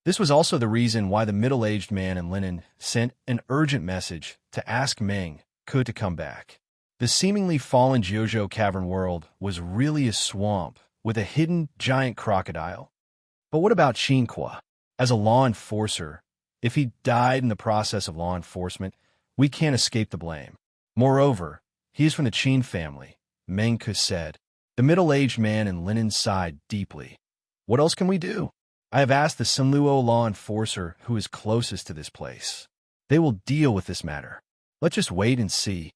This was also the reason why the middle-aged man in linen sent an urgent message to ask Meng Ke to come back. The seemingly fallen Jiuzhou cavern world was really a swamp with a hidden giant crocodile. But what about Qinque? As a law enforcer, if he died in the process of law enforcement, we can't escape the blame. Moreover, he is from the Qin family, Meng Ke said. The middle-aged man in linen sighed deeply. What else can we do? I have asked the Sinluo law enforcer who is closest to this place. They will deal with this matter. Let's just wait and see.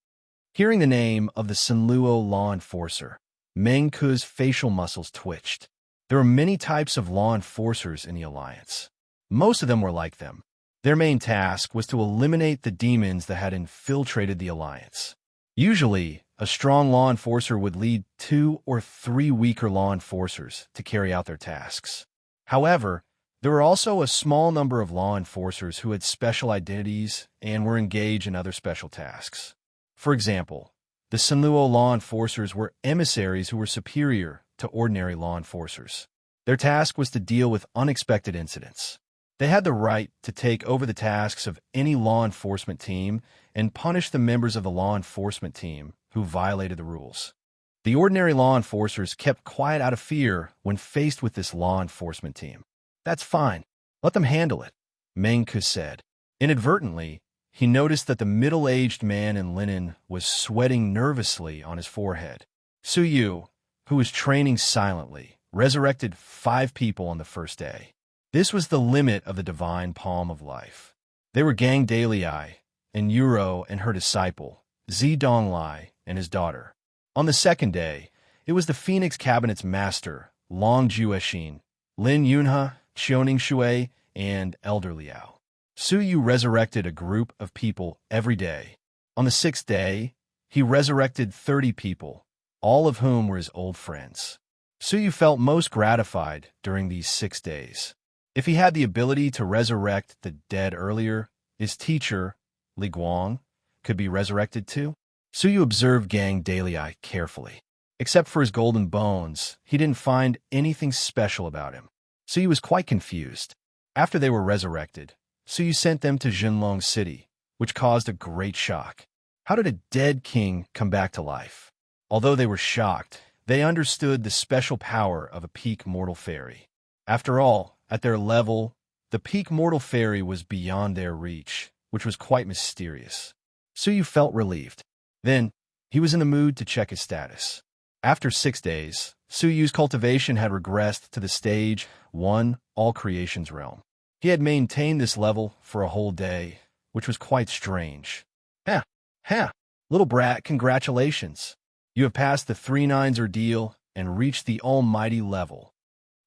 Hearing the name of the Sinluo law enforcer, Meng Ke's facial muscles twitched. There were many types of law enforcers in the Alliance. Most of them were like them. Their main task was to eliminate the demons that had infiltrated the Alliance. Usually, a strong law enforcer would lead 2 or 3 weaker law enforcers to carry out their tasks. However, there were also a small number of law enforcers who had special identities and were engaged in other special tasks. For example, the Sinluo law enforcers were emissaries who were superior to ordinary law enforcers. Their task was to deal with unexpected incidents. They had the right to take over the tasks of any law enforcement team and punish the members of the law enforcement team who violated the rules. The ordinary law enforcers kept quiet out of fear when faced with this law enforcement team. That's fine. Let them handle it, Meng Ke said. Inadvertently, he noticed that the middle-aged man in linen was sweating nervously on his forehead. Suyu, who was training silently, resurrected 5 people on the first day. This was the limit of the divine palm of life. They were Gang Dalai, and Yuro and her disciple, Zi Donglai and his daughter. On the second day, it was the Phoenix Cabinet's master, Long Jueshin, Lin Yunhe, Xiaoning Shui, and Elder Liao. Suyu resurrected a group of people every day. On the 6th day, he resurrected 30 people, all of whom were his old friends. Suyu felt most gratified during these 6 days. If he had the ability to resurrect the dead earlier, his teacher, Li Guang, could be resurrected too. Suyu observed Gang Dalai carefully. Except for his golden bones, he didn't find anything special about him. Suyu was quite confused. After they were resurrected, Suyu sent them to Jinlong City, which caused a great shock. How did a dead king come back to life? Although they were shocked, they understood the special power of a peak mortal fairy. After all, at their level, the peak mortal fairy was beyond their reach, which was quite mysterious. Suyu felt relieved. Then, he was in the mood to check his status. After 6 days, Suyu's cultivation had regressed to the stage 1 all creations realm. He had maintained this level for a whole day, which was quite strange. Ha! Little brat, congratulations. You have passed the 3-9s ordeal and reached the almighty level.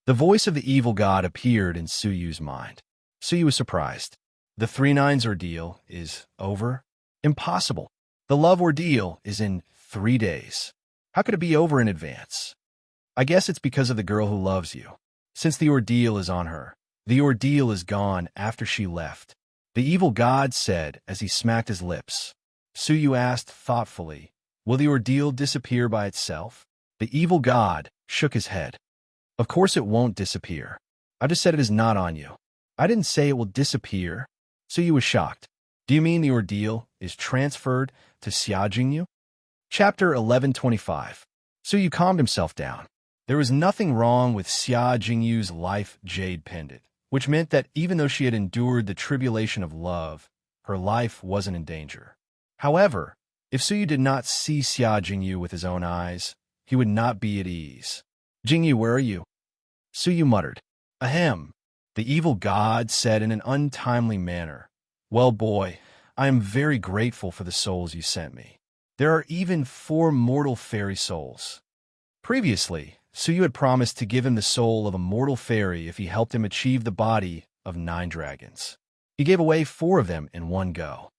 The voice of the evil god appeared in Suyu's mind. Suyu was surprised. The 3-9s ordeal is over? Impossible. The love ordeal is in 3 days. How could it be over in advance? I guess it's because of the girl who loves you. Since the ordeal is on her, the ordeal is gone after she left, the evil god said as he smacked his lips. Suyu asked thoughtfully, will the ordeal disappear by itself? The evil god shook his head. Of course it won't disappear. I just said it is not on you. I didn't say it will disappear. Suyu was shocked. Do you mean the ordeal is transferred to Xiajingyu? Chapter 1125. Suyu calmed himself down. There was nothing wrong with Xia Jingyu's life jade pendant, which meant that even though she had endured the tribulation of love, her life wasn't in danger. However, if Suyu did not see Xia Jingyu with his own eyes, he would not be at ease. Jingyu, where are you? Suyu muttered. Ahem. The evil god said in an untimely manner. Well, boy, I am very grateful for the souls you sent me. There are even 4 mortal fairy souls. Previously, Suyu had promised to give him the soul of a mortal fairy if he helped him achieve the body of 9 dragons. He gave away 4 of them in one go.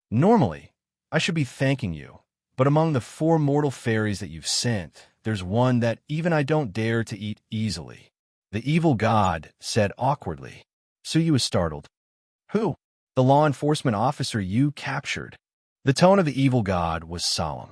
Normally, I should be thanking you, but among the 4 mortal fairies that you've sent, there's one that even I don't dare to eat easily. The evil god said awkwardly. Suyu was startled. Who? The law enforcement officer you captured. The tone of the evil god was solemn.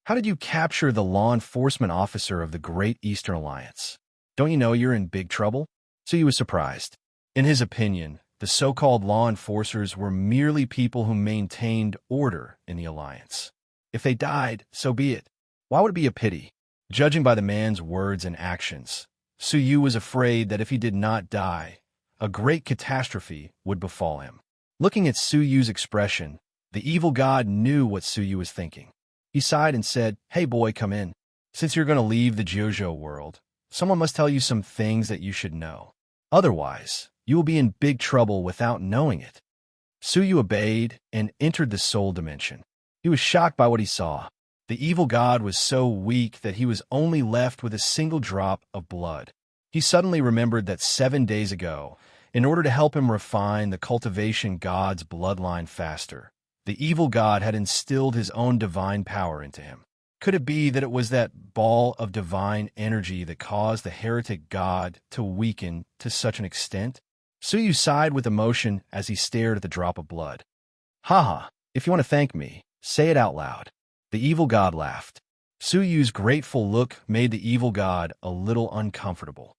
How did you capture the law enforcement officer of the Great Eastern Alliance? Don't you know you're in big trouble? Suyu was surprised. In his opinion, the so-called law enforcers were merely people who maintained order in the Alliance. If they died, so be it. Why would it be a pity? Judging by the man's words and actions, Suyu was afraid that if he did not die, a great catastrophe would befall him. Looking at Suyu's expression, the evil god knew what Suyu was thinking. He sighed and said, "Hey boy, come in. Since you're going to leave the JoJo world, someone must tell you some things that you should know. Otherwise, you will be in big trouble without knowing it." Suyu obeyed and entered the soul dimension. He was shocked by what he saw. The evil god was so weak that he was only left with a single drop of blood. He suddenly remembered that 7 days ago, in order to help him refine the cultivation god's bloodline faster, the evil god had instilled his own divine power into him. Could it be that it was that ball of divine energy that caused the heretic god to weaken to such an extent? Suyu sighed with emotion as he stared at the drop of blood. "Haha, if you want to thank me, say it out loud." The evil god laughed. Suyu's grateful look made the evil god a little uncomfortable.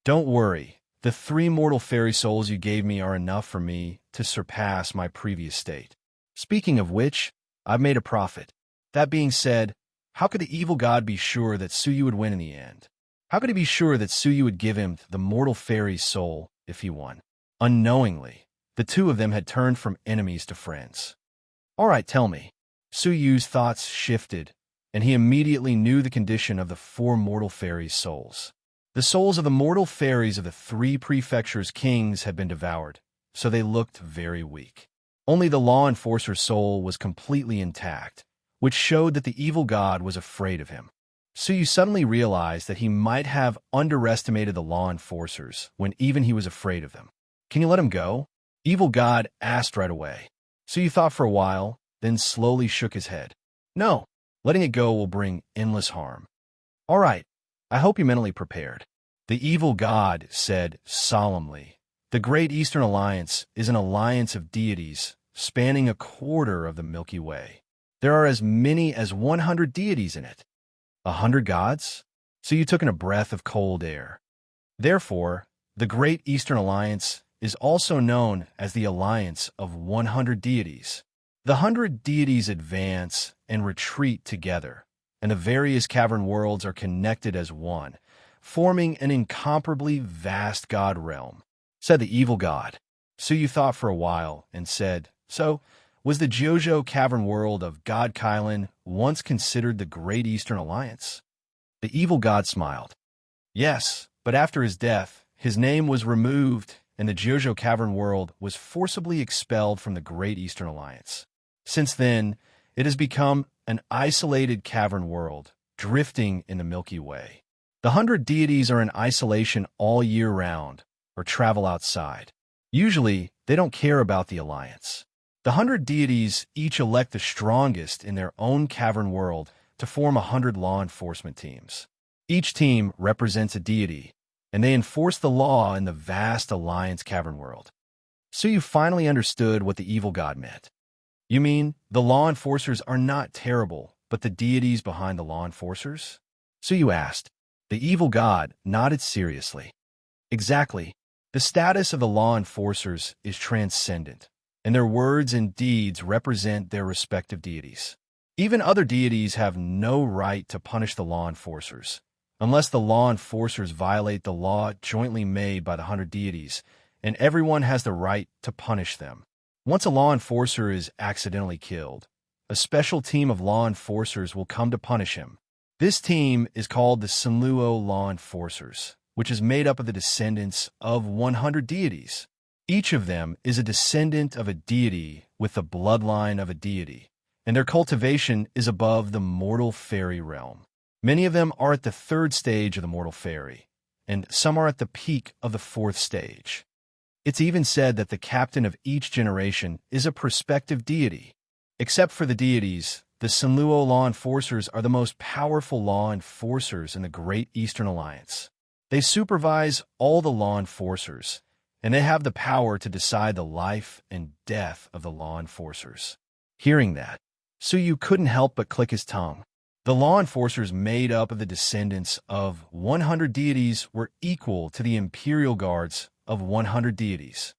"Don't worry, the 3 mortal fairy souls you gave me are enough for me to surpass my previous state. Speaking of which, I've made a profit." That being said, how could the evil god be sure that Suyu would win in the end? How could he be sure that Suyu would give him the mortal fairy's soul if he won? Unknowingly, the two of them had turned from enemies to friends. "All right, tell me." Suyu's thoughts shifted, and he immediately knew the condition of the 4 mortal fairies' souls. The souls of the mortal fairies of the 3 prefectures' kings had been devoured, so they looked very weak. Only the law enforcer's soul was completely intact, which showed that the evil god was afraid of him. Suyu suddenly realized that he might have underestimated the law enforcers when even he was afraid of them. "Can you let him go?" Evil god asked right away. Suyu thought for a while, then slowly shook his head. "No, letting it go will bring endless harm." "All right, I hope you're mentally prepared." The evil god said solemnly, "The Great Eastern Alliance is an alliance of deities spanning a quarter of the Milky Way. There are as many as 100 deities in it." 100 gods? Suyu took in a breath of cold air. Therefore, the Great Eastern Alliance is also known as the Alliance of 100 deities. The 100 deities advance and retreat together, and the various cavern worlds are connected as one, forming an incomparably vast god realm, said the evil god. Suyu thought for a while and said, "So, was the JoJo cavern world of God Kylan once considered the Great Eastern Alliance?" The evil god smiled. "Yes, but after his death, his name was removed and the JoJo cavern world was forcibly expelled from the Great Eastern Alliance. Since then, it has become an isolated cavern world, drifting in the Milky Way. The 100 deities are in isolation all year round, or travel outside. Usually, they don't care about the alliance. The 100 deities each elect the strongest in their own cavern world to form 100 law enforcement teams. Each team represents a deity, and they enforce the law in the vast alliance cavern world." Suyu finally understood what the evil god meant. "You mean the law enforcers are not terrible, but the deities behind the law enforcers?" Suyu asked. The evil god nodded seriously. "Exactly. The status of the law enforcers is transcendent, and their words and deeds represent their respective deities. Even other deities have no right to punish the law enforcers, unless the law enforcers violate the law jointly made by the 100 deities, and everyone has the right to punish them. Once a law enforcer is accidentally killed, a special team of law enforcers will come to punish him. This team is called the Senluo Law Enforcers, which is made up of the descendants of 100 deities. Each of them is a descendant of a deity with the bloodline of a deity, and their cultivation is above the mortal fairy realm. Many of them are at the 3rd stage of the mortal fairy, and some are at the peak of the 4th stage. It's even said that the captain of each generation is a prospective deity. Except for the deities, the Senluo Law Enforcers are the most powerful law enforcers in the Great Eastern Alliance. They supervise all the law enforcers, and they have the power to decide the life and death of the law enforcers." Hearing that, Suyu couldn't help but click his tongue. The law enforcers made up of the descendants of 100 deities were equal to the imperial guards of 100 deities.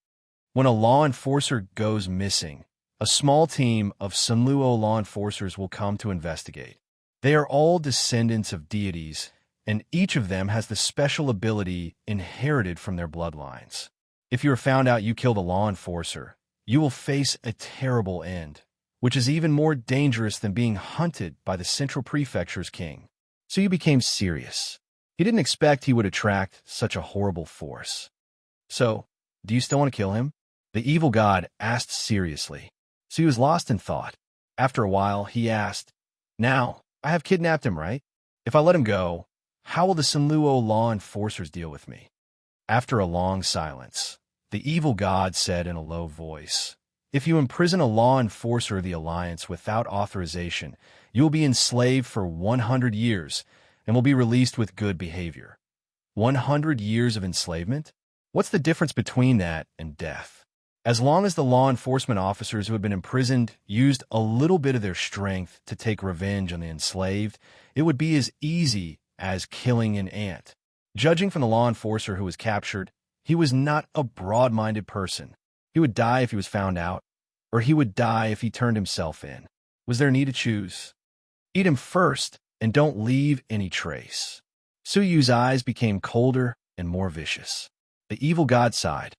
When a law enforcer goes missing, a small team of Sunluo law enforcers will come to investigate. They are all descendants of deities, and each of them has the special ability inherited from their bloodlines. If you are found out you killed a law enforcer, you will face a terrible end, which is even more dangerous than being hunted by the Central Prefecture's king. So you became serious. He didn't expect he would attract such a horrible force. So, do you still want to kill him? The evil god asked seriously. So he was lost in thought. After a while, he asked, "Now, I have kidnapped him, right? If I let him go, how will the Sunluo law enforcers deal with me?" After a long silence, the evil god said in a low voice, "If you imprison a law enforcer of the Alliance without authorization, you will be enslaved for 100 years and will be released with good behavior." 100 years of enslavement? What's the difference between that and death? As long as the law enforcement officers who had been imprisoned used a little bit of their strength to take revenge on the enslaved, it would be as easy as killing an ant. Judging from the law enforcer who was captured, he was not a broad-minded person. He would die if he was found out, or he would die if he turned himself in. Was there need to choose? Eat him first, and don't leave any trace. Suyu's eyes became colder and more vicious. The evil god sighed.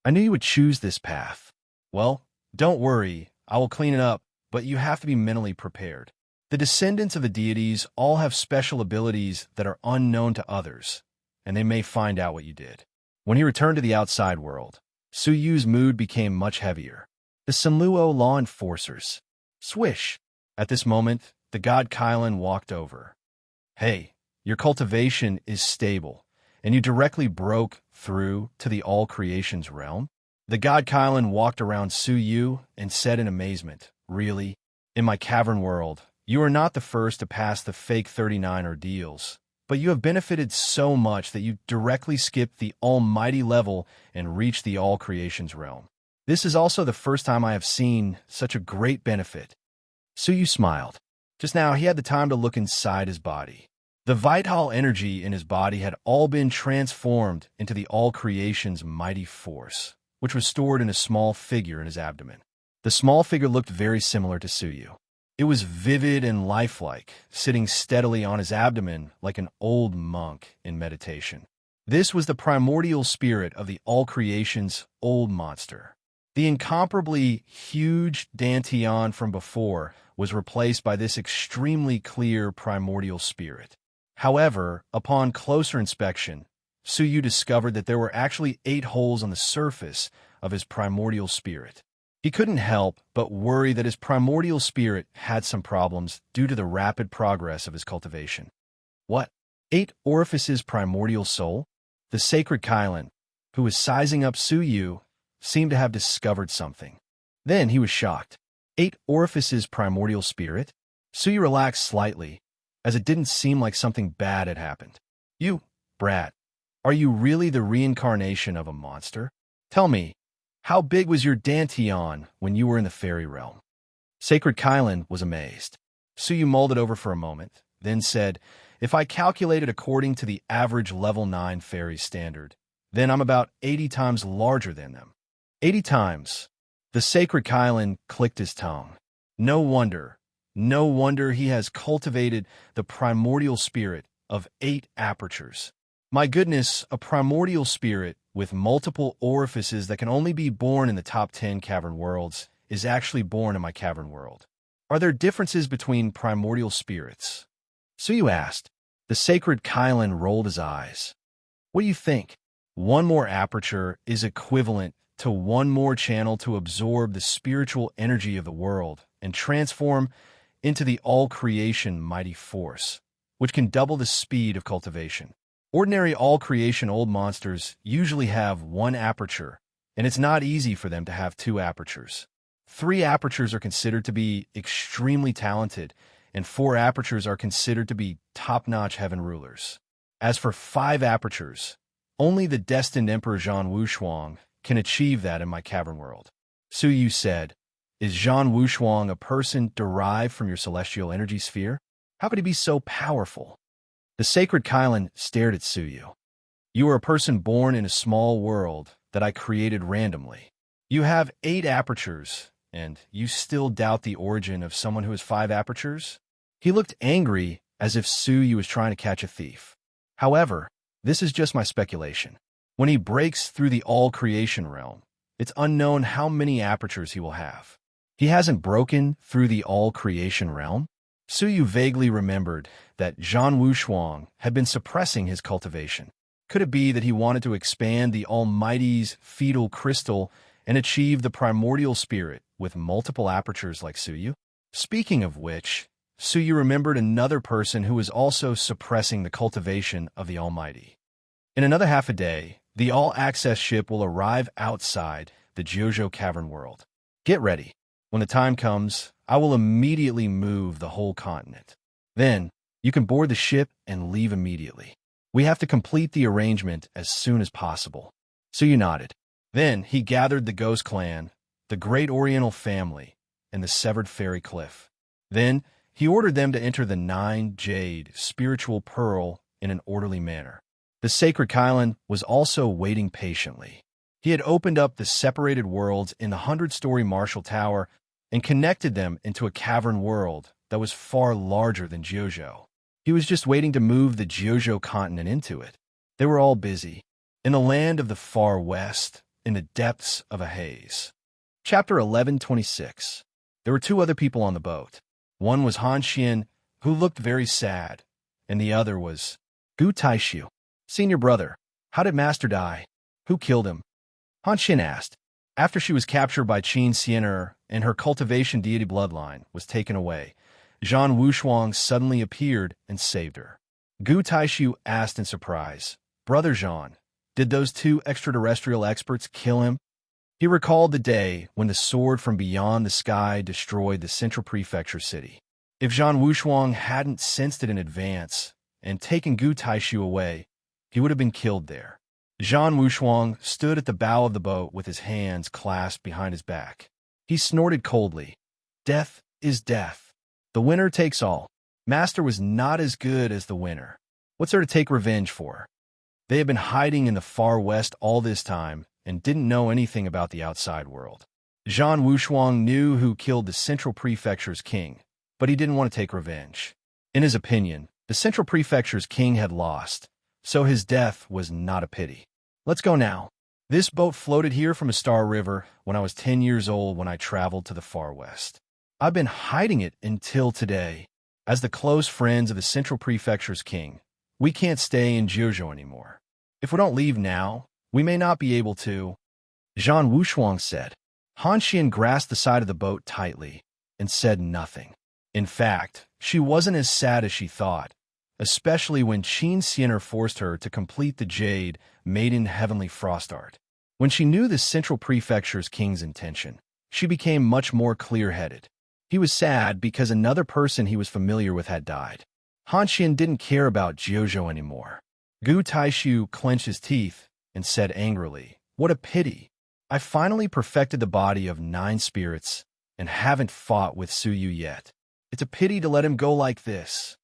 "I knew you would choose this path. Well, don't worry, I will clean it up, but you have to be mentally prepared. The descendants of the deities all have special abilities that are unknown to others, and they may find out what you did." When he returned to the outside world, Suyu's mood became much heavier. The Sunluo law enforcers. Swish! At this moment, the god Kylan walked over. "Hey, your cultivation is stable, and you directly broke through to the all-creations realm?" The god Kylan walked around Suyu and said in amazement, "Really? In my cavern world, you are not the first to pass the fake 39 ordeals, but you have benefited so much that you directly skipped the almighty level and reached the all-creations realm. This is also the first time I have seen such a great benefit." Suyu smiled. Just now, he had the time to look inside his body. The vital energy in his body had all been transformed into the all-creation's mighty force, which was stored in a small figure in his abdomen. The small figure looked very similar to Suyu. It was vivid and lifelike, sitting steadily on his abdomen like an old monk in meditation. This was the primordial spirit of the all-creation's old monster. The incomparably huge Dantian from before was replaced by this extremely clear primordial spirit. However, upon closer inspection, Suyu discovered that there were actually 8 holes on the surface of his primordial spirit. He couldn't help but worry that his primordial spirit had some problems due to the rapid progress of his cultivation. What? 8 orifices primordial soul? The sacred Kylan, who was sizing up Suyu, seemed to have discovered something. Then he was shocked. 8 orifices primordial spirit? Suyu relaxed slightly, as it didn't seem like something bad had happened. "You, brat, are you really the reincarnation of a monster? Tell me, how big was your Dantian when you were in the fairy realm?" Sacred Kylan was amazed. Suyu mulled it over for a moment, then said, "If I calculated according to the average level 9 fairy standard, then I'm about 80 times larger than them." 80 times. The sacred Kylan clicked his tongue. No wonder he has cultivated the primordial spirit of 8 apertures. My goodness, a primordial spirit with multiple orifices that can only be born in the top 10 cavern worlds is actually born in my cavern world. Are there differences between primordial spirits? Suyu asked. The sacred Kylan rolled his eyes. What do you think? 1 more aperture is equivalent to 1 more channel to absorb the spiritual energy of the world and transform into the all-creation mighty force, which can double the speed of cultivation. Ordinary all-creation old monsters usually have 1 aperture, and it's not easy for them to have 2 apertures. 3 apertures are considered to be extremely talented, and 4 apertures are considered to be top-notch heaven rulers. As for 5 apertures, only the destined Emperor Zhan Wushuang can achieve that in my cavern world. Suyu said, "Is Zhan Wushuang a person derived from your celestial energy sphere?" How could he be so powerful? The sacred Kylan stared at Suyu. You are a person born in a small world that I created randomly. You have 8 apertures, and you still doubt the origin of someone who has 5 apertures? He looked angry, as if Suyu was trying to catch a thief. However, this is just my speculation. When he breaks through the all-creation realm, it's unknown how many apertures he will have. He hasn't broken through the all-creation realm? Suyu vaguely remembered that Zhan Wushuang had been suppressing his cultivation. Could it be that he wanted to expand the Almighty's fetal crystal and achieve the primordial spirit with multiple apertures like Suyu? Speaking of which, Suyu remembered another person who was also suppressing the cultivation of the Almighty. In another half a day, the all-access ship will arrive outside the Jiuzhou Cavern world. Get ready. When the time comes, I will immediately move the whole continent. Then, you can board the ship and leave immediately. We have to complete the arrangement as soon as possible. Suyu nodded. Then he gathered the Ghost Clan, the Great Oriental Family, and the Severed Fairy Cliff. Then he ordered them to enter the 9 Jade Spiritual Pearl in an orderly manner. The Sacred Kylan was also waiting patiently. He had opened up the separated worlds in the 100-story Marshall Tower and connected them into a cavern world that was far larger than Jiuzhou. He was just waiting to move the Jiuzhou continent into it. They were all busy, in the land of the far west, in the depths of a haze. Chapter 1126. There were 2 other people on the boat. One was Han Xian, who looked very sad, and the other was Gu Taishu. Senior brother, how did Master die? Who killed him? Han Xian asked. After she was captured by Qin Xian'er and her cultivation deity bloodline was taken away, Zhan Wushuang suddenly appeared and saved her. Gu Taishu asked in surprise, Brother Zhan, did those 2 extraterrestrial experts kill him? He recalled the day when the sword from beyond the sky destroyed the central prefecture city. If Zhan Wushuang hadn't sensed it in advance and taken Gu Taishu away, he would have been killed there. Zhan Wushuang stood at the bow of the boat with his hands clasped behind his back. He snorted coldly. Death is death. The winner takes all. Master was not as good as the winner. What's there to take revenge for? They had been hiding in the far west all this time and didn't know anything about the outside world. Zhan Wushuang knew who killed the central prefecture's king, but he didn't want to take revenge. In his opinion, the central prefecture's king had lost, so his death was not a pity. Let's go now. This boat floated here from a star river when I was 10 years old when I traveled to the far west. I've been hiding it until today. As the close friends of the central prefecture's king, we can't stay in Jiuzhou anymore. If we don't leave now, we may not be able to. Zhan Wushuang said. Han Xian grasped the side of the boat tightly and said nothing. In fact, she wasn't as sad as she thought, especially when Qin Xian'er forced her to complete the Jade Maiden Heavenly Frost Art. When she knew the central prefecture's king's intention, she became much more clear-headed. He was sad because another person he was familiar with had died. Han Xian didn't care about Jiuzhou anymore. Gu Taishu clenched his teeth and said angrily, What a pity. I finally perfected the body of 9 spirits and haven't fought with Suyu yet. It's a pity to let him go like this.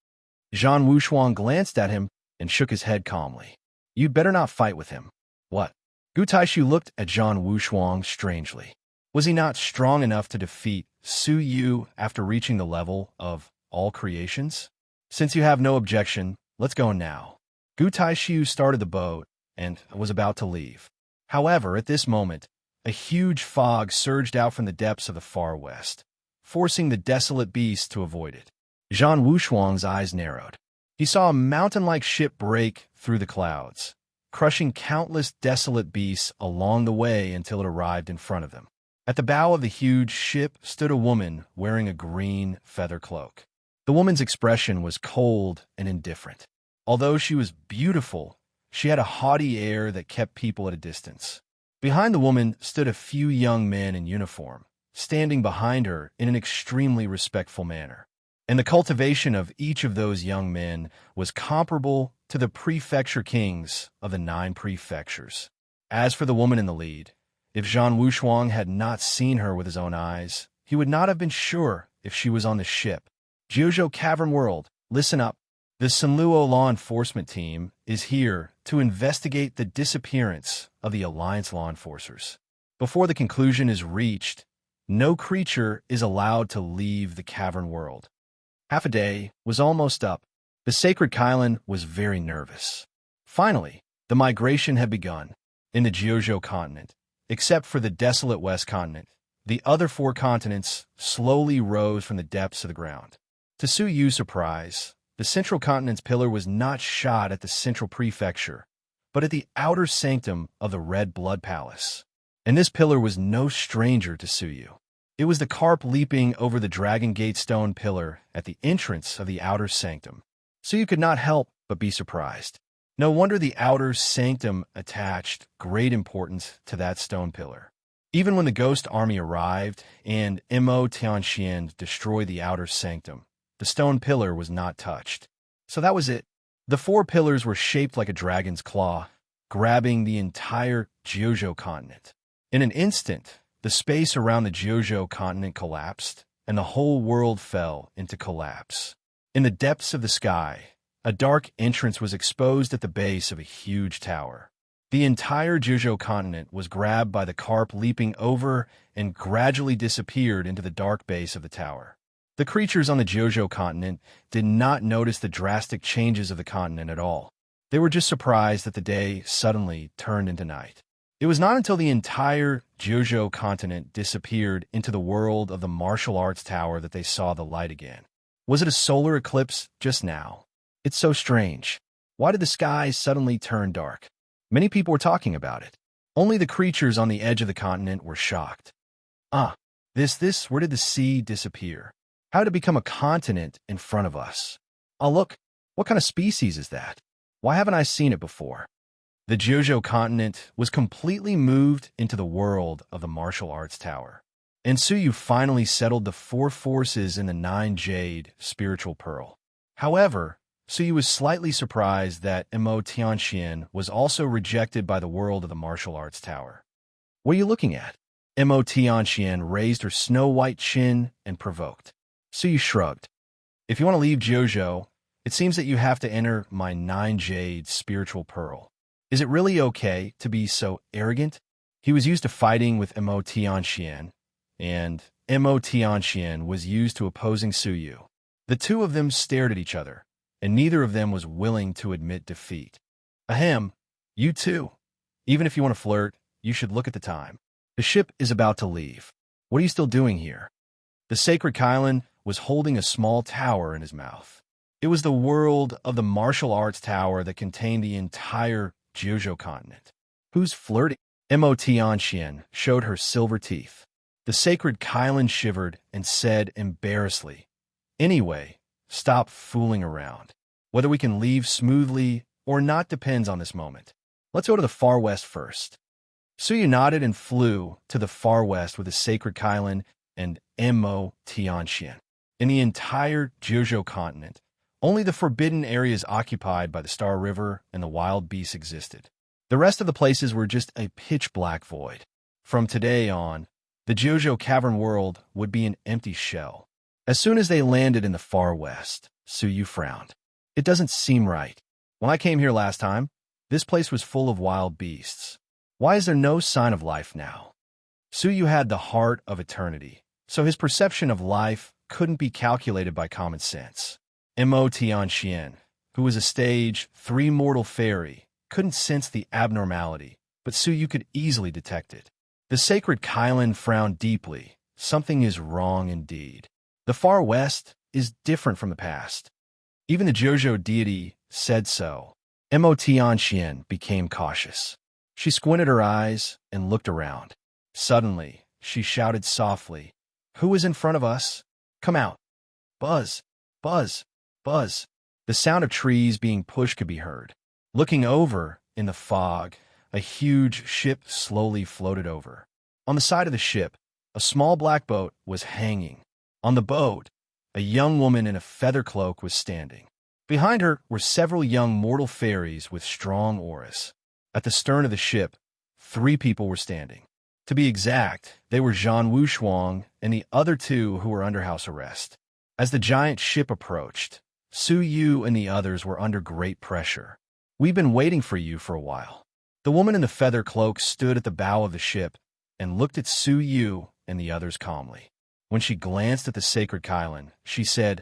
Zhan Wushuang glanced at him and shook his head calmly. You'd better not fight with him. What? Gu Taishu looked at Zhan Wushuang strangely. Was he not strong enough to defeat Suyu after reaching the level of all creations? Since you have no objection, let's go now. Gu Taishu started the boat and was about to leave. However, at this moment, a huge fog surged out from the depths of the far west, forcing the desolate beast to avoid it. Zhan Wushuang's eyes narrowed. He saw a mountain-like ship break through the clouds, crushing countless desolate beasts along the way until it arrived in front of them. At the bow of the huge ship stood a woman wearing a green feather cloak. The woman's expression was cold and indifferent. Although she was beautiful, she had a haughty air that kept people at a distance. Behind the woman stood a few young men in uniform, standing behind her in an extremely respectful manner. And the cultivation of each of those young men was comparable to the prefecture kings of the 9 prefectures. As for the woman in the lead, if Zhan Wushuang had not seen her with his own eyes, he would not have been sure if she was on the ship. Jiuzhou Cavern World Listen up. The Sanluo law enforcement team is here to investigate the disappearance of the Alliance law enforcers. Before the conclusion is reached, no creature is allowed to leave the cavern world. Half a day was almost up. The sacred Kylan was very nervous. Finally, the migration had begun in the Jiuzhou continent. Except for the desolate West continent, the other 4 continents slowly rose from the depths of the ground. To Su Yu's surprise, the central continent's pillar was not shot at the central prefecture, but at the outer sanctum of the Red Blood Palace. And this pillar was no stranger to Su Yu. It was the carp leaping over the Dragon Gate stone pillar at the entrance of the outer sanctum. Su Yu could not help but be surprised. No wonder the outer sanctum attached great importance to that stone pillar. Even when the ghost army arrived and Mo Tianxian destroyed the outer sanctum, the stone pillar was not touched. So that was it. The 4 pillars were shaped like a dragon's claw, grabbing the entire Jiuzhou continent. In an instant, the space around the Jiuzhou continent collapsed, and the whole world fell into collapse. In the depths of the sky, a dark entrance was exposed at the base of a huge tower. The entire Jiuzhou continent was grabbed by the carp leaping over and gradually disappeared into the dark base of the tower. The creatures on the Jiuzhou continent did not notice the drastic changes of the continent at all. They were just surprised that the day suddenly turned into night. It was not until the entire Jiuzhou continent disappeared into the world of the martial arts tower that they saw the light again. Was it a solar eclipse just now? It's so strange. Why did the sky suddenly turn dark? Many people were talking about it. Only the creatures on the edge of the continent were shocked. Where did the sea disappear? How did it become a continent in front of us? Oh, look, what kind of species is that? Why haven't I seen it before? The Jiuzhou continent was completely moved into the world of the martial arts tower. And Su Yu finally settled the 4 forces in the 9 jade spiritual pearl. However, Su Yu was slightly surprised that Mo Tianxian was also rejected by the world of the martial arts tower. What are you looking at? Mo Tianxian raised her snow-white chin and provoked. Su Yu shrugged. If you want to leave Jiuzhou, it seems that you have to enter my 9 jade spiritual pearl. Is it really okay to be so arrogant? He was used to fighting with Mo Tianxian, and Mo Tianxian was used to opposing Su Yu. The 2 of them stared at each other, and neither of them was willing to admit defeat. Ahem, you too. Even if you want to flirt, you should look at the time. The ship is about to leave. What are you still doing here? The sacred Kylan was holding a small tower in his mouth. It was the world of the martial arts tower that contained the entire Jiuzhou continent. Who's flirting? Mo Tianxian showed her silver teeth. The sacred Kylan shivered and said embarrassedly, "Anyway, stop fooling around. Whether we can leave smoothly or not depends on this moment. Let's go to the far west first." Su Yu nodded and flew to the far west with the sacred Kylan and Mo Tianxian. In the entire Jiuzhou continent, only the forbidden areas occupied by the Star River and the wild beasts existed. The rest of the places were just a pitch-black void. From today on, the Jiuzhou cavern world would be an empty shell. As soon as they landed in the far west, Su Yu frowned. It doesn't seem right. When I came here last time, this place was full of wild beasts. Why is there no sign of life now? Su Yu had the heart of eternity, so his perception of life couldn't be calculated by common sense. Mo Tianxian, who was a stage 3 mortal fairy, couldn't sense the abnormality, but Su Yu could easily detect it. The sacred Kylan frowned deeply. Something is wrong indeed. The far west is different from the past. Even the Jiuzhou deity said so. Mo Tianxian became cautious. She squinted her eyes and looked around. Suddenly, she shouted softly, "Who is in front of us? Come out." Buzz, buzz, buzz. The sound of trees being pushed could be heard. Looking over, in the fog, a huge ship slowly floated over. On the side of the ship, a small black boat was hanging. On the boat, a young woman in a feather cloak was standing. Behind her were several young mortal fairies with strong auras. At the stern of the ship, 3 people were standing. To be exact, they were Zhan Wushuang and the other 2 who were under house arrest. As the giant ship approached, Su Yu and the others were under great pressure. "We've been waiting for you for a while." The woman in the feather cloak stood at the bow of the ship and looked at Su Yu and the others calmly. When she glanced at the sacred Kylan, she said,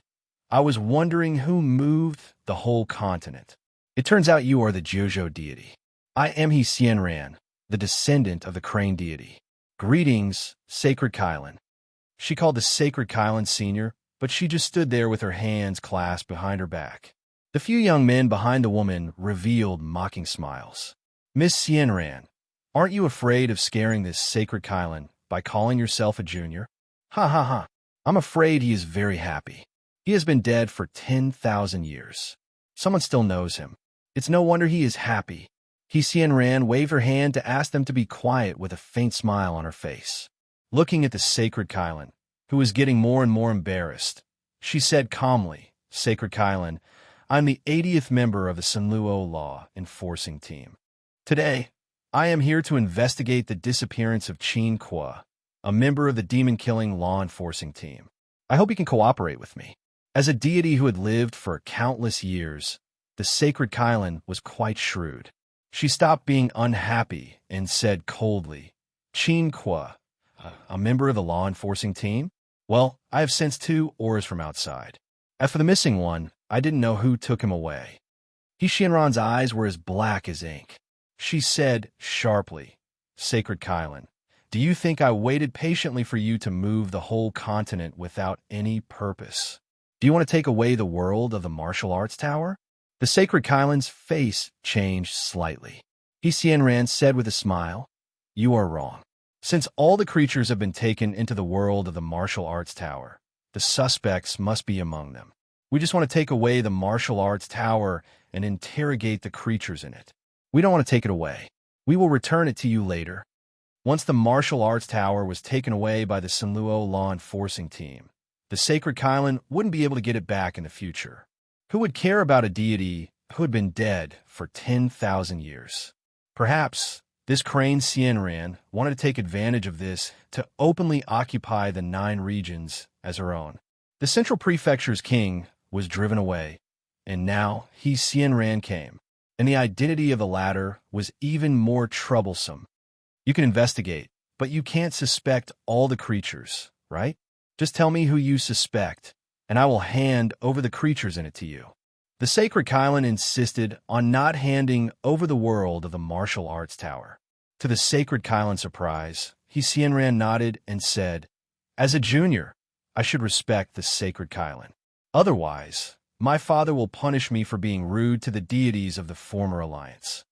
"I was wondering who moved the whole continent. It turns out you are the Jojo deity. I am He Xianran, the descendant of the crane deity. Greetings, sacred Kylan." She called the sacred Kylan senior, but she just stood there with her hands clasped behind her back. The few young men behind the woman revealed mocking smiles. "Miss Xianran, aren't you afraid of scaring this sacred Kylan by calling yourself a junior?" "Ha ha ha. I'm afraid he is very happy. He has been dead for 10,000 years. Someone still knows him. It's no wonder he is happy." He Xianran waved her hand to ask them to be quiet with a faint smile on her face. Looking at the sacred Kylan, who was getting more and more embarrassed, she said calmly, "Sacred Kylan, I'm the 80th member of the Sanluo Law Enforcing Team. Today, I am here to investigate the disappearance of Qin Kwa, a member of the demon-killing law enforcing team. I hope you can cooperate with me." As a deity who had lived for countless years, the sacred Kylan was quite shrewd. She stopped being unhappy and said coldly, "Qin Kwa, a member of the law enforcing team? Well, I have sensed 2 auras from outside. As for the missing one, I didn't know who took him away." He Xianran's eyes were as black as ink. She said sharply, "Sacred Kylan, do you think I waited patiently for you to move the whole continent without any purpose? Do you want to take away the world of the martial arts tower?" The sacred Kylan's face changed slightly. He Xianran said with a smile, "You are wrong. Since all the creatures have been taken into the world of the martial arts tower, the suspects must be among them. We just want to take away the martial arts tower and interrogate the creatures in it. We don't want to take it away. We will return it to you later." Once the martial arts tower was taken away by the Sanluo law enforcing team, the sacred Kylan wouldn't be able to get it back in the future. Who would care about a deity who had been dead for 10,000 years? Perhaps this crane Xianran wanted to take advantage of this to openly occupy the 9 regions as her own. The central prefecture's king was driven away, and now He Xianran came, and the identity of the latter was even more troublesome. You can investigate, but you can't suspect all the creatures, right? Just tell me who you suspect, and I will hand over the creatures in it to you. The sacred Kylan insisted on not handing over the world of the martial arts tower. To the sacred Kylan's surprise, He Xianran nodded and said, "As a junior, I should respect the sacred Kylan. Otherwise, my father will punish me for being rude to the deities of the former alliance.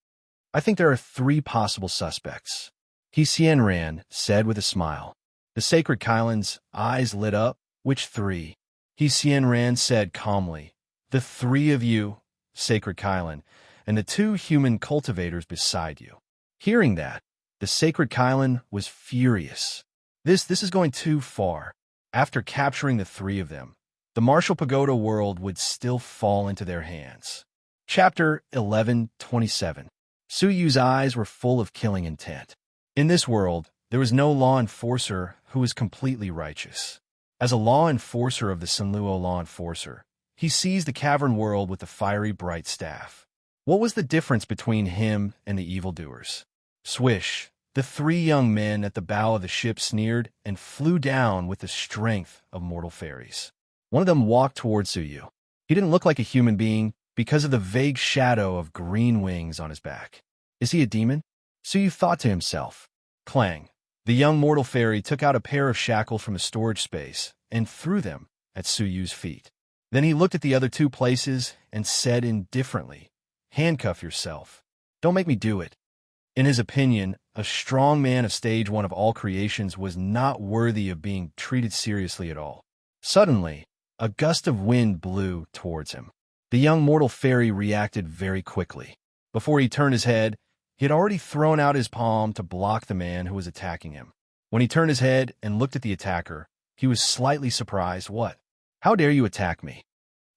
I think there are 3 possible suspects." He Xianran said with a smile. The sacred Kylan's eyes lit up. "Which 3? He Xianran said calmly, "The 3 of you, sacred Kylan, and the 2 human cultivators beside you." Hearing that, the sacred Kylan was furious. This is going too far. After capturing the 3 of them, the martial pagoda world would still fall into their hands. Chapter 11:27. Su Yu's eyes were full of killing intent. In this world, there was no law enforcer who was completely righteous. As a law enforcer of the Sanluo law enforcer, he seized the cavern world with the fiery bright staff. What was the difference between him and the evildoers? Swish! The 3 young men at the bow of the ship sneered and flew down with the strength of mortal fairies. One of them walked towards Su Yu. He didn't look like a human being because of the vague shadow of green wings on his back. Is he a demon? Su Yu thought to himself. Clang! The young mortal fairy took out a pair of shackles from a storage space and threw them at Su Yu's feet. Then he looked at the other 2 places and said indifferently, "Handcuff yourself. Don't make me do it." In his opinion, a strong man of stage 1 of all creations was not worthy of being treated seriously at all. Suddenly, a gust of wind blew towards him. The young mortal fairy reacted very quickly. Before he turned his head, he had already thrown out his palm to block the man who was attacking him. When he turned his head and looked at the attacker, he was slightly surprised. "What? How dare you attack me?"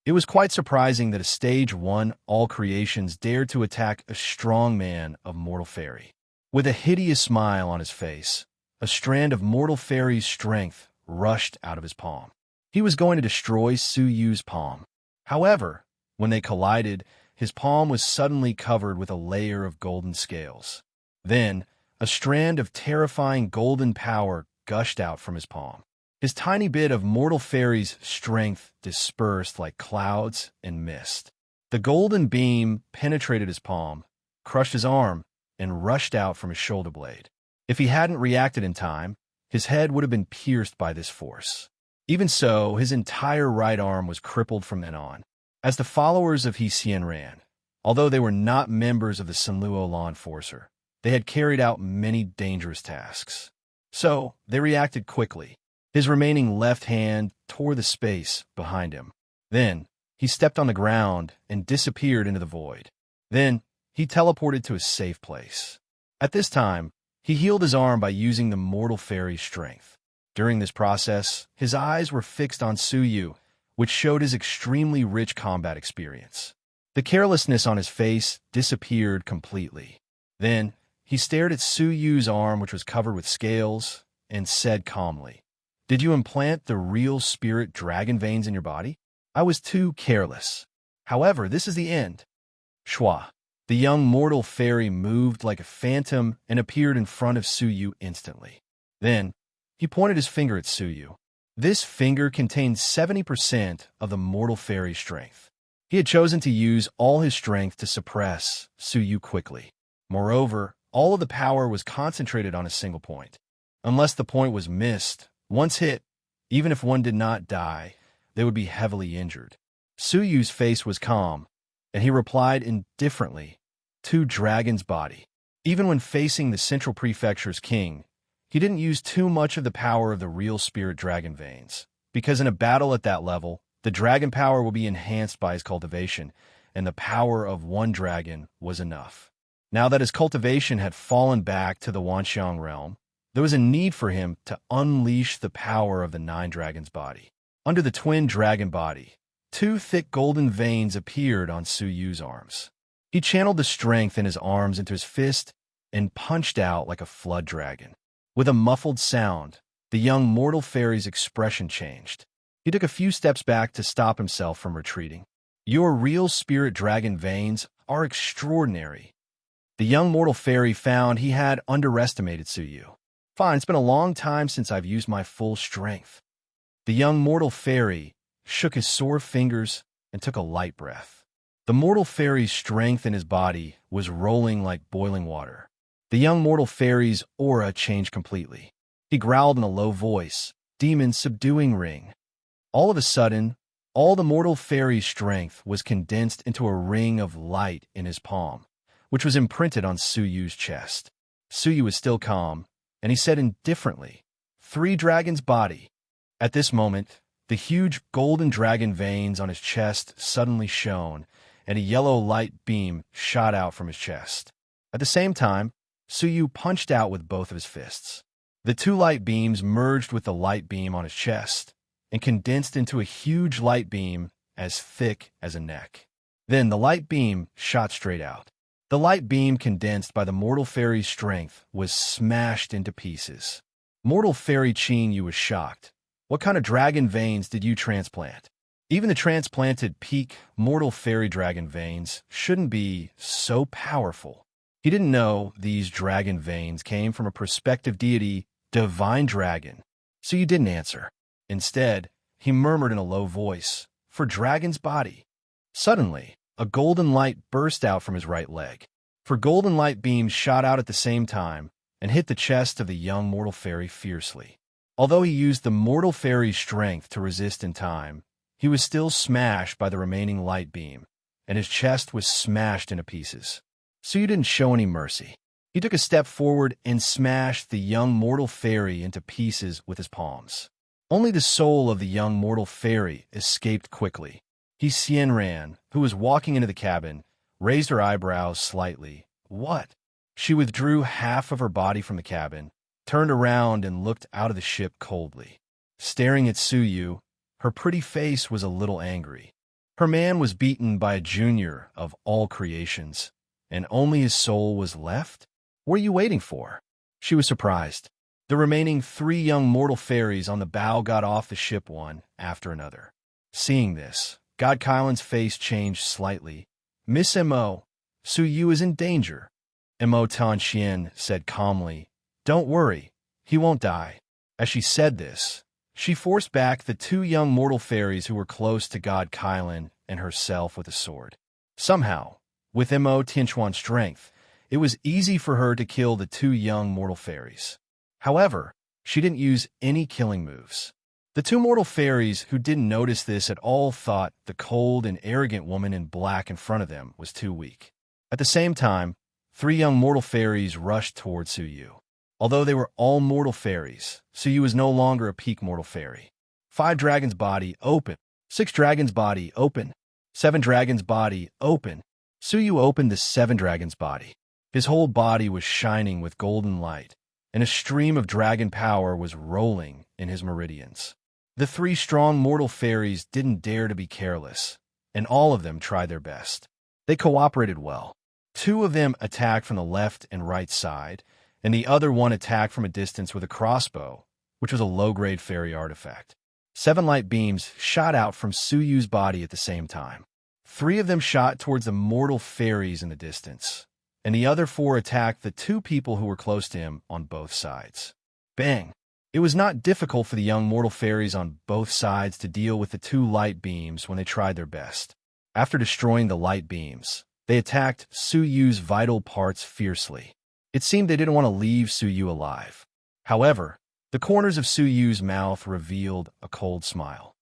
It was quite surprising that a stage 1 all creations dared to attack a strong man of mortal fairy. With a hideous smile on his face, a strand of mortal fairy's strength rushed out of his palm. He was going to destroy Su Yu's palm. However, when they collided, his palm was suddenly covered with a layer of golden scales. Then, a strand of terrifying golden power gushed out from his palm. His tiny bit of mortal fairy's strength dispersed like clouds and mist. The golden beam penetrated his palm, crushed his arm, and rushed out from his shoulder blade. If he hadn't reacted in time, his head would have been pierced by this force. Even so, his entire right arm was crippled from then on. As the followers of Hsien ran, although they were not members of the Senluo law enforcer, they had carried out many dangerous tasks. So, they reacted quickly. His remaining left hand tore the space behind him. Then, he stepped on the ground and disappeared into the void. Then, he teleported to a safe place. At this time, he healed his arm by using the mortal fairy's strength. During this process, his eyes were fixed on Suyu, which showed his extremely rich combat experience. The carelessness on his face disappeared completely. Then, he stared at Suyu's arm, which was covered with scales, and said calmly, "Did you implant the real spirit dragon veins in your body? I was too careless. However, this is the end." Shwa. The young mortal fairy moved like a phantom and appeared in front of Suyu instantly. Then, he pointed his finger at Suyu. This finger contained 70% of the mortal fairy's strength. He had chosen to use all his strength to suppress Suyu quickly. Moreover, all of the power was concentrated on a single point. Unless the point was missed, once hit, even if one did not die, they would be heavily injured. Suyu's face was calm, and he replied indifferently, "To Dragon's body." Even when facing the Central Prefecture's king, he didn't use too much of the power of the real spirit dragon veins, because in a battle at that level, the dragon power will be enhanced by his cultivation, and the power of one dragon was enough. Now that his cultivation had fallen back to the Wanxiang realm, there was a need for him to unleash the power of the Nine Dragons' body. Under the twin dragon body, two thick golden veins appeared on Suyu's arms. He channeled the strength in his arms into his fist and punched out like a flood dragon. With a muffled sound, the young mortal fairy's expression changed. He took a few steps back to stop himself from retreating. "Your real spirit dragon veins are extraordinary." The young mortal fairy found he had underestimated Suyu. "Fine, it's been a long time since I've used my full strength." The young mortal fairy shook his sore fingers and took a light breath. The mortal fairy's strength in his body was rolling like boiling water. The young mortal fairy's aura changed completely. He growled in a low voice, "Demon subduing ring." All of a sudden, all the mortal fairy's strength was condensed into a ring of light in his palm, which was imprinted on Suyu's chest. Suyu was still calm, and he said indifferently, "Three dragons' body." At this moment, the huge golden dragon veins on his chest suddenly shone, and a yellow light beam shot out from his chest. At the same time, Suyu punched out with both of his fists. The two light beams merged with the light beam on his chest and condensed into a huge light beam as thick as a neck. Then the light beam shot straight out. The light beam, condensed by the mortal fairy's strength, was smashed into pieces. Mortal fairy Qing Yu was shocked. "What kind of dragon veins did you transplant?" Even the transplanted peak mortal fairy dragon veins shouldn't be so powerful. He didn't know these dragon veins came from a prospective deity, divine dragon. So you didn't answer. Instead, he murmured in a low voice, "For dragon's body." Suddenly, a golden light burst out from his right leg. For golden light beams shot out at the same time and hit the chest of the young mortal fairy fiercely. Although he used the mortal fairy's strength to resist in time, he was still smashed by the remaining light beam, and his chest was smashed into pieces. Suyu didn't show any mercy. He took a step forward and smashed the young mortal fairy into pieces with his palms. Only the soul of the young mortal fairy escaped quickly. Hsien Ran, who was walking into the cabin, raised her eyebrows slightly. "What?" She withdrew half of her body from the cabin, turned around and looked out of the ship coldly. Staring at Suyu, her pretty face was a little angry. Her man was beaten by a junior of all creations, and only his soul was left? What are you waiting for? She was surprised. The remaining 3 young mortal fairies on the bow got off the ship one after another. Seeing this, God Kylan's face changed slightly. Miss Mo, Su Yu is in danger. Mo Tanxian said calmly, Don't worry, he won't die. As she said this, she forced back the two young mortal fairies who were close to God Kylan and herself with a sword. Somehow, with Mo Tianchuan's strength, it was easy for her to kill the two young mortal fairies. However, she didn't use any killing moves. The two mortal fairies who didn't notice this at all thought the cold and arrogant woman in black in front of them was too weak. At the same time, three young mortal fairies rushed toward Su Yu. Although they were all mortal fairies, Su Yu was no longer a peak mortal fairy. 5 dragons' body open. 6 dragons' body open. 7 dragons' body open. Su Yu opened the 7 dragons' body. His whole body was shining with golden light, and a stream of dragon power was rolling in his meridians. The 3 strong mortal fairies didn't dare to be careless, and all of them tried their best. They cooperated well. 2 of them attacked from the left and right side, and the other one attacked from a distance with a crossbow, which was a low-grade fairy artifact. 7 light beams shot out from Su Yu's body at the same time. 3 of them shot towards the mortal fairies in the distance, and the other 4 attacked the 2 people who were close to him on both sides. Bang! It was not difficult for the young mortal fairies on both sides to deal with the 2 light beams when they tried their best. After destroying the light beams, they attacked Su Yu's vital parts fiercely. It seemed they didn't want to leave Su Yu alive. However, the corners of Su Yu's mouth revealed a cold smile.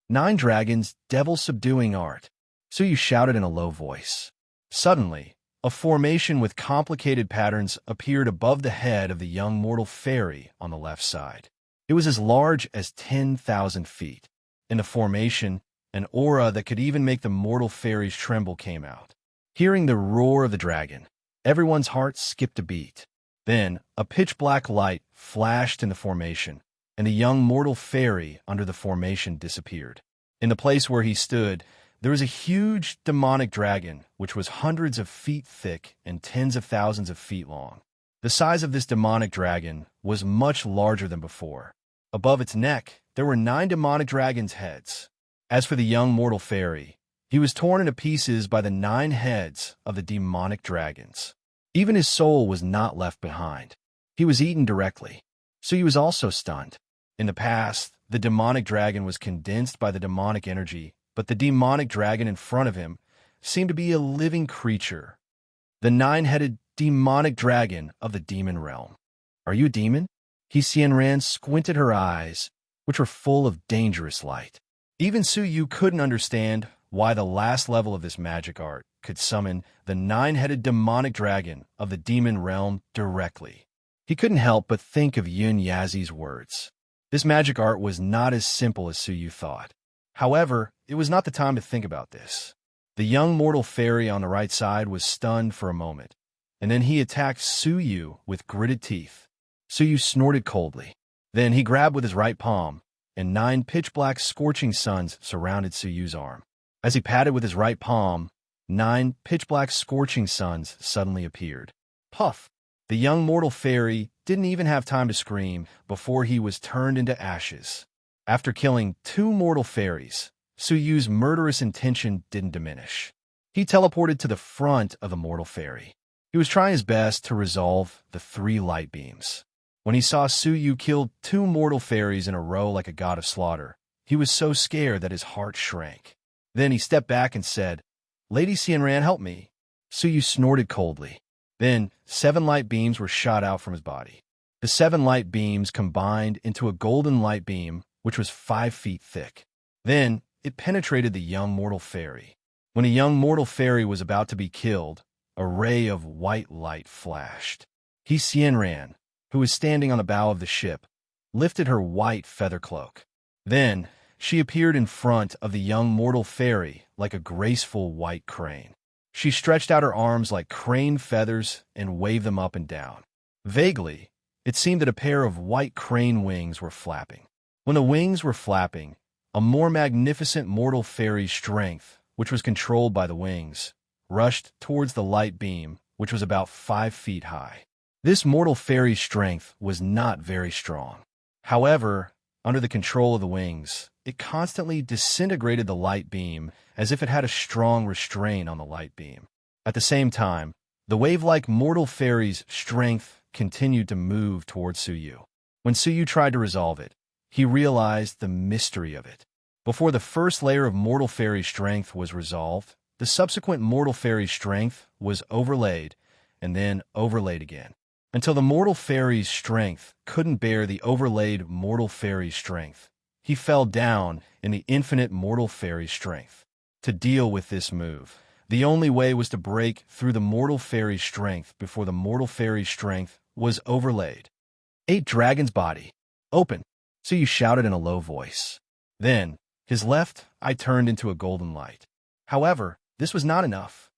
9 dragons, devil-subduing art, Su Yu shouted in a low voice. Suddenly, a formation with complicated patterns appeared above the head of the young mortal fairy on the left side. It was as large as 10,000 feet. In the formation, an aura that could even make the mortal fairies tremble came out. Hearing the roar of the dragon, everyone's heart skipped a beat. Then, a pitch-black light flashed in the formation, and the young mortal fairy under the formation disappeared. In the place where he stood, there was a huge demonic dragon, which was hundreds of feet thick and tens of thousands of feet long. The size of this demonic dragon was much larger than before. Above its neck, there were 9 demonic dragons' heads. As for the young mortal fairy, he was torn into pieces by the 9 heads of the demonic dragons. Even his soul was not left behind. He was eaten directly, so he was also stunned. In the past, the demonic dragon was condensed by the demonic energy, but the demonic dragon in front of him seemed to be a living creature. The 9-headed demonic dragon of the demon realm. Are you a demon? Xianran squinted her eyes, which were full of dangerous light. Even Su Yu couldn't understand why the last level of this magic art could summon the 9-headed demonic dragon of the demon realm directly. He couldn't help but think of Yun Yazi's words. This magic art was not as simple as Su Yu thought. However, it was not the time to think about this. The young mortal fairy on the right side was stunned for a moment, and then he attacked Su Yu with gritted teeth. Su Yu snorted coldly. Then he grabbed with his right palm, and 9 pitch-black scorching suns surrounded Su Yu's arm. As he patted with his right palm, 9 pitch-black scorching suns suddenly appeared. Puff! The young mortal fairy didn't even have time to scream before he was turned into ashes. After killing 2 mortal fairies, Su Yu's murderous intention didn't diminish. He teleported to the front of the mortal fairy. He was trying his best to resolve the 3 light beams. When he saw Su Yu kill 2 mortal fairies in a row like a god of slaughter, he was so scared that his heart shrank. Then he stepped back and said, Lady Xianran, help me. Su Yu snorted coldly. Then 7 light beams were shot out from his body. The 7 light beams combined into a golden light beam, which was 5 feet thick. Then it penetrated the young mortal fairy. When the young mortal fairy was about to be killed, a ray of white light flashed. Xianran, who was standing on the bow of the ship, lifted her white feather cloak. Then she appeared in front of the young mortal fairy like a graceful white crane. She stretched out her arms like crane feathers and waved them up and down. Vaguely, it seemed that a pair of white crane wings were flapping. When the wings were flapping, a more magnificent mortal fairy's strength, which was controlled by the wings, rushed towards the light beam, which was about 5 feet high. This mortal fairy's strength was not very strong. However, under the control of the wings, it constantly disintegrated the light beam as if it had a strong restraint on the light beam. At the same time, the wave-like mortal fairy's strength continued to move towards Suyu. When Suyu tried to resolve it, he realized the mystery of it. Before the first layer of mortal fairy strength was resolved, the subsequent mortal fairy strength was overlaid and then overlaid again, until the mortal fairy's strength couldn't bear the overlaid mortal fairy's strength. He fell down in the infinite mortal fairy strength. To deal with this move, the only way was to break through the mortal fairy strength before the mortal fairy strength was overlaid. 8 Dragon's body. Open, Suyu shouted in a low voice. Then, his left eye turned into a golden light. However, this was not enough.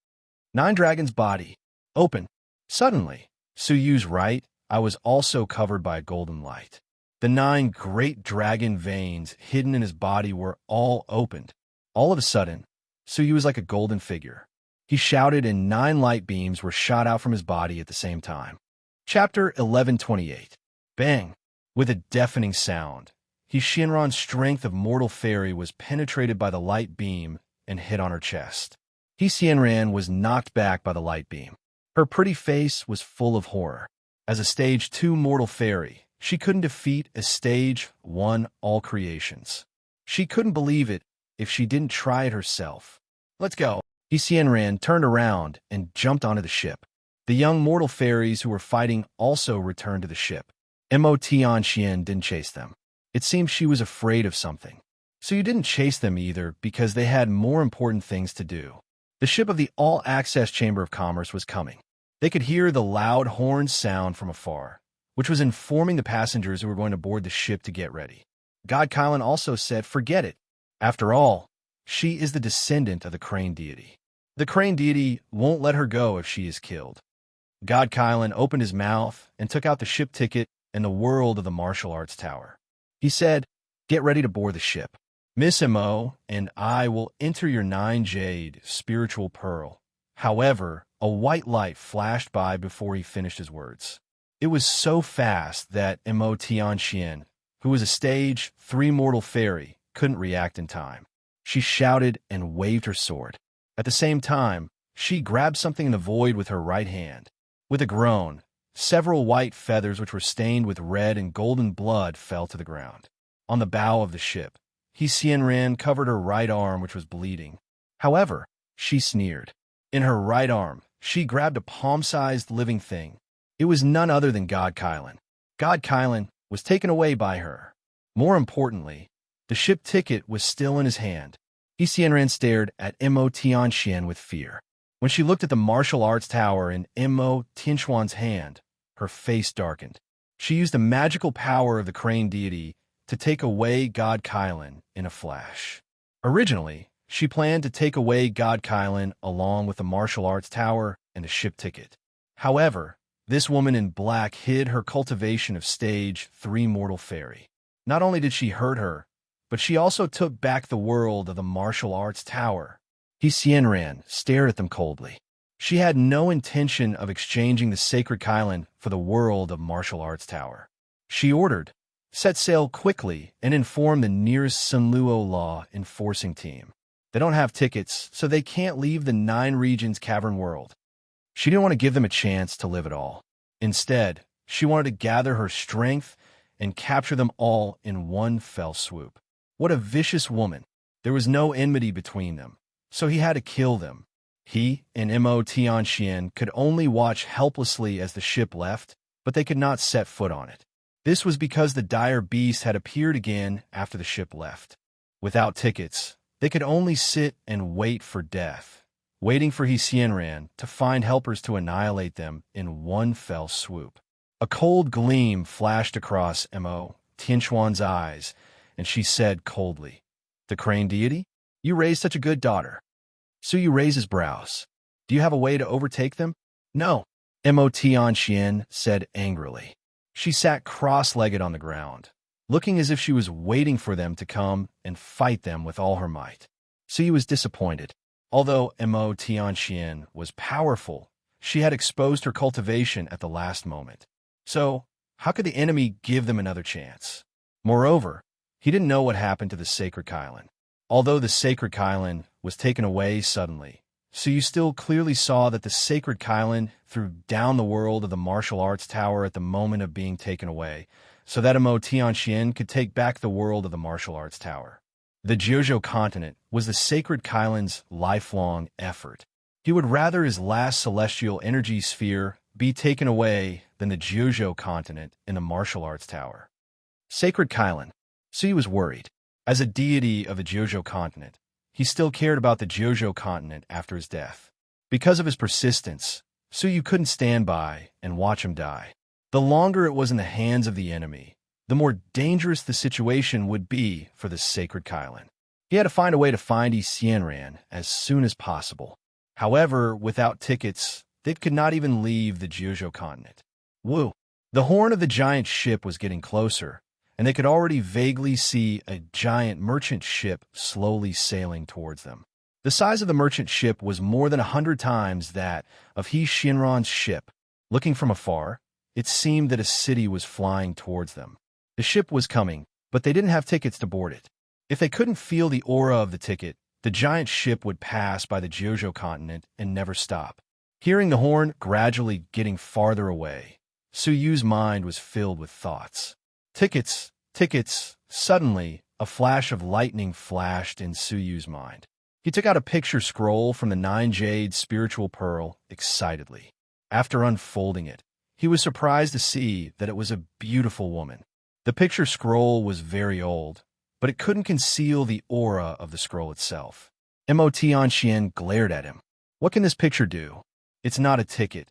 9 Dragon's body. Open. Suddenly, Suyu's right eye was also covered by a golden light. The 9 great dragon veins hidden in his body were all opened. All of a sudden, Suyu was like a golden figure. He shouted and 9 light beams were shot out from his body at the same time. Chapter 1128. Bang! With a deafening sound, Shinran's strength of mortal fairy was penetrated by the light beam and hit on her chest. Shinran was knocked back by the light beam. Her pretty face was full of horror. As a Stage 2 mortal fairy, she couldn't defeat a Stage 1 all creations. She couldn't believe it if she didn't try it herself. Let's go. Shinran turned around and jumped onto the ship. The young mortal fairies who were fighting also returned to the ship. Mo Tianxian didn't chase them. It seemed she was afraid of something. So you didn't chase them either because they had more important things to do. The ship of the All-Access Chamber of Commerce was coming. They could hear the loud horn sound from afar, which was informing the passengers who were going to board the ship to get ready. God Kylan also said, forget it. After all, she is the descendant of the crane deity. The crane deity won't let her go if she is killed. God Kylan opened his mouth and took out the ship ticket and the world of the martial arts tower. He said, get ready to board the ship. Miss Mo and I will enter your 9 jade spiritual pearl. However, a white light flashed by before he finished his words. It was so fast that Mo Tianxian, who was a Stage 3 mortal fairy, couldn't react in time. She shouted and waved her sword. At the same time, she grabbed something in the void with her right hand. With a groan, several white feathers which were stained with red and golden blood fell to the ground. On the bow of the ship, Shinran covered her right arm which was bleeding. However, she sneered. In her right arm, she grabbed a palm-sized living thing. It was none other than God Kylan. God Kylan was taken away by her. More importantly, the ship ticket was still in his hand. Shinran stared at Mo Tianxian with fear. When she looked at the martial arts tower in Mo Tianxuan's hand, her face darkened. She used the magical power of the crane deity to take away God Kylan in a flash. Originally, she planned to take away God Kylan along with the martial arts tower and the ship ticket. However, this woman in black hid her cultivation of Stage 3 mortal fairy. Not only did she hurt her, but she also took back the world of the martial arts tower. Shinran stared at them coldly. She had no intention of exchanging the sacred Kylan for the world of martial arts tower. She ordered, set sail quickly and inform the nearest Sunluo law enforcing team. They don't have tickets, so they can't leave the 9 regions cavern world. She didn't want to give them a chance to live at all. Instead, she wanted to gather her strength and capture them all in one fell swoop. What a vicious woman. There was no enmity between them, so he had to kill them. He and Mo Tianxian could only watch helplessly as the ship left, but they could not set foot on it. This was because the dire beast had appeared again after the ship left. Without tickets, they could only sit and wait for death, waiting for Shinran to find helpers to annihilate them in one fell swoop. A cold gleam flashed across Mo Tianxuan's eyes, and she said coldly, "The crane deity? You raised such a good daughter." Suyu raised his brows. "Do you have a way to overtake them?" "No," Mo Tianxian said angrily. She sat cross-legged on the ground, looking as if she was waiting for them to come and fight them with all her might. Suyu was disappointed. Although Mo Tianxian was powerful, she had exposed her cultivation at the last moment. So, how could the enemy give them another chance? Moreover, He didn't know what happened to the Sacred Kylan. Although the Sacred Kylan was taken away suddenly, so you still clearly saw that the Sacred Kylan threw down the world of the martial arts tower at the moment of being taken away, so that Mo Tianxian could take back the world of the martial arts tower. The Jiuzhou continent was the Sacred Kylan's lifelong effort. He would rather his last celestial energy sphere be taken away than the Jiuzhou continent in the martial arts tower. Sacred Kylan. So he was worried. As a deity of the Jiuzhou continent, he still cared about the Jiuzhou continent after his death. Because of his persistence, Suyu couldn't stand by and watch him die. The longer it was in the hands of the enemy, the more dangerous the situation would be for the Sacred Kylan. He had to find a way to find Yi Xianran as soon as possible. However, without tickets, they could not even leave the Jiuzhou continent. Woo! The horn of the giant ship was getting closer, and they could already vaguely see a giant merchant ship slowly sailing towards them. The size of the merchant ship was more than 100 times that of He Xianran's ship. Looking from afar, it seemed that a city was flying towards them. The ship was coming, but they didn't have tickets to board it. If they couldn't feel the aura of the ticket, the giant ship would pass by the Jiuzhou continent and never stop. Hearing the horn gradually getting farther away, Suyu's mind was filled with thoughts. Tickets, tickets. Suddenly, a flash of lightning flashed in Suyu's mind. He took out a picture scroll from the 9 Jade spiritual pearl excitedly. After unfolding it, he was surprised to see that it was a beautiful woman. The picture scroll was very old, but it couldn't conceal the aura of the scroll itself. Mo Tianxian glared at him. What can this picture do? It's not a ticket.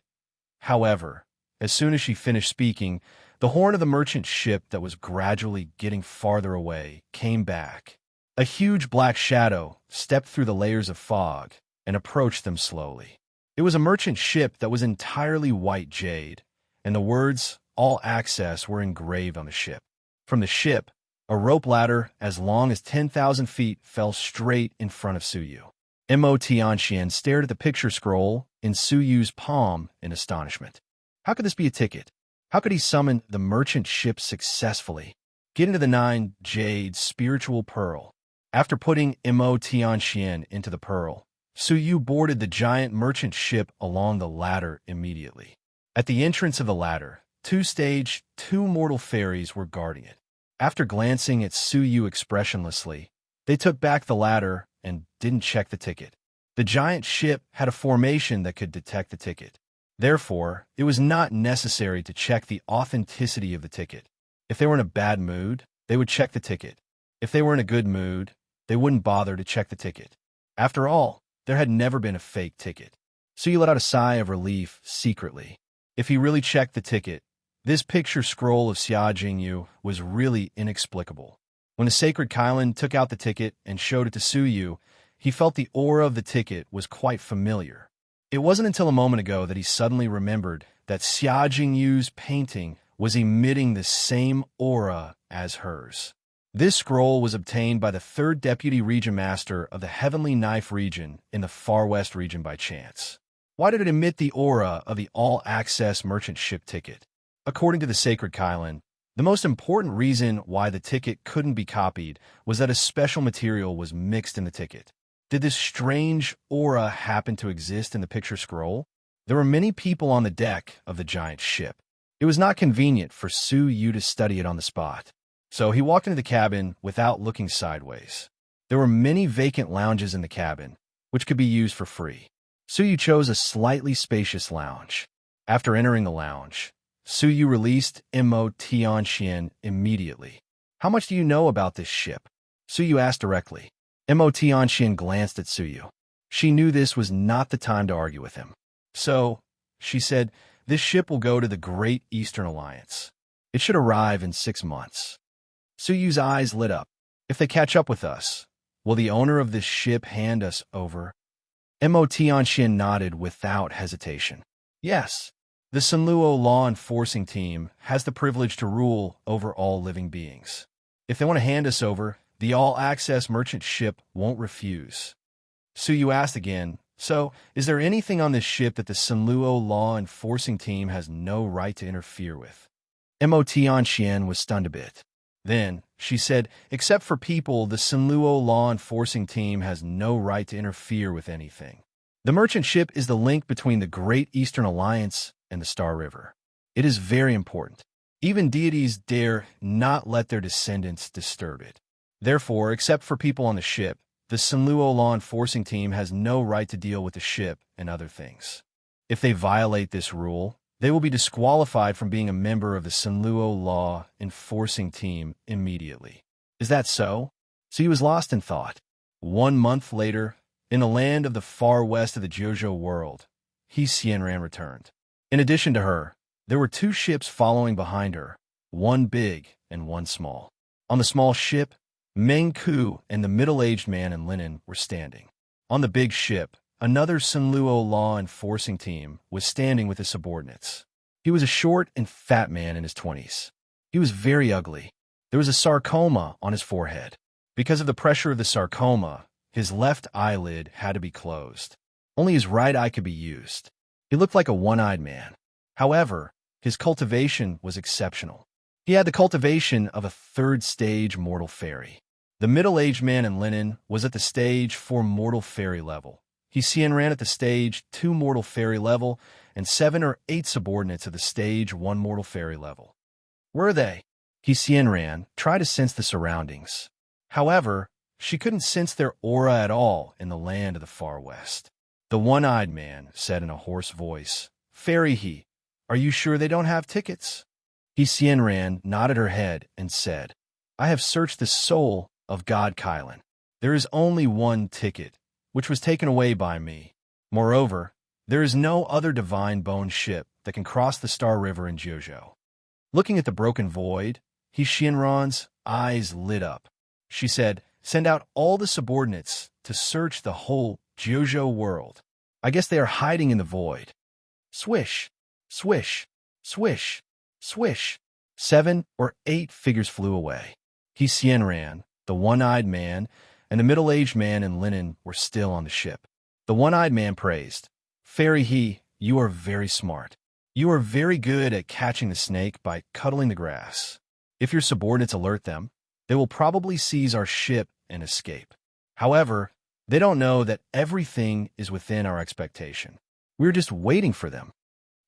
However, as soon as she finished speaking, the horn of the merchant ship that was gradually getting farther away came back. A huge black shadow stepped through the layers of fog and approached them slowly. It was a merchant ship that was entirely white jade, and the words, "All access," were engraved on the ship. From the ship, a rope ladder as long as 10,000 feet fell straight in front of Suyu. Mo Tianxian stared at the picture scroll in Suyu's palm in astonishment. How could this be a ticket? How could he summon the merchant ship successfully? Get into the 9 Jade spiritual pearl. After putting Mo Tianxian into the pearl, Suyu boarded the giant merchant ship along the ladder immediately. At the entrance of the ladder, 2 mortal fairies were guarding it. After glancing at Suyu expressionlessly, they took back the ladder and didn't check the ticket. The giant ship had a formation that could detect the ticket. Therefore, it was not necessary to check the authenticity of the ticket. If they were in a bad mood, they would check the ticket. If they were in a good mood, they wouldn't bother to check the ticket. After all, there had never been a fake ticket. Suyu let out a sigh of relief secretly. If he really checked the ticket, this picture scroll of Xia Jingyu was really inexplicable. When the Sacred Kylan took out the ticket and showed it to Suyu, he felt the aura of the ticket was quite familiar. It wasn't until a moment ago that he suddenly remembered that Xia Jingyu's painting was emitting the same aura as hers. This scroll was obtained by the 3rd Deputy Region Master of the Heavenly Knife region in the Far West region by chance. Why did it emit the aura of the all-access merchant ship ticket? According to the Sacred Kylan, the most important reason why the ticket couldn't be copied was that a special material was mixed in the ticket. Did this strange aura happen to exist in the picture scroll? There were many people on the deck of the giant ship. It was not convenient for Suyu to study it on the spot, so he walked into the cabin without looking sideways. There were many vacant lounges in the cabin, which could be used for free. Suyu chose a slightly spacious lounge. After entering the lounge, Suyu released Mo Tianxian immediately. How much do you know about this ship? Suyu asked directly. Mo Tianxian glanced at Suyu. She knew this was not the time to argue with him. So, she said, this ship will go to the Great Eastern Alliance. It should arrive in 6 months. Suyu's eyes lit up. If they catch up with us, will the owner of this ship hand us over? Mo Tianxian nodded without hesitation. Yes. The Sunluo law enforcing team has the privilege to rule over all living beings. If they want to hand us over, the all-access merchant ship won't refuse. Suyu asked again, so, is there anything on this ship that the Sunluo law enforcing team has no right to interfere with? Mo Tianxian was stunned a bit. Then, she said, except for people, the Sinluo law enforcing team has no right to interfere with anything. The merchant ship is the link between the Great Eastern Alliance and the Star River. It is very important. Even deities dare not let their descendants disturb it. Therefore, except for people on the ship, the Sinluo law enforcing team has no right to deal with the ship and other things. If they violate this rule, they will be disqualified from being a member of the Sinluo law enforcing team immediately. Is that so? So he was lost in thought. 1 month later, in the land of the far west of the Jojo world, Xianran returned. In addition to her, there were 2 ships following behind her, one big and one small. On the small ship, Meng Ku and the middle-aged man in linen were standing. On the big ship, another Sinluo law enforcing team was standing with his subordinates. He was a short and fat man in his 20s. He was very ugly. There was a sarcoma on his forehead. Because of the pressure of the sarcoma, his left eyelid had to be closed. Only his right eye could be used. He looked like a one-eyed man. However, his cultivation was exceptional. He had the cultivation of a 3rd-stage mortal fairy. The middle-aged man in linen was at the stage 4 mortal fairy level. Xianran at the stage 2 mortal fairy level, and 7 or 8 subordinates at the stage 1 mortal fairy level. Were they? Xianran tried to sense the surroundings. However, she couldn't sense their aura at all in the land of the far west. The one-eyed man said in a hoarse voice, "Fairy he, are you sure they don't have tickets?" Xianran nodded her head and said, "I have searched the soul of God Kylan. There is only one ticket, which was taken away by me. Moreover, there is no other divine bone ship that can cross the Star River in Jojo." Looking at the broken void, Xianran's eyes lit up. She said, "Send out all the subordinates to search the whole Jojo world. I guess they are hiding in the void." Swish, swish, swish, swish. 7 or 8 figures flew away. Xianran, the one-eyed man, and the middle-aged man in linen were still on the ship. The one-eyed man praised, "Fairy he, you are very smart. You are very good at catching the snake by cuddling the grass. If your subordinates alert them, they will probably seize our ship and escape. However, they don't know that everything is within our expectation. We're just waiting for them.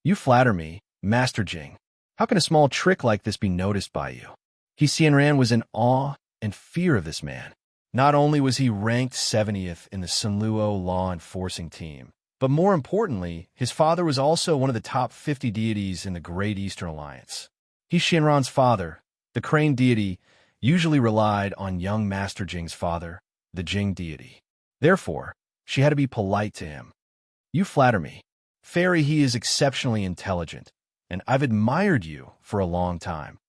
You flatter me, Master Jing. How can a small trick like this be noticed by you?" Xianran was in awe and fear of this man. Not only was he ranked 70th in the Sinluo law enforcing team, but more importantly, his father was also one of the top 50 deities in the Great Eastern Alliance. Xianran's father, the crane deity, usually relied on young Master Jing's father, the Jing deity. Therefore, she had to be polite to him. "You flatter me. Fairy, he is exceptionally intelligent, and I've admired you for a long time."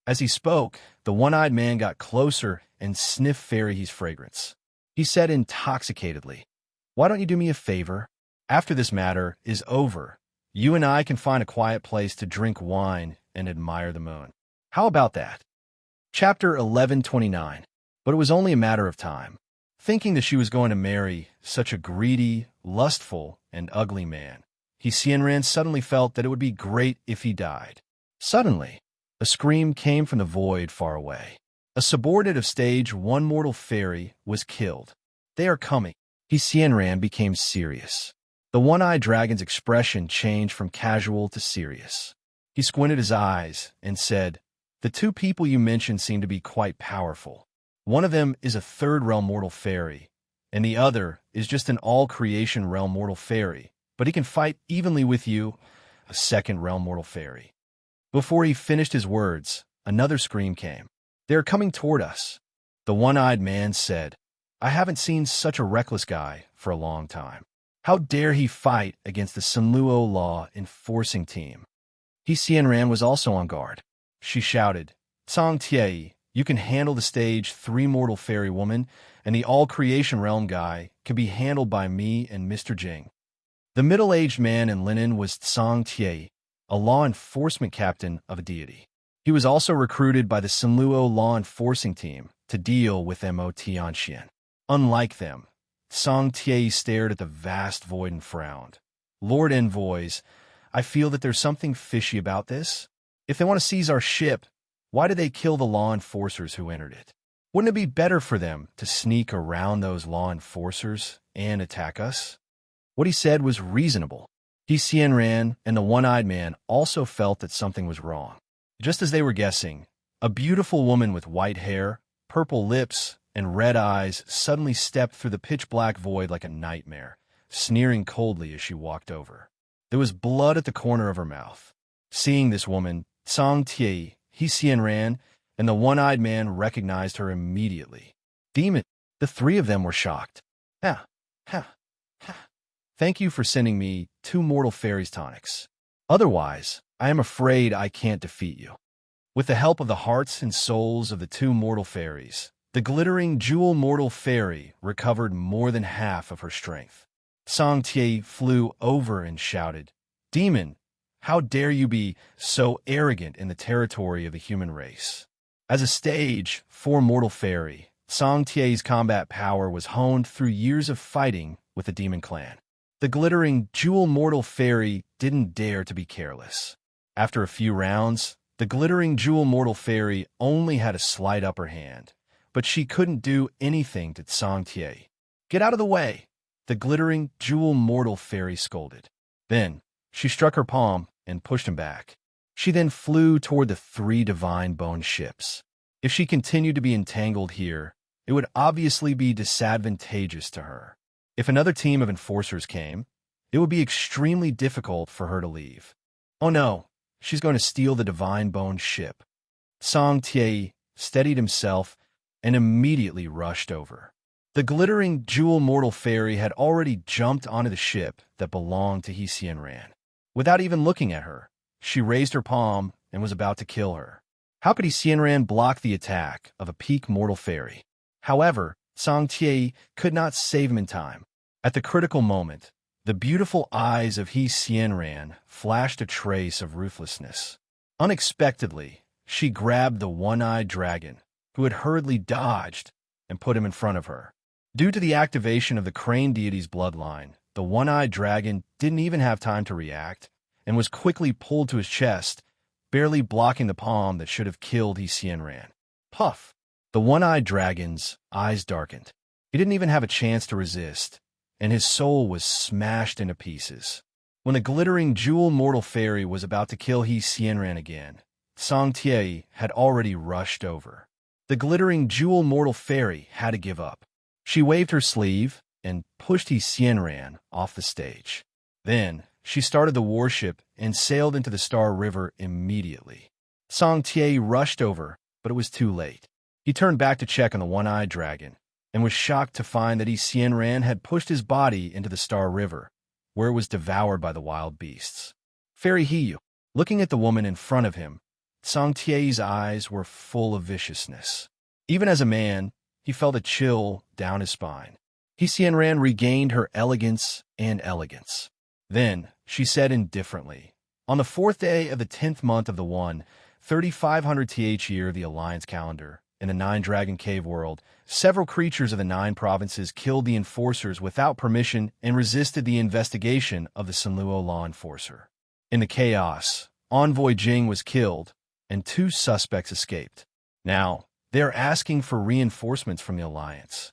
As he spoke, the one-eyed man got closer and sniffed Fairy He's fragrance. He said intoxicatedly, "Why don't you do me a favor? After this matter is over, you and I can find a quiet place to drink wine and admire the moon. How about that?" Chapter 11:29. But it was only a matter of time. Thinking that she was going to marry such a greedy, lustful, and ugly man, Xianran suddenly felt that it would be great if he died. Suddenly, a scream came from the void far away. A subordinate of stage 1 mortal fairy was killed. "They are coming." Xianran became serious. The one-eyed dragon's expression changed from casual to serious. He squinted his eyes and said, "The 2 people you mentioned seem to be quite powerful. One of them is a 3rd realm mortal fairy, and the other is just an all-creation realm mortal fairy, but he can fight evenly with you, a 2nd realm mortal fairy." Before he finished his words, another scream came. "They are coming toward us." The one-eyed man said, "I haven't seen such a reckless guy for a long time. How dare he fight against the Sinluo law enforcing team?" Xianran was also on guard. She shouted, "Tsang Tie, you can handle the stage 3 mortal fairy woman, and the all-creation realm guy can be handled by me and Mr. Jing." The middle-aged man in linen was Tsang Tie, a law enforcement captain of a deity. He was also recruited by the Sinluo law enforcing team to deal with Mo Tianxian. Unlike them, Tsang Tie stared at the vast void and frowned. "Lord Envoys, I feel that there's something fishy about this. If they want to seize our ship, Why did they kill the law enforcers who entered it? Wouldn't it be better for them to sneak around those law enforcers and attack us? What he said was reasonable. Ran and the one-eyed man also felt that something was wrong. Just as they were guessing, a beautiful woman with white hair, purple lips, and red eyes suddenly stepped through the pitch-black void like a nightmare, sneering coldly as she walked over. There was blood at the corner of her mouth. Seeing this woman, Song Tie, Ran, and the one-eyed man recognized her immediately. Demon! The three of them were shocked. Ha! Ha! Ha! Thank you for sending me 2 mortal fairies tonics. Otherwise, I am afraid I can't defeat you. With the help of the hearts and souls of the 2 mortal fairies, the glittering jewel mortal fairy recovered more than half of her strength. Song Tie flew over and shouted, "Demon, how dare you be so arrogant in the territory of the human race?" As a stage 4 mortal fairy, Song Tie's combat power was honed through years of fighting with the demon clan. The glittering jewel mortal fairy didn't dare to be careless. After a few rounds, the glittering jewel mortal fairy only had a slight upper hand, but she couldn't do anything to Song Tie. "Get out of the way!" the glittering jewel mortal fairy scolded. Then, she struck her palm and pushed him back. She then flew toward the 3 divine bone ships. If she continued to be entangled here, it would obviously be disadvantageous to her. If another team of enforcers came, it would be extremely difficult for her to leave. Oh no, she's going to steal the divine bone ship. Song Tie steadied himself and immediately rushed over. The glittering jewel mortal fairy had already jumped onto the ship that belonged to Ran. Without even looking at her, she raised her palm and was about to kill her. How could Ran block the attack of a peak mortal fairy? However, Song Tie could not save him in time. At the critical moment, the beautiful eyes of Ran flashed a trace of ruthlessness. Unexpectedly, she grabbed the one-eyed dragon, who had hurriedly dodged, and put him in front of her. Due to the activation of the crane deity's bloodline, the one-eyed dragon didn't even have time to react, and was quickly pulled to his chest, barely blocking the palm that should have killed Ran. Puff! The one-eyed dragon's eyes darkened. He didn't even have a chance to resist, and his soul was smashed into pieces. When the glittering jewel mortal fairy was about to kill Ran again, Song Tie had already rushed over. The glittering jewel mortal fairy had to give up. She waved her sleeve and pushed Ran off the stage. Then, she started the warship and sailed into the Star River immediately. Song Tie rushed over, but it was too late. He turned back to check on the one-eyed dragon, and was shocked to find that Ran had pushed his body into the Star River, where it was devoured by the wild beasts. Fairy Hiyu, looking at the woman in front of him, Song Tie's eyes were full of viciousness. Even as a man, he felt a chill down his spine. Ran regained her elegance and elegance. Then, she said indifferently, "On the 4th day of the 10th month of the 3500th year of the Alliance calendar, in the 9-Dragon Cave world, several creatures of the 9 provinces killed the enforcers without permission and resisted the investigation of the Sanluo law enforcer. In the chaos, Envoy Jing was killed, and 2 suspects escaped. Now, they are asking for reinforcements from the Alliance."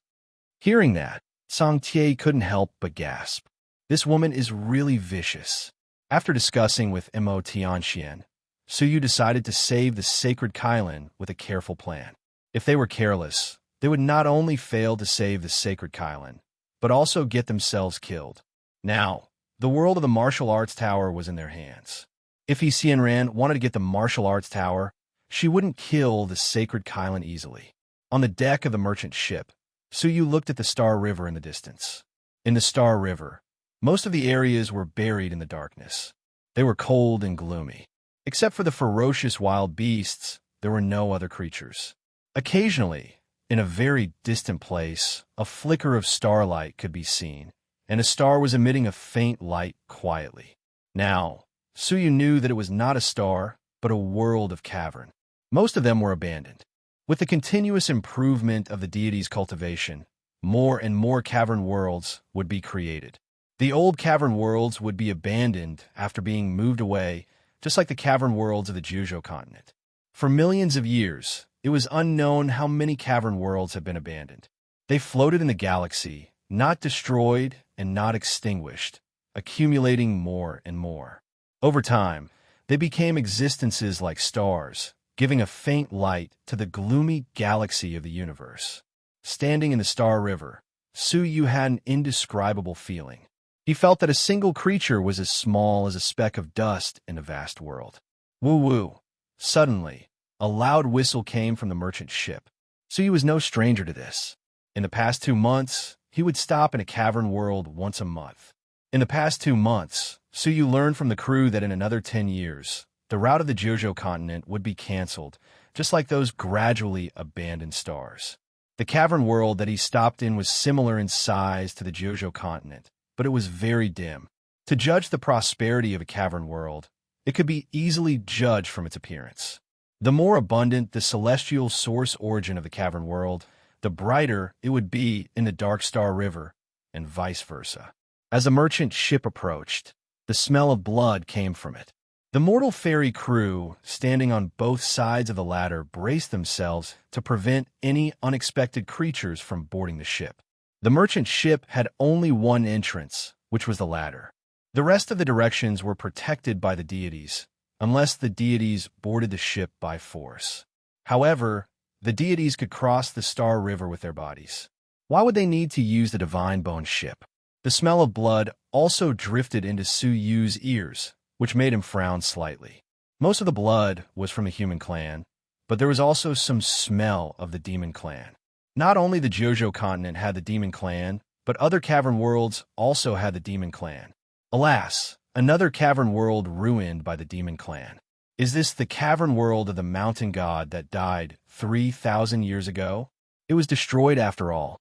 Hearing that, Song Tie couldn't help but gasp. This woman is really vicious. After discussing with Mo Tianxian, Suyu decided to save the sacred Kylin with a careful plan. If they were careless, they would not only fail to save the sacred Kylin, but also get themselves killed. Now, the world of the martial arts tower was in their hands. If Ran wanted to get the martial arts tower, she wouldn't kill the sacred Kylin easily. On the deck of the merchant ship, Suyu looked at the Star River in the distance. In the Star River, most of the areas were buried in the darkness. They were cold and gloomy. Except for the ferocious wild beasts, there were no other creatures. Occasionally, in a very distant place, a flicker of starlight could be seen, and a star was emitting a faint light quietly. Now, Suyu knew that it was not a star, but a world of cavern. Most of them were abandoned. With the continuous improvement of the deity's cultivation, more and more cavern worlds would be created. The old cavern worlds would be abandoned after being moved away, just like the cavern worlds of the Juzhou continent. For millions of years, it was unknown how many cavern worlds had been abandoned. They floated in the galaxy, not destroyed and not extinguished, accumulating more and more. Over time, they became existences like stars, giving a faint light to the gloomy galaxy of the universe. Standing in the Star River, Su Yu had an indescribable feeling. He felt that a single creature was as small as a speck of dust in a vast world. Woo-woo. Suddenly, a loud whistle came from the merchant ship. Su Yu was no stranger to this. In the past 2 months, he would stop in a cavern world once a month. In the past 2 months, Su Yu learned from the crew that in another 10 years, the route of the Jojo continent would be cancelled, just like those gradually abandoned stars. The cavern world that he stopped in was similar in size to the Jojo continent, but it was very dim. To judge the prosperity of a cavern world, it could be easily judged from its appearance. The more abundant the celestial source origin of the cavern world, the brighter it would be in the Dark Star River, and vice versa. As the merchant ship approached, the smell of blood came from it. The mortal ferry crew, standing on both sides of the ladder, braced themselves to prevent any unexpected creatures from boarding the ship. The merchant ship had only one entrance, which was the ladder. The rest of the directions were protected by the deities, unless the deities boarded the ship by force. However, the deities could cross the Star River with their bodies. Why would they need to use the Divine Bone ship? The smell of blood also drifted into Su Yu's ears, which made him frown slightly. Most of the blood was from the human clan, but there was also some smell of the demon clan. Not only the Jojo continent had the demon clan, but other cavern worlds also had the demon clan. Alas, another cavern world ruined by the demon clan. Is this the cavern world of the mountain god that died 3,000 years ago? It was destroyed after all.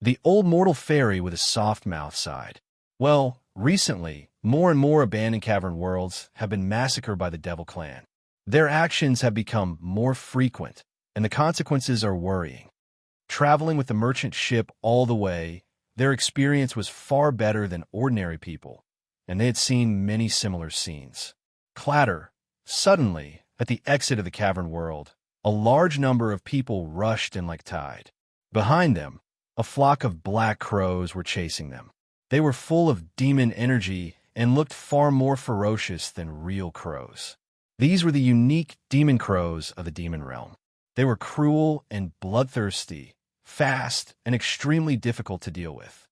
The old mortal fairy with a soft mouth sighed. Well, recently, more and more abandoned cavern worlds have been massacred by the Devil Clan. Their actions have become more frequent, and the consequences are worrying. Traveling with the merchant ship all the way, their experience was far better than ordinary people, and they had seen many similar scenes. Clatter. Suddenly, at the exit of the cavern world, a large number of people rushed in like tide. Behind them, a flock of black crows were chasing them. They were full of demon energy and looked far more ferocious than real crows. These were the unique demon crows of the demon realm. They were cruel and bloodthirsty, fast, and extremely difficult to deal with.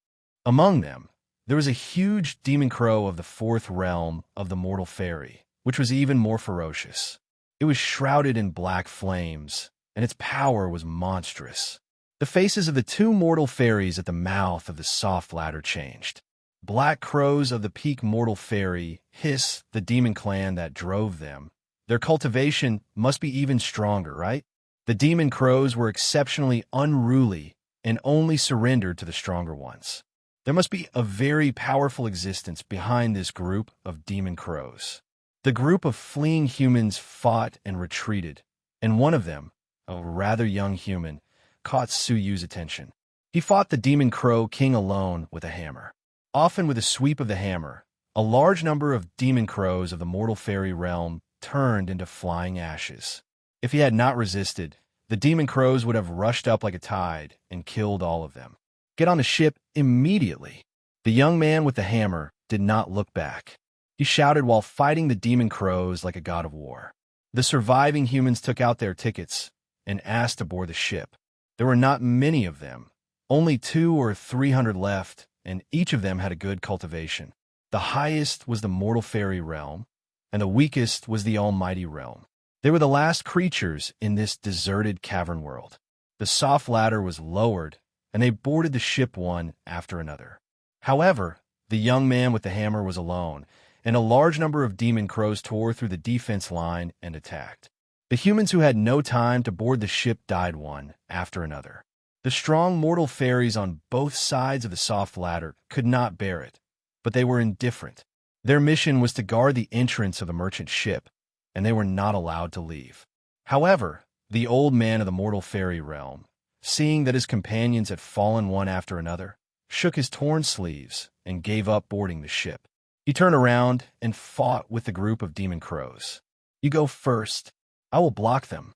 Among them, there was a huge demon crow of the 4th realm of the mortal fairy, which was even more ferocious. It was shrouded in black flames, and its power was monstrous. The faces of the 2 mortal fairies at the mouth of the soft ladder changed. Black crows of the peak mortal fairy hiss the demon clan that drove them. Their cultivation must be even stronger, right? The demon crows were exceptionally unruly and only surrendered to the stronger ones. There must be a very powerful existence behind this group of demon crows. The group of fleeing humans fought and retreated, and one of them, a rather young human, caught Su Yu's attention. He fought the demon crow king alone with a hammer. Often with a sweep of the hammer, a large number of demon crows of the mortal fairy realm turned into flying ashes. If he had not resisted, the demon crows would have rushed up like a tide and killed all of them. Get on the ship immediately. The young man with the hammer did not look back. He shouted while fighting the demon crows like a god of war. The surviving humans took out their tickets and asked to board the ship. There were not many of them, only 200 or 300 left, and each of them had a good cultivation. The highest was the mortal fairy realm, and the weakest was the almighty realm. They were the last creatures in this deserted cavern world. The soft ladder was lowered, and they boarded the ship one after another. However, the young man with the hammer was alone, and a large number of demon crows tore through the defense line and attacked. The humans who had no time to board the ship died one after another. The strong mortal fairies on both sides of the soft ladder could not bear it, but they were indifferent. Their mission was to guard the entrance of the merchant ship, and they were not allowed to leave. However, the old man of the mortal fairy realm, seeing that his companions had fallen one after another, shook his torn sleeves and gave up boarding the ship. He turned around and fought with the group of demon crows. "You go first," I will block them.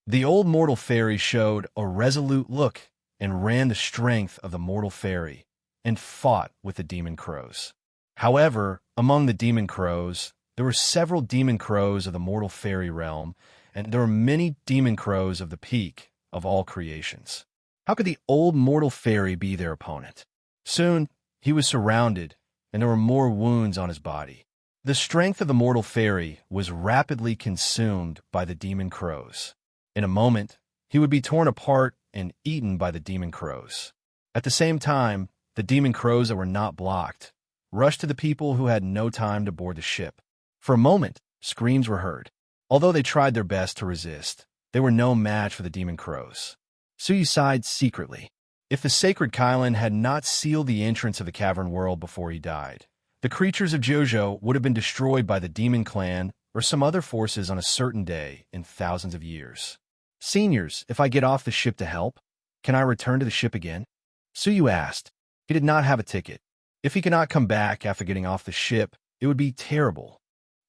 The old mortal fairy showed a resolute look and ran the strength of the mortal fairy and fought with the demon crows. However, among the demon crows, there were several demon crows of the mortal fairy realm, and there were many demon crows of the peak of all creations. How could the old mortal fairy be their opponent? Soon, he was surrounded, and there were more wounds on his body. The strength of the mortal fairy was rapidly consumed by the demon crows. In a moment, he would be torn apart and eaten by the demon crows. At the same time, the demon crows that were not blocked rushed to the people who had no time to board the ship. For a moment, screams were heard. Although they tried their best to resist, they were no match for the demon crows. Suyu sighed secretly. If the sacred Kylan had not sealed the entrance of the cavern world before he died, the creatures of Jojo would have been destroyed by the demon clan or some other forces on a certain day in thousands of years. Seniors, if I get off the ship to help, can I return to the ship again? Suyu asked. He did not have a ticket. If he could not come back after getting off the ship, it would be terrible.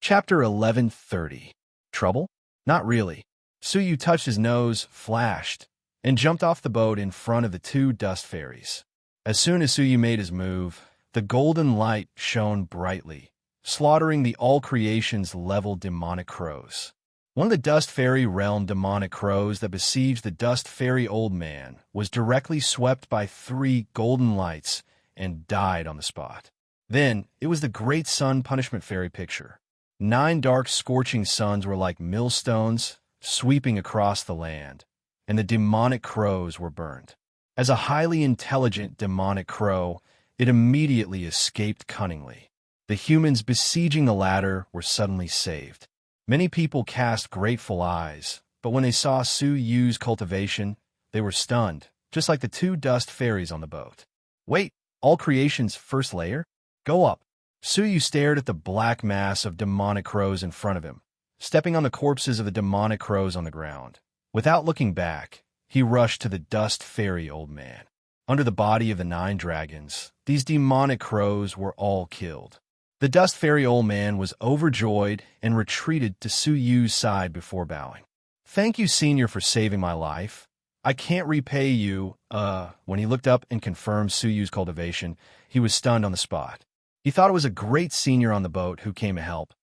Chapter 1130. Trouble? Not really. Suyu touched his nose, flashed, and jumped off the boat in front of the two dust fairies. As soon as Suyu made his move, the golden light shone brightly, slaughtering the all creations level demonic crows. One of the dust fairy realm demonic crows that besieged the dust fairy old man was directly swept by 3 golden lights and died on the spot. Then it was the great sun punishment fairy picture. 9 dark scorching suns were like millstones sweeping across the land, and the demonic crows were burned. As a highly intelligent demonic crow, it immediately escaped cunningly. The humans besieging the ladder were suddenly saved. Many people cast grateful eyes, but when they saw Suyu's cultivation, they were stunned, just like the 2 dust fairies on the boat. Wait, all creation's first layer? Go up. Suyu stared at the black mass of demonic crows in front of him, stepping on the corpses of the demonic crows on the ground. Without looking back, he rushed to the dust fairy old man. Under the body of the 9 dragons, these demonic crows were all killed. The dust fairy old man was overjoyed and retreated to Suyu's side before bowing. Thank you, senior, for saving my life. I can't repay you. When he looked up and confirmed Suyu's cultivation, he was stunned on the spot. He thought it was a great senior on the boat who came to help.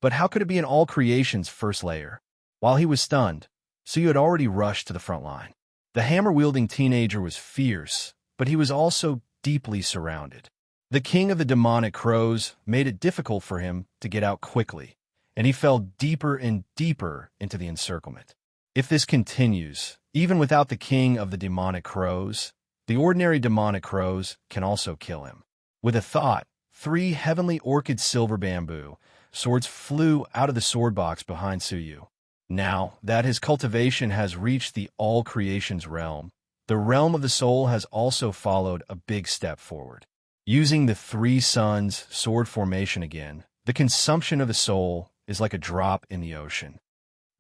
But how could it be in all creation's first layer? While he was stunned, Suyu had already rushed to the front line. The hammer-wielding teenager was fierce, but he was also deeply surrounded. The king of the demonic crows made it difficult for him to get out quickly, and he fell deeper and deeper into the encirclement. If this continues, even without the king of the demonic crows, the ordinary demonic crows can also kill him. With a thought, 3 heavenly orchid silver bamboo swords flew out of the sword box behind Suyu. Now that his cultivation has reached the all creations realm, the realm of the soul has also followed a big step forward. Using the 3 suns sword formation again, the consumption of the soul is like a drop in the ocean.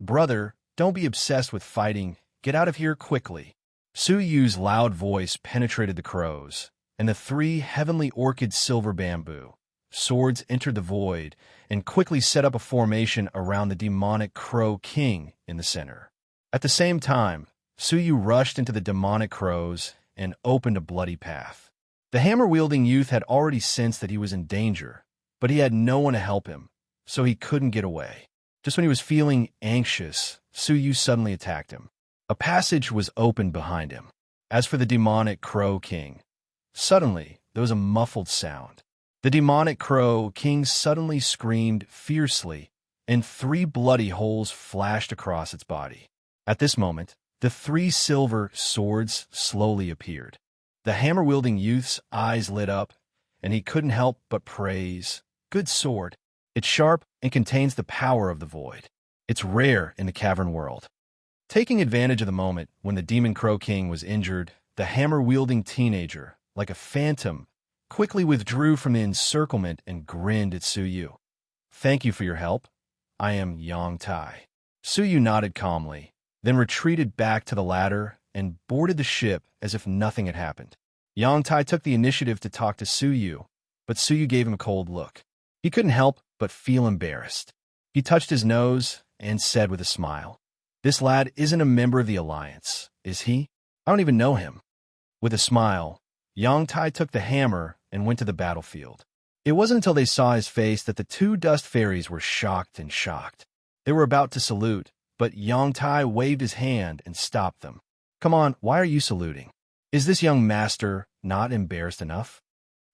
Brother, don't be obsessed with fighting. Get out of here quickly. Suyu's loud voice penetrated the crows, and the 3 heavenly orchid silver bamboo swords entered the void and quickly set up a formation around the demonic crow king in the center. At the same time, Suyu rushed into the demonic crows and opened a bloody path. The hammer-wielding youth had already sensed that he was in danger, but he had no one to help him, so he couldn't get away. Just when he was feeling anxious, Suyu suddenly attacked him. A passage was opened behind him. As for the demonic crow king, suddenly there was a muffled sound. The demonic crow king suddenly screamed fiercely, and 3 bloody holes flashed across its body. At this moment, the 3 silver swords slowly appeared. The hammer-wielding youth's eyes lit up, and he couldn't help but praise. Good sword. It's sharp and contains the power of the void. It's rare in the cavern world. Taking advantage of the moment when the demon crow king was injured, the hammer-wielding teenager, like a phantom, quickly withdrew from the encirclement and grinned at Suyu. Thank you for your help. I am Yang Tai. Suyu nodded calmly, then retreated back to the ladder and boarded the ship as if nothing had happened. Yang Tai took the initiative to talk to Suyu, but Suyu gave him a cold look. He couldn't help but feel embarrassed. He touched his nose and said with a smile, "This lad isn't a member of the Alliance, is he? I don't even know him." With a smile, Yang Tai took the hammer and went to the battlefield. It wasn't until they saw his face that the two dust fairies were shocked and shocked. They were about to salute, but Yang Tai waved his hand and stopped them. "Come on, why are you saluting? Is this young master not embarrassed enough?"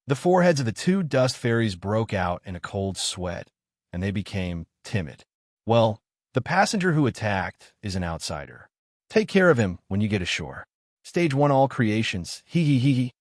The foreheads of the two dust fairies broke out in a cold sweat, and they became timid. "Well, the passenger who attacked is an outsider. Take care of him when you get ashore. Stage 1 all creations, hee hee hee hee."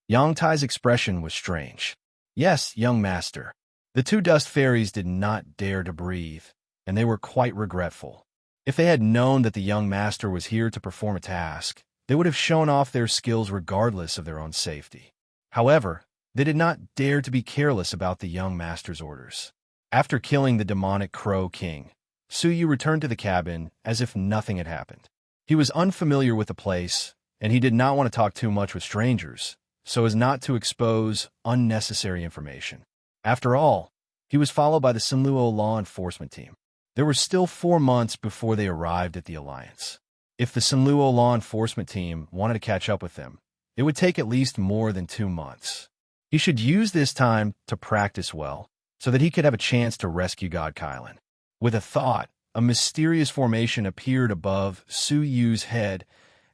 Yang Tai's expression was strange. "Yes, young master." The two dust fairies did not dare to breathe, and they were quite regretful. If they had known that the young master was here to perform a task, they would have shown off their skills regardless of their own safety. However, they did not dare to be careless about the young master's orders. After killing the demonic Crow King, Suyu returned to the cabin as if nothing had happened. He was unfamiliar with the place, and he did not want to talk too much with strangers, so as not to expose unnecessary information. After all, he was followed by the Sinluo law enforcement team. There were still 4 months before they arrived at the Alliance. If the Sinluo law enforcement team wanted to catch up with them, it would take at least more than 2 months. He should use this time to practice well, so that he could have a chance to rescue God Kylan. With a thought, a mysterious formation appeared above Su Yu's head,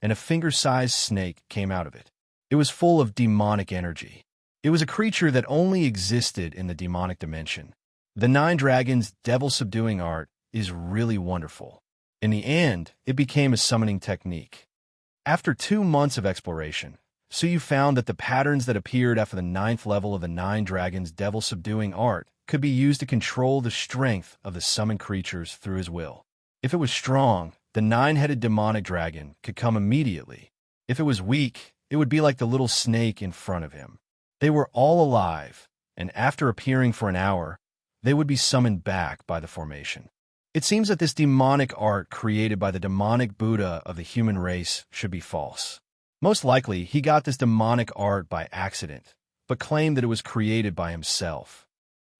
and a finger-sized snake came out of it. It was full of demonic energy. It was a creature that only existed in the demonic dimension. The Nine Dragons' devil-subduing art is really wonderful. In the end, it became a summoning technique. After 2 months of exploration, Suyu found that the patterns that appeared after the 9th level of the Nine Dragons' devil-subduing art could be used to control the strength of the summoned creatures through his will. If it was strong, the 9-headed demonic dragon could come immediately. If it was weak, it would be like the little snake in front of him. They were all alive, and after appearing for an hour, they would be summoned back by the formation. It seems that this demonic art created by the demonic Buddha of the human race should be false. Most likely, he got this demonic art by accident, but claimed that it was created by himself.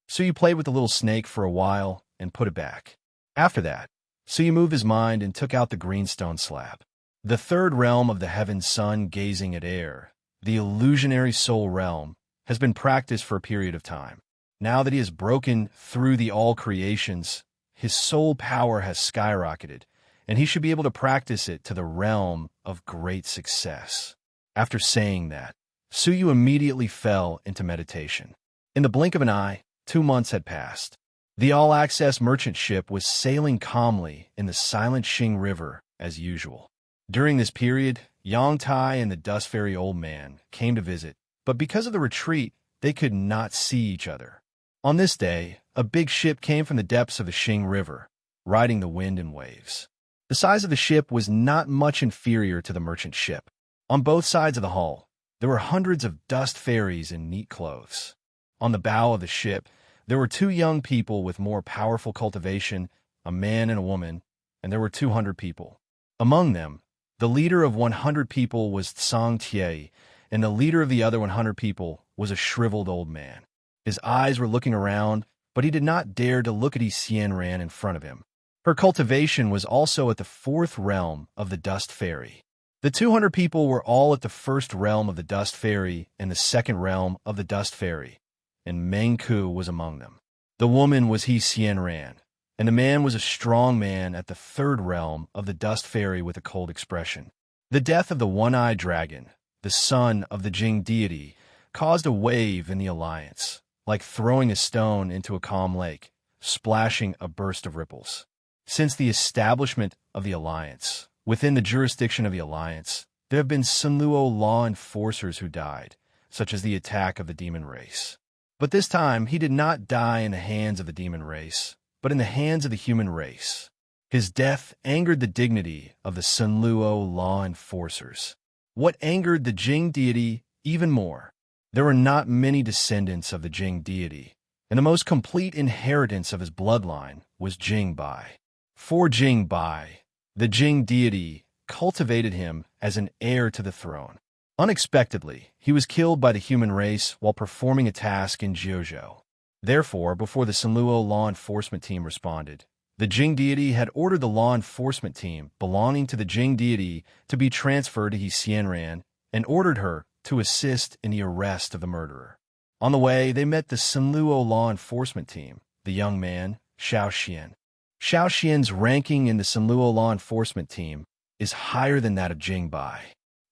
Suyu played with the little snake for a while and put it back. After that, Suyu moved his mind and took out the greenstone slab. The third realm of the heaven sun gazing at air, the illusionary soul realm, has been practiced for a period of time. Now that he has broken through the all creations, his soul power has skyrocketed, and he should be able to practice it to the realm of great success. After saying that, Suyu immediately fell into meditation. In the blink of an eye, 2 months had passed. The all-access merchant ship was sailing calmly in the silent Xing River as usual. During this period, Yang Tai and the Dust Fairy Old Man came to visit, but because of the retreat, they could not see each other. On this day, a big ship came from the depths of the Xing River, riding the wind and waves. The size of the ship was not much inferior to the merchant ship. On both sides of the hull, there were hundreds of dust fairies in neat clothes. On the bow of the ship, there were 2 young people with more powerful cultivation, a man and a woman, and there were 200 people. Among them, the leader of 100 people was Tsang Tie, and the leader of the other 100 people was a shriveled old man. His eyes were looking around, but he did not dare to look at Xian Ran in front of him. Her cultivation was also at the 4th realm of the Dust Fairy. The 200 people were all at the 1st realm of the Dust Fairy and the 2nd realm of the Dust Fairy, and Meng Ku was among them. The woman was Xian Ran, and the man was a strong man at the 3rd realm of the Dust Fairy with a cold expression. The death of the one-eyed dragon, the son of the Jing deity, caused a wave in the Alliance, like throwing a stone into a calm lake, splashing a burst of ripples. Since the establishment of the Alliance, within the jurisdiction of the Alliance, there have been Sinluo law enforcers who died, such as the attack of the demon race. But this time, he did not die in the hands of the demon race, but in the hands of the human race. His death angered the dignity of the Sinluo law enforcers. What angered the Jing deity even more? There were not many descendants of the Jing deity, and the most complete inheritance of his bloodline was Jing Bai. For Jing Bai, the Jing deity cultivated him as an heir to the throne. Unexpectedly, he was killed by the human race while performing a task in Jiuzhou. Therefore, before the Sinluo law enforcement team responded, The Jing deity had ordered the law enforcement team belonging to the Jing deity to be transferred to Xianran and ordered her to assist in the arrest of the murderer. On the way, they met the Sinluo law enforcement team, the young man, Xiao Xian. Xiao Xian's ranking in the Sinluo law enforcement team is higher than that of Jing Bai.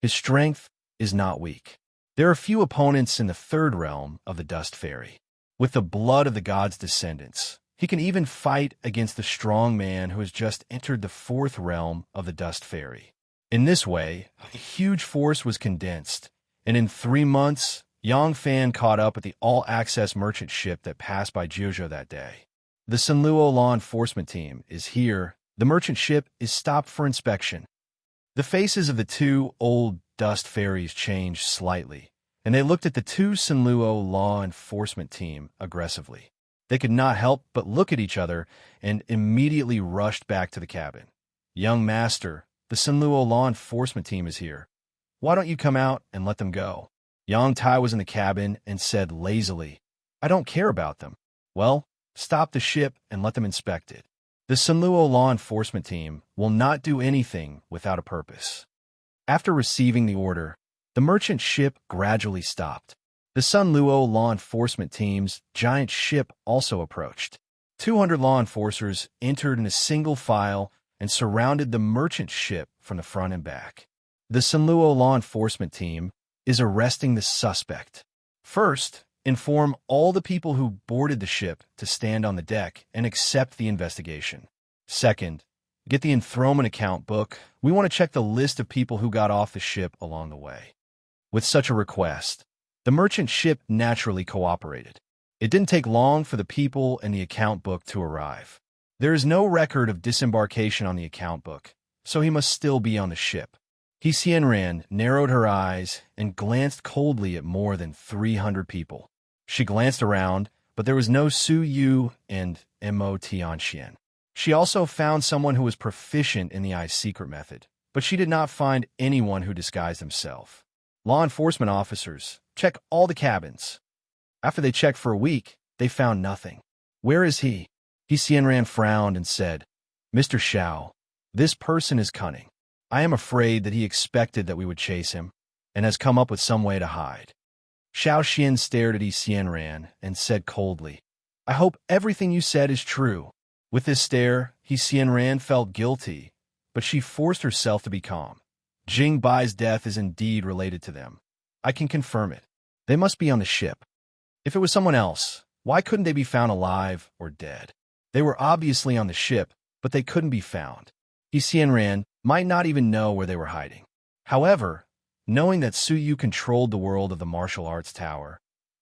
His strength is not weak. There are few opponents in the third realm of the Dust Fairy. With the blood of the god's descendants, he can even fight against the strong man who has just entered the fourth realm of the Dust Fairy. In this way, a huge force was condensed, and in 3 months, Yang Fan caught up with the all-access merchant ship that passed by Jiuzhou that day. The Sinluo law enforcement team is here. The merchant ship is stopped for inspection. The faces of the two old dust fairies changed slightly, and they looked at the two Sinluo law enforcement team aggressively. They could not help but look at each other and immediately rushed back to the cabin. "Young master, the Sinluo law enforcement team is here. Why don't you come out and let them go?" Yang Tai was in the cabin and said lazily, "I don't care about them." "Well, stop the ship and let them inspect it. The Sinluo law enforcement team will not do anything without a purpose." After receiving the order, the merchant ship gradually stopped. The Sinluo law enforcement team's giant ship also approached. 200 law enforcers entered in a single file and surrounded the merchant ship from the front and back. The Sinluo law enforcement team is arresting the suspect. First, inform all the people who boarded the ship to stand on the deck and accept the investigation. Second, get the enthronement account book. We want to check the list of people who got off the ship along the way. With such a request, the merchant ship naturally cooperated. It didn't take long for the people and the account book to arrive. There is no record of disembarkation on the account book, so he must still be on the ship. Xianran narrowed her eyes and glanced coldly at more than 300 people. She glanced around, but there was no Su Yu and Mo Tianxian. She also found someone who was proficient in the eye secret method, but she did not find anyone who disguised himself. Law enforcement officers, check all the cabins. After they checked for a week, they found nothing. "Where is he?" Xianran frowned and said, "Mr. Xiao, this person is cunning. I am afraid that he expected that we would chase him, and has come up with some way to hide." Xiao Xian stared at Xianran and said coldly, "I hope everything you said is true." With this stare, Xianran felt guilty, but she forced herself to be calm. Jing Bai's death is indeed related to them. I can confirm it. They must be on the ship. If it was someone else, why couldn't they be found alive or dead? They were obviously on the ship, but they couldn't be found. Xianran might not even know where they were hiding. However, knowing that Su Yu controlled the world of the martial arts tower,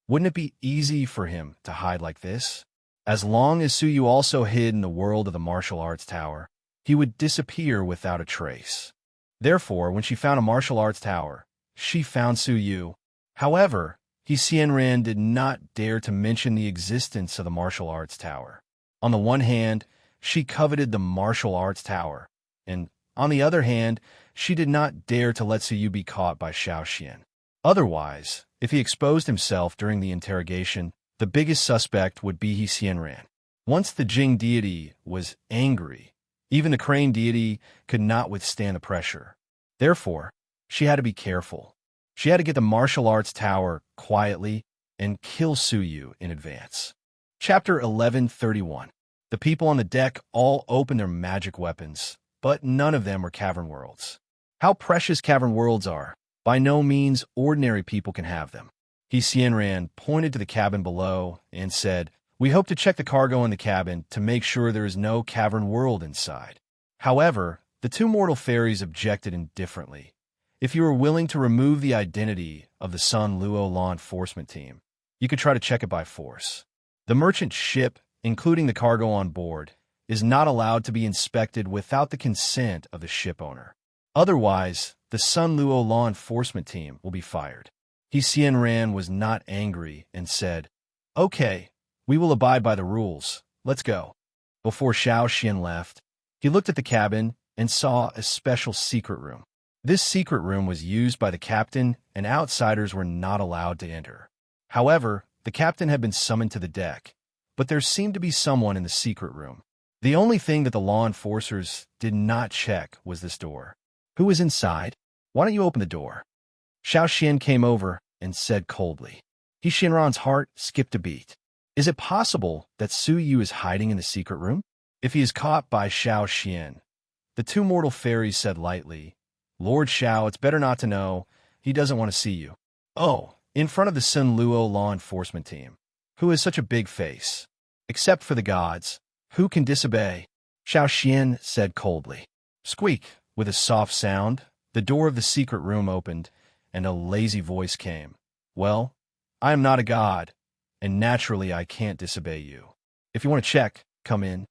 wouldn't it be easy for him to hide like this? As long as Su Yu also hid in the world of the martial arts tower, he would disappear without a trace. Therefore, when she found a martial arts tower, she found Su Yu. However, Xianran did not dare to mention the existence of the martial arts tower. On the one hand, she coveted the martial arts tower, and on the other hand, she did not dare to let Su Yu be caught by Xiao Xian. Otherwise, if he exposed himself during the interrogation, the biggest suspect would be Xianran. Once the Jing deity was angry, even the crane deity could not withstand the pressure. Therefore, she had to be careful. She had to get the martial arts tower quietly and kill Su Yu in advance. Chapter 1131. The people on the deck all opened their magic weapons, but none of them were cavern worlds. How precious cavern worlds are! By no means ordinary people can have them. Xianran pointed to the cabin below and said, "We hope to check the cargo in the cabin to make sure there is no cavern world inside." However, the two mortal fairies objected indifferently. If you were willing to remove the identity of the Sun Luo law enforcement team, you could try to check it by force. The merchant ship, including the cargo on board, is not allowed to be inspected without the consent of the ship owner. Otherwise, the Sun Luo law enforcement team will be fired. Xianran was not angry and said, "Okay, we will abide by the rules. Let's go." Before Xiao Xian left, he looked at the cabin and saw a special secret room. This secret room was used by the captain, and outsiders were not allowed to enter. However, the captain had been summoned to the deck, but there seemed to be someone in the secret room. The only thing that the law enforcers did not check was this door. Who is inside? Why don't you open the door? Xiao Xian came over and said coldly. He Shinran's heart skipped a beat. Is it possible that Su Yu is hiding in the secret room? If he is caught by Xiao Xian, the two mortal fairies said lightly, Lord Xiao, it's better not to know. He doesn't want to see you. Oh, in front of the Sun Luo law enforcement team. Who has such a big face? Except for the gods. Who can disobey? Xiao Xian said coldly. Squeak, with a soft sound, the door of the secret room opened, and a lazy voice came. Well, I am not a god, and naturally I can't disobey you. If you want to check, come in.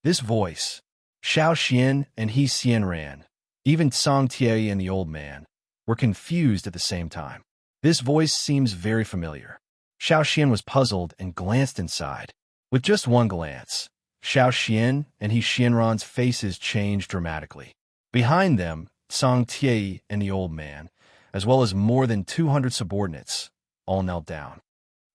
This voice, Xiao Xian and He Xianran, even Song Tie and the old man, were confused at the same time. This voice seems very familiar. Xiao Xian was puzzled and glanced inside. With just one glance, Xiao Xian and He Xianran's faces changed dramatically. Behind them, Song Tie and the old man, as well as more than 200 subordinates, all knelt down.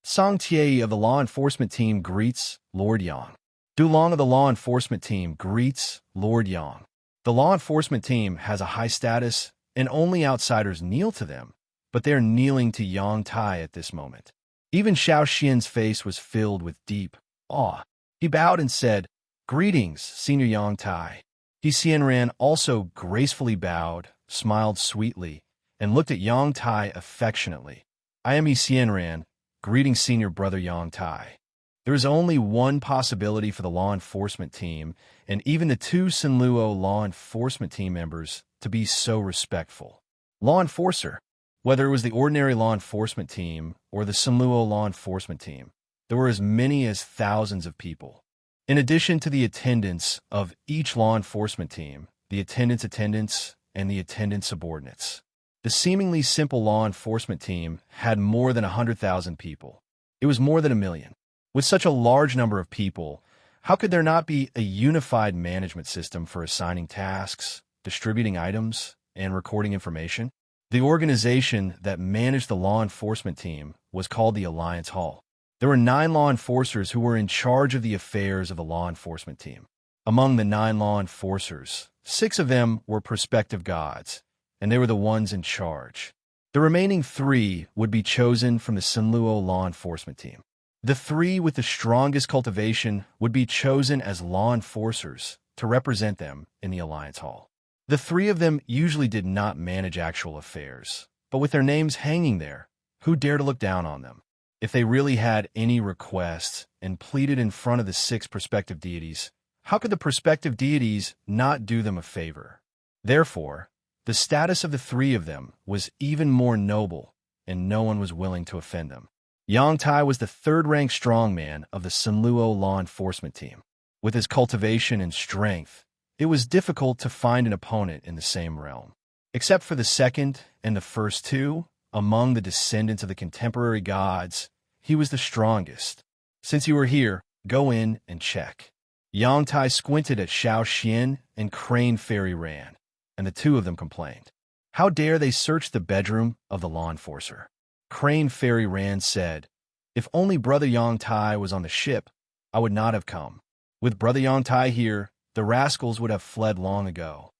Song Tie of the law enforcement team greets Lord Yang. Du Long of the law enforcement team greets Lord Yang. The law enforcement team has a high status, and only outsiders kneel to them, but they're kneeling to Yang Tai at this moment. Even Xiao Xian's face was filled with deep awe. He bowed and said, Greetings, Senior Yang Tai. He Xianran also gracefully bowed, smiled sweetly, and looked at Yang Tai affectionately. I am He Xianran. Greetings, Senior Brother Yang Tai. There is only one possibility for the law enforcement team, and even the two Sinluo law enforcement team members, to be so respectful. Law enforcer. Whether it was the ordinary law enforcement team or the Sinluo law enforcement team, there were as many as thousands of people. In addition to the attendants of each law enforcement team, the attendants, and the attendant subordinates, the seemingly simple law enforcement team had more than 100,000 people. It was more than 1 million. With such a large number of people, how could there not be a unified management system for assigning tasks, distributing items, and recording information? The organization that managed the law enforcement team was called the Alliance Hall. There were 9 law enforcers who were in charge of the affairs of the law enforcement team. Among the 9 law enforcers, 6 of them were prospective gods, and they were the ones in charge. The remaining 3 would be chosen from the Sinluo law enforcement team. The 3 with the strongest cultivation would be chosen as law enforcers to represent them in the Alliance Hall. The 3 of them usually did not manage actual affairs, but with their names hanging there, who dare to look down on them? If they really had any requests and pleaded in front of the 6 prospective deities, how could the prospective deities not do them a favor? Therefore, the status of the 3 of them was even more noble, and no one was willing to offend them. Yang Tai was the 3rd-ranked strongman of the Sinluo law enforcement team. With his cultivation and strength, it was difficult to find an opponent in the same realm. Except for the 2nd and the first 2, among the descendants of the contemporary gods, he was the strongest. Since you are here, go in and check. Yang Tai squinted at Xiao Xian and Crane Fairy ran, and the 2 of them complained. How dare they search the bedroom of the law enforcer? Crane Fairy Ran said, If only Brother Yang Tai was on the ship, I would not have come. With Brother Yang Tai here, the rascals would have fled long ago.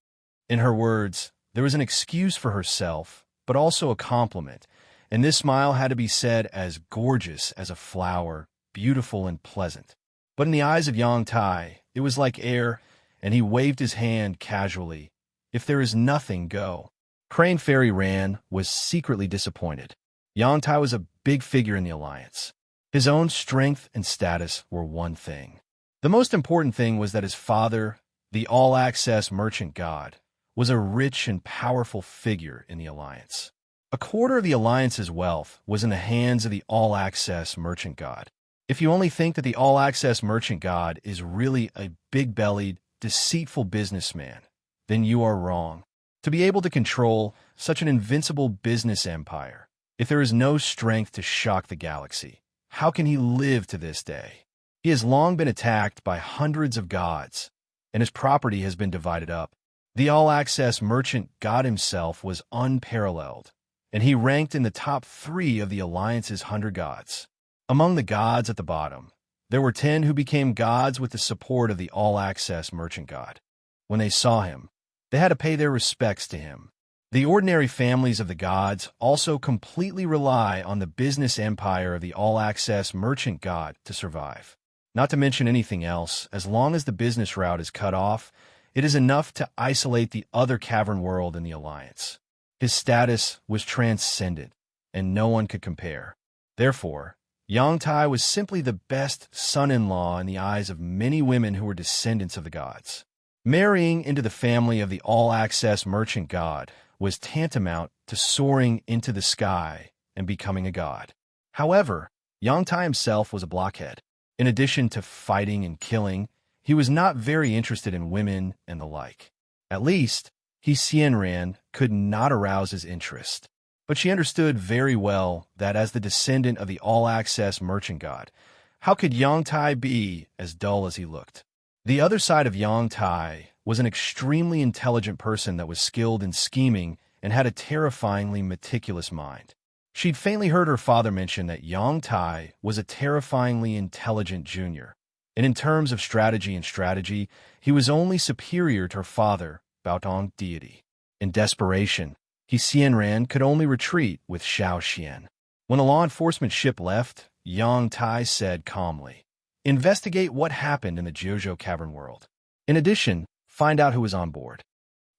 In her words, there was an excuse for herself, but also a compliment, and this smile had to be said as gorgeous as a flower, beautiful and pleasant. But in the eyes of Yang Tai, it was like air, and he waved his hand casually. If there is nothing, go. Crane Fairy Ran was secretly disappointed. Yang Tai was a big figure in the alliance. His own strength and status were one thing. The most important thing was that his father, the all-access merchant god, was a rich and powerful figure in the alliance. A quarter of the alliance's wealth was in the hands of the all-access merchant god. If you only think that the all-access merchant god is really a big-bellied, deceitful businessman, then you are wrong. To be able to control such an invincible business empire, if there is no strength to shock the galaxy, how can he live to this day? He has long been attacked by hundreds of gods, and his property has been divided up. The all-access merchant god himself was unparalleled, and he ranked in the top 3 of the alliance's 100 gods. Among the gods at the bottom, There were 10 who became gods with the support of the all-access merchant god. When they saw him, they had to pay their respects to him. The ordinary families of the gods also completely rely on the business empire of the all-access merchant god to survive. Not to mention anything else, as long as the business route is cut off, it is enough to isolate the other cavern world in the alliance. His status was transcendent, and no one could compare. Therefore, Yangtai was simply the best son-in-law in the eyes of many women who were descendants of the gods. Marrying into the family of the all-access merchant god was tantamount to soaring into the sky and becoming a god. However, Yangtai himself was a blockhead. In addition to fighting and killing, he was not very interested in women and the like. At least, Xianran could not arouse his interest. But she understood very well that as the descendant of the all-access merchant god, how could Yangtai be as dull as he looked? The other side of Yangtai was an extremely intelligent person that was skilled in scheming and had a terrifyingly meticulous mind. She'd faintly heard her father mention that Yangtai was a terrifyingly intelligent junior, and in terms of strategy, he was only superior to her father, Baotong deity. In desperation, Xianran could only retreat with Xiao Xian. When the law enforcement ship left, Yangtai said calmly, "Investigate what happened in the Jiuzhou cavern world. In addition, find out who was on board."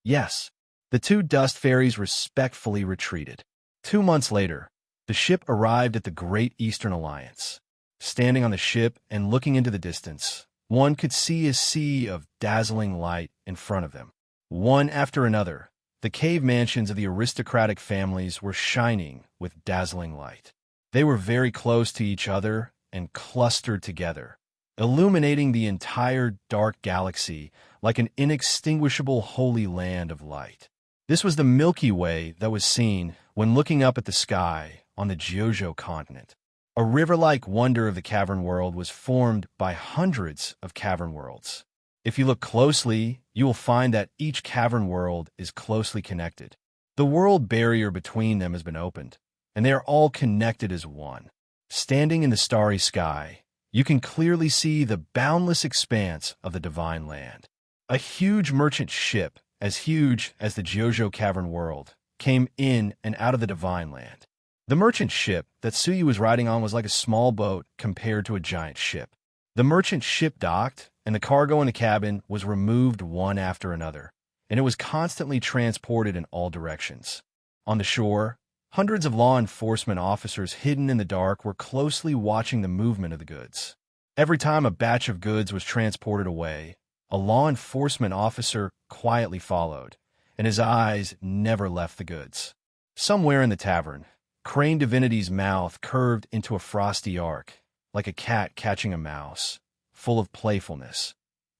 Yes, the two dust fairies respectfully retreated. 2 months later, the ship arrived at the Great Eastern Alliance. Standing on the ship and looking into the distance, one could see a sea of dazzling light in front of them. One after another, the cave mansions of the aristocratic families were shining with dazzling light. They were very close to each other and clustered together, illuminating the entire dark galaxy like an inextinguishable holy land of light. This was the Milky Way that was seen when looking up at the sky on the Jiuzhou continent. A river-like wonder of the cavern world was formed by hundreds of cavern worlds. If you look closely, you will find that each cavern world is closely connected. The world barrier between them has been opened, and they are all connected as one. Standing in the starry sky, you can clearly see the boundless expanse of the divine land. A huge merchant ship, as huge as the Jiuzhou cavern world, came in and out of the divine land. The merchant ship that Suyu was riding on was like a small boat compared to a giant ship. The merchant ship docked, and the cargo in the cabin was removed one after another, and it was constantly transported in all directions. On the shore, hundreds of law enforcement officers hidden in the dark were closely watching the movement of the goods. Every time a batch of goods was transported away, a law enforcement officer quietly followed, and his eyes never left the goods. Somewhere in the tavern, Crane Divinity's mouth curved into a frosty arc, like a cat catching a mouse, full of playfulness.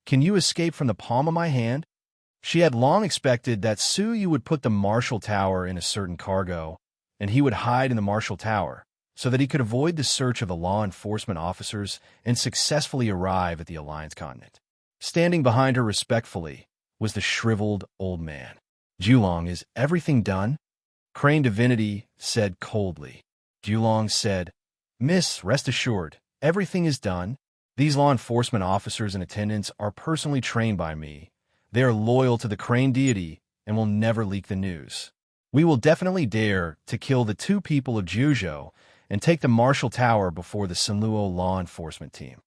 "Can you escape from the palm of my hand?" She had long expected that Suyu would put the Marshall Tower in a certain cargo, and he would hide in the Marshall Tower, so that he could avoid the search of the law enforcement officers and successfully arrive at the Alliance continent. Standing behind her respectfully was the shriveled old man. "Julong, is everything done?" Crane Divinity said coldly. Julong said, "Miss, rest assured, everything is done. These law enforcement officers and attendants are personally trained by me. They are loyal to the Crane deity and will never leak the news. We will definitely dare to kill the 2 people of Jiuzhou and take the Marshall Tower before the Sanluo law enforcement team."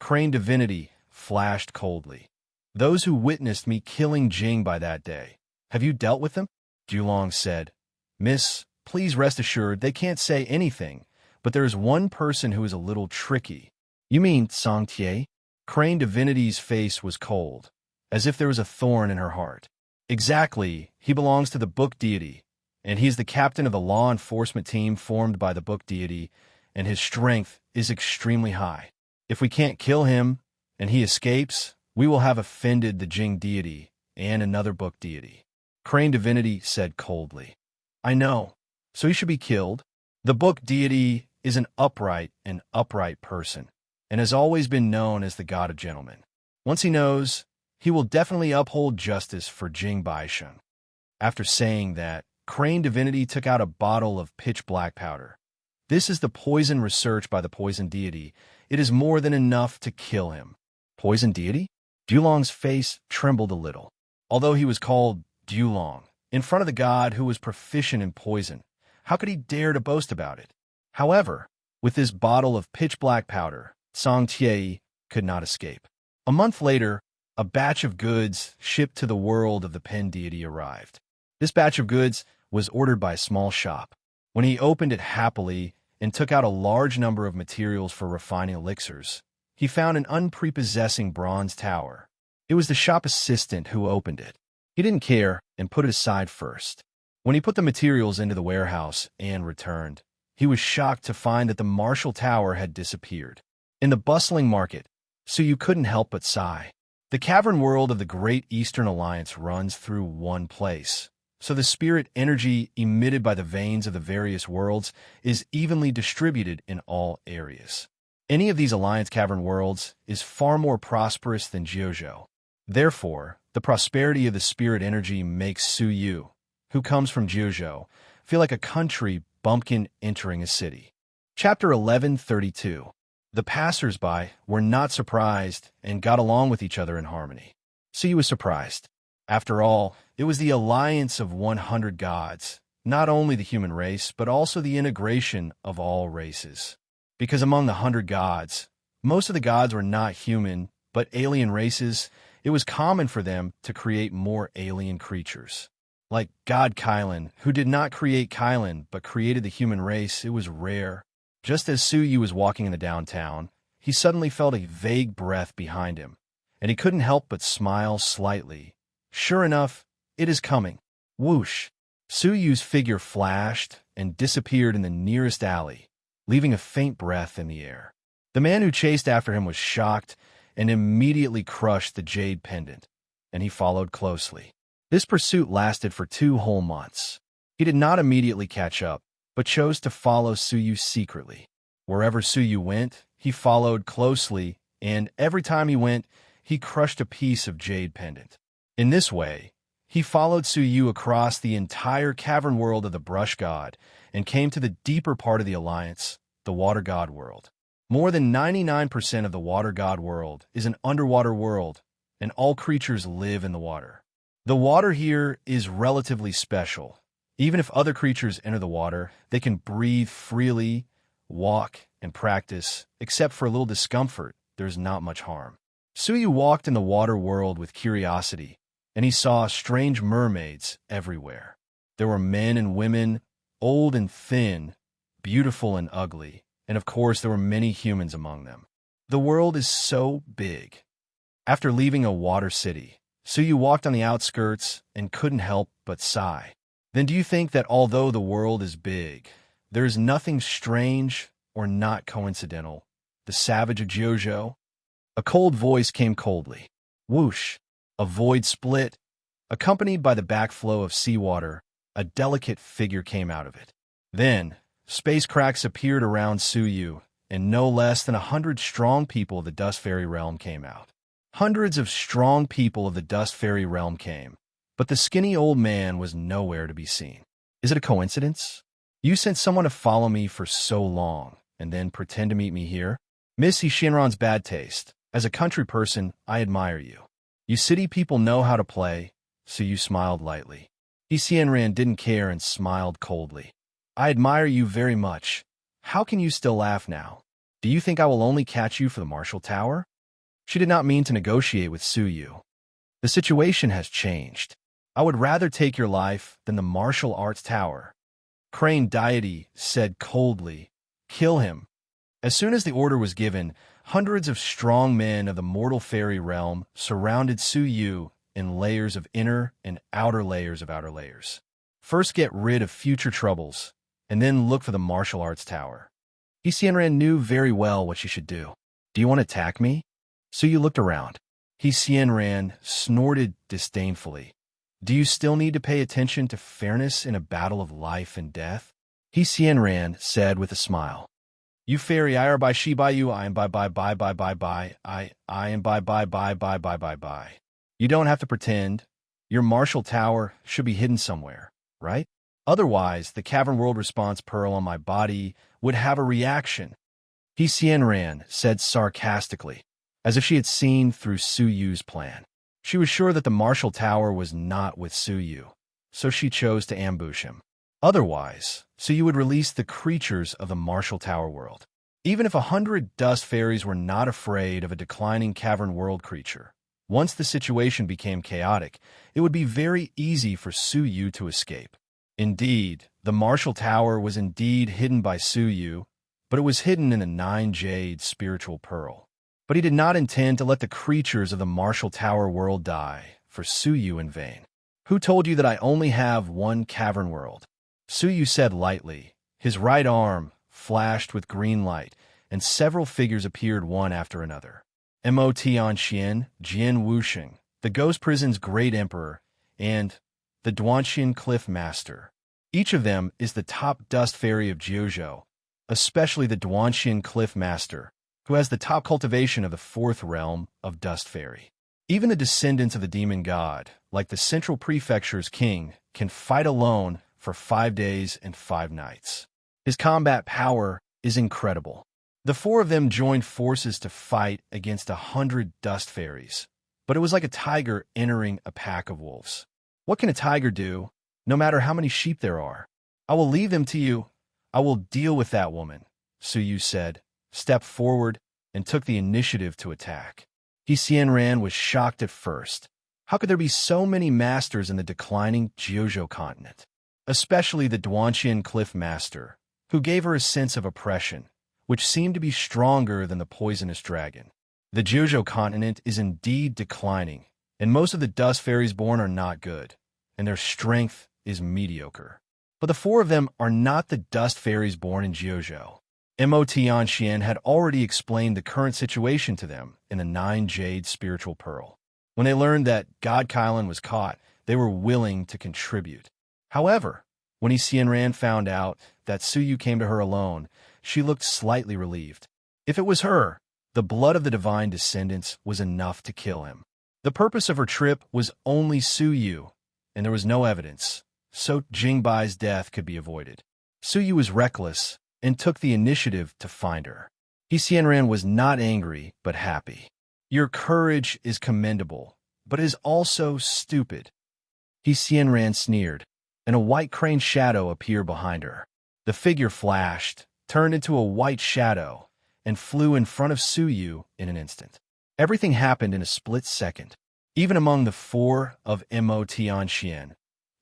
Crane Divinity flashed coldly. "Those who witnessed me killing Jing by that day, have you dealt with them?" Julong said, "Miss, please rest assured they can't say anything, but there is one person who is a little tricky." "You mean Song Tie?" Crane Divinity's face was cold, as if there was a thorn in her heart. "Exactly, he belongs to the Book deity, and he is the captain of the law enforcement team formed by the Book deity, and his strength is extremely high. If we can't kill him, and he escapes, we will have offended the Jing deity and another Book deity." Crane Divinity said coldly, "I know, so he should be killed. The Book deity is an upright person, and has always been known as the God of Gentlemen. Once he knows, he will definitely uphold justice for Jing Baisheng." After saying that, Crane Divinity took out a bottle of pitch black powder. "This is the poison researched by the poison deity, it is more than enough to kill him. Poison deity? Dulong's face trembled a little. Although he was called Dulong, in front of the god who was proficient in poison, how could he dare to boast about it? However, with this bottle of pitch-black powder, Song Tiei could not escape. A month later, a batch of goods shipped to the world of the pen deity arrived. This batch of goods was ordered by a small shop. When he opened it happily and took out a large number of materials for refining elixirs, he found an unprepossessing bronze tower. It was the shop assistant who opened it. He didn't care and put it aside first. When he put the materials into the warehouse and returned, he was shocked to find that the martial tower had disappeared. In the bustling market, Suyu couldn't help but sigh. The cavern world of the Great Eastern Alliance runs through one place, so the spirit energy emitted by the veins of the various worlds is evenly distributed in all areas. Any of these Alliance cavern worlds is far more prosperous than Jiuzhou. Therefore, the prosperity of the spirit energy makes Suyu, who comes from Jiuzhou, feel like a country bumpkin entering a city. Chapter 1132. The passers-by were not surprised and got along with each other in harmony. Suyu was surprised. After all, it was the alliance of 100 gods, not only the human race, but also the integration of all races. Because among the 100 gods, most of the gods were not human, but alien races, it was common for them to create more alien creatures. Like God Kylan, who did not create Kylan, but created the human race, it was rare. Just as Suyu was walking in the downtown, he suddenly felt a vague breath behind him, and he couldn't help but smile slightly. Sure enough, it is coming. Whoosh! Suyu's figure flashed and disappeared in the nearest alley, leaving a faint breath in the air. The man who chased after him was shocked and immediately crushed the jade pendant, and he followed closely. This pursuit lasted for 2 whole months. He did not immediately catch up, but chose to follow Suyu secretly. Wherever Suyu went, he followed closely, and every time he went, he crushed a piece of jade pendant. In this way, he followed Suyu across the entire cavern world of the brush god and came to the deeper part of the alliance, the water god world. More than 99% of the water god world is an underwater world, and all creatures live in the water. The water here is relatively special. Even if other creatures enter the water, they can breathe freely, walk, and practice. Except for a little discomfort, there's not much harm. Suyu walked in the water world with curiosity, and he saw strange mermaids everywhere. There were men and women, old and thin, beautiful and ugly, and of course there were many humans among them. The world is so big. After leaving a water city, Suyu walked on the outskirts and couldn't help but sigh. Then do you think that although the world is big, there is nothing strange or not coincidental? The savage of Jiuzhou? A cold voice came coldly. Whoosh! A void split. Accompanied by the backflow of seawater, a delicate figure came out of it. Then, space cracks appeared around Suyu, and no less than 100 strong people of the Dust Fairy realm came out. Hundreds of strong people of the Dust Fairy realm came. But the skinny old man was nowhere to be seen. Is it a coincidence? You sent someone to follow me for so long, and then pretend to meet me here? Miss Shinran's bad taste. As a country person, I admire you. You city people know how to play, so you smiled lightly. Shinran didn't care and smiled coldly. I admire you very much. How can you still laugh now? Do you think I will only catch you for the martial tower? She did not mean to negotiate with Suyu. The situation has changed. I would rather take your life than the martial arts tower. Crane deity said coldly, kill him. As soon as the order was given, hundreds of strong men of the mortal fairy realm surrounded Suyu in layers of inner and outer layers of outer layers. First get rid of future troubles, and then look for the martial arts tower. Xianran knew very well what she should do. Do you want to attack me? Suyu looked around. Xianran snorted disdainfully. Do you still need to pay attention to fairness in a battle of life and death? Xianran said with a smile. You fairy, I are by she by you, I am by I am by. You don't have to pretend. Your martial tower should be hidden somewhere, right? Otherwise, the cavern world response pearl on my body would have a reaction. Xianran said sarcastically, as if she had seen through Su Yu's plan. She was sure that the martial tower was not with Su Yu, so she chose to ambush him. Otherwise, Su Yu would release the creatures of the martial tower world. Even if 100 dust fairies were not afraid of a declining cavern world creature, once the situation became chaotic, it would be very easy for Su Yu to escape. Indeed, the martial tower was indeed hidden by Su Yu, but it was hidden in a 9-jade spiritual pearl. But he did not intend to let the creatures of the martial tower world die for Su Yu in vain. Who told you that I only have one cavern world? Su Yu said lightly. His right arm flashed with green light, and several figures appeared one after another. Mo Tianxian, Jian Wuxing, the Ghost Prison's Great Emperor, and the Duanxian Cliff Master. Each of them is the top dust fairy of Jiuzhou, especially the Duanxian Cliff Master, who has the top cultivation of the fourth realm of Dust Fairy. Even the descendants of the demon god, like the Central Prefecture's king, can fight alone for 5 days and 5 nights. His combat power is incredible. The 4 of them joined forces to fight against 100 dust fairies, but it was like a tiger entering a pack of wolves. What can a tiger do, no matter how many sheep there are? I will leave them to you. I will deal with that woman, Su Yu said, stepped forward, and took the initiative to attack. Xianran was shocked at first. How could there be so many masters in the declining Jiuzhou continent? Especially the Duanxian Cliff Master, who gave her a sense of oppression, which seemed to be stronger than the poisonous dragon. The Jiuzhou continent is indeed declining, and most of the dust fairies born are not good, and their strength is mediocre. But the 4 of them are not the dust fairies born in Jiuzhou. Mo Tianxian had already explained the current situation to them in the 9-jade spiritual pearl. When they learned that God Kylan was caught, they were willing to contribute. However, when Xianran found out that Su Yu came to her alone, she looked slightly relieved. If it was her, the blood of the divine descendants was enough to kill him. The purpose of her trip was only Su Yu, and there was no evidence, so Jingbai's death could be avoided. Su Yu was reckless and took the initiative to find her. Xianran was not angry, but happy. Your courage is commendable, but is also stupid. Xianran sneered, and a white crane shadow appeared behind her. The figure flashed, turned into a white shadow, and flew in front of Su Yu in an instant. Everything happened in a split second. Even among the 4 of Mo Tianxian,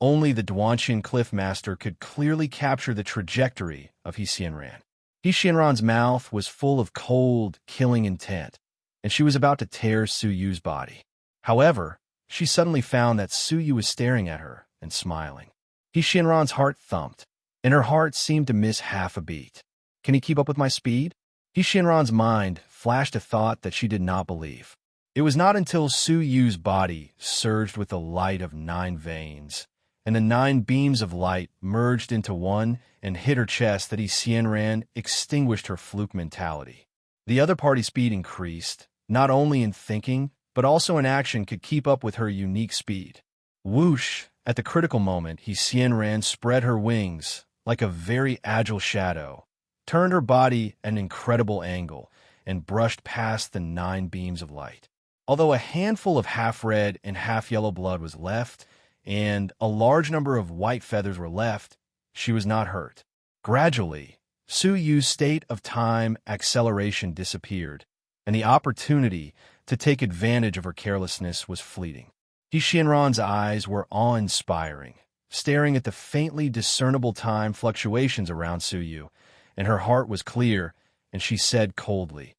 only the Duanxian Cliff Master could clearly capture the trajectory of Xianran. Xianran's mouth was full of cold, killing intent, and she was about to tear Su Yu's body. However, she suddenly found that Su Yu was staring at her and smiling. Xianran's heart thumped, and her heart seemed to miss half a beat. Can he keep up with my speed? Xianran's mind flashed a thought that she did not believe. It was not until Su Yu's body surged with the light of 9 veins, and the 9 beams of light merged into one and hit her chest that Xianran extinguished her fluke mentality. The other party's speed increased, not only in thinking, but also in action could keep up with her unique speed. Whoosh! At the critical moment, Xianran spread her wings like a very agile shadow, turned her body at an incredible angle, and brushed past the 9 beams of light. Although a handful of half-red and half-yellow blood was left, and a large number of white feathers were left, she was not hurt. Gradually, Su Yu's state of time acceleration disappeared, and the opportunity to take advantage of her carelessness was fleeting. Xianran's eyes were awe-inspiring, staring at the faintly discernible time fluctuations around Su Yu, and her heart was clear, and she said coldly,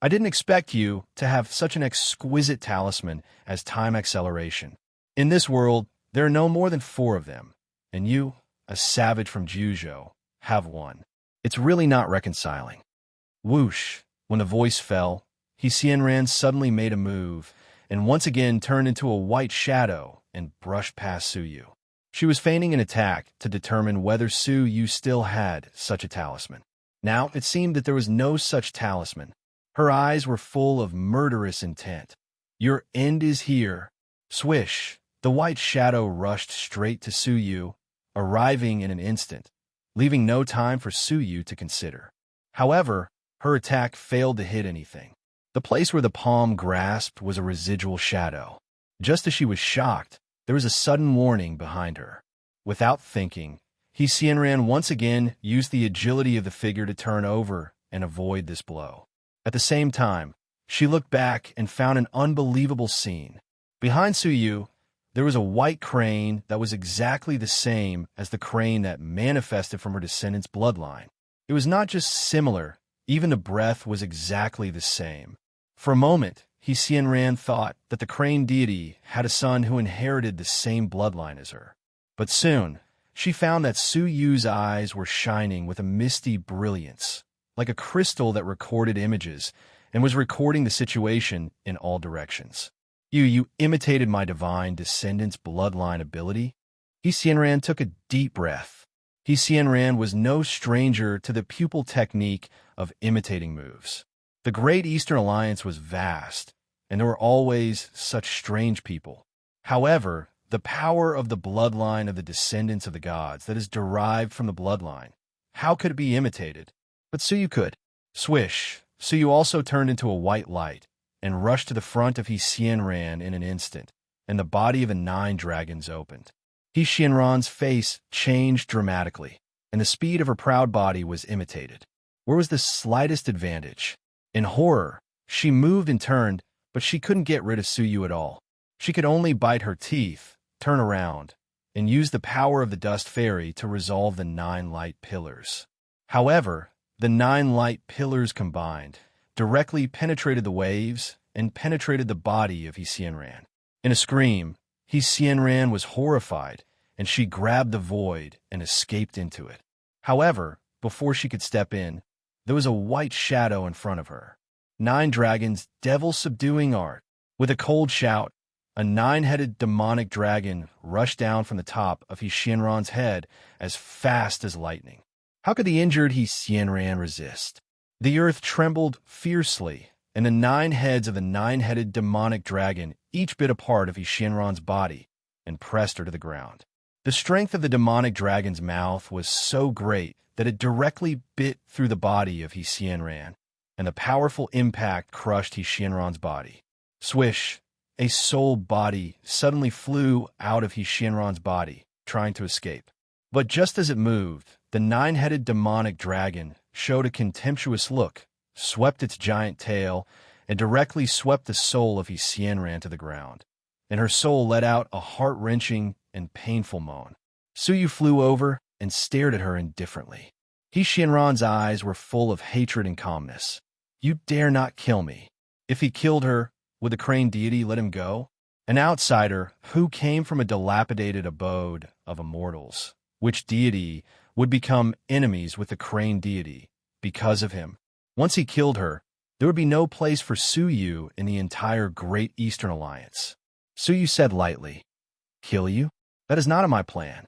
I didn't expect you to have such an exquisite talisman as time acceleration. In this world, there are no more than 4 of them, and you, a savage from Jiuzhou, have one. It's really not reconciling. Whoosh! When the voice fell, Xianran suddenly made a move, and once again turned into a white shadow and brushed past Su Yu. She was feigning an attack to determine whether Su Yu still had such a talisman. Now it seemed that there was no such talisman. Her eyes were full of murderous intent. Your end is here. Swish! The white shadow rushed straight to Su Yu, arriving in an instant, leaving no time for Su Yu to consider. However, Her attack failed to hit anything. The place where the palm grasped was a residual shadow. Just as she was shocked, there was a sudden warning behind her. Without thinking, Xianran once again used the agility of the figure to turn over and avoid this blow. At the same time, she looked back and found an unbelievable scene. Behind Suyu, there was a white crane that was exactly the same as the crane that manifested from her descendant's bloodline. It was not just similar, even the breath was exactly the same. For a moment, Xianran thought that the crane deity had a son who inherited the same bloodline as her. But soon, she found that Suyu's eyes were shining with a misty brilliance, like a crystal that recorded images and was recording the situation in all directions. You imitated my divine descendant's bloodline ability? Xianran took a deep breath. Xianran was no stranger to the pupil technique of imitating moves. The Great Eastern Alliance was vast, and there were always such strange people. However, the power of the bloodline of the descendants of the gods that is derived from the bloodline, how could it be imitated? But Suyu could. Swish, Suyu also turned into a white light and rushed to the front of Xianran in an instant, and the body of the 9 dragons opened. Xianran's face changed dramatically, and the speed of her proud body was imitated. Where was the slightest advantage? In horror, she moved and turned, but she couldn't get rid of Suyu at all. She could only bite her teeth, turn around, and use the power of the Dust Fairy to resolve the 9 light pillars. However, the 9 light pillars combined directly penetrated the waves and penetrated the body of Xianran. In a scream, Xianran was horrified, and she grabbed the void and escaped into it. However, before she could step in, there was a white shadow in front of her. 9 dragons, devil-subduing art. With a cold shout, a 9-headed demonic dragon rushed down from the top of Xianran's head as fast as lightning. How could the injured Xianran resist? The earth trembled fiercely, and the 9 heads of the 9-headed demonic dragon each bit a part of Xianran's body and pressed her to the ground. The strength of the demonic dragon's mouth was so great that it directly bit through the body of Xianran, and the powerful impact crushed Xianran's body. Swish, a soul body suddenly flew out of Xianran's body, trying to escape. But just as it moved, the 9-headed demonic dragon showed a contemptuous look, swept its giant tail, and directly swept the soul of Xianran to the ground. And her soul let out a heart-wrenching and painful moan. Suyu flew over and stared at her indifferently. Xianran's eyes were full of hatred and calmness. You dare not kill me. If he killed her, would the crane deity let him go? An outsider who came from a dilapidated abode of immortals, which deity would become enemies with the crane deity because of him. Once he killed her, there would be no place for Suyu in the entire Great Eastern Alliance. Suyu said lightly, Kill you? That is not in my plan.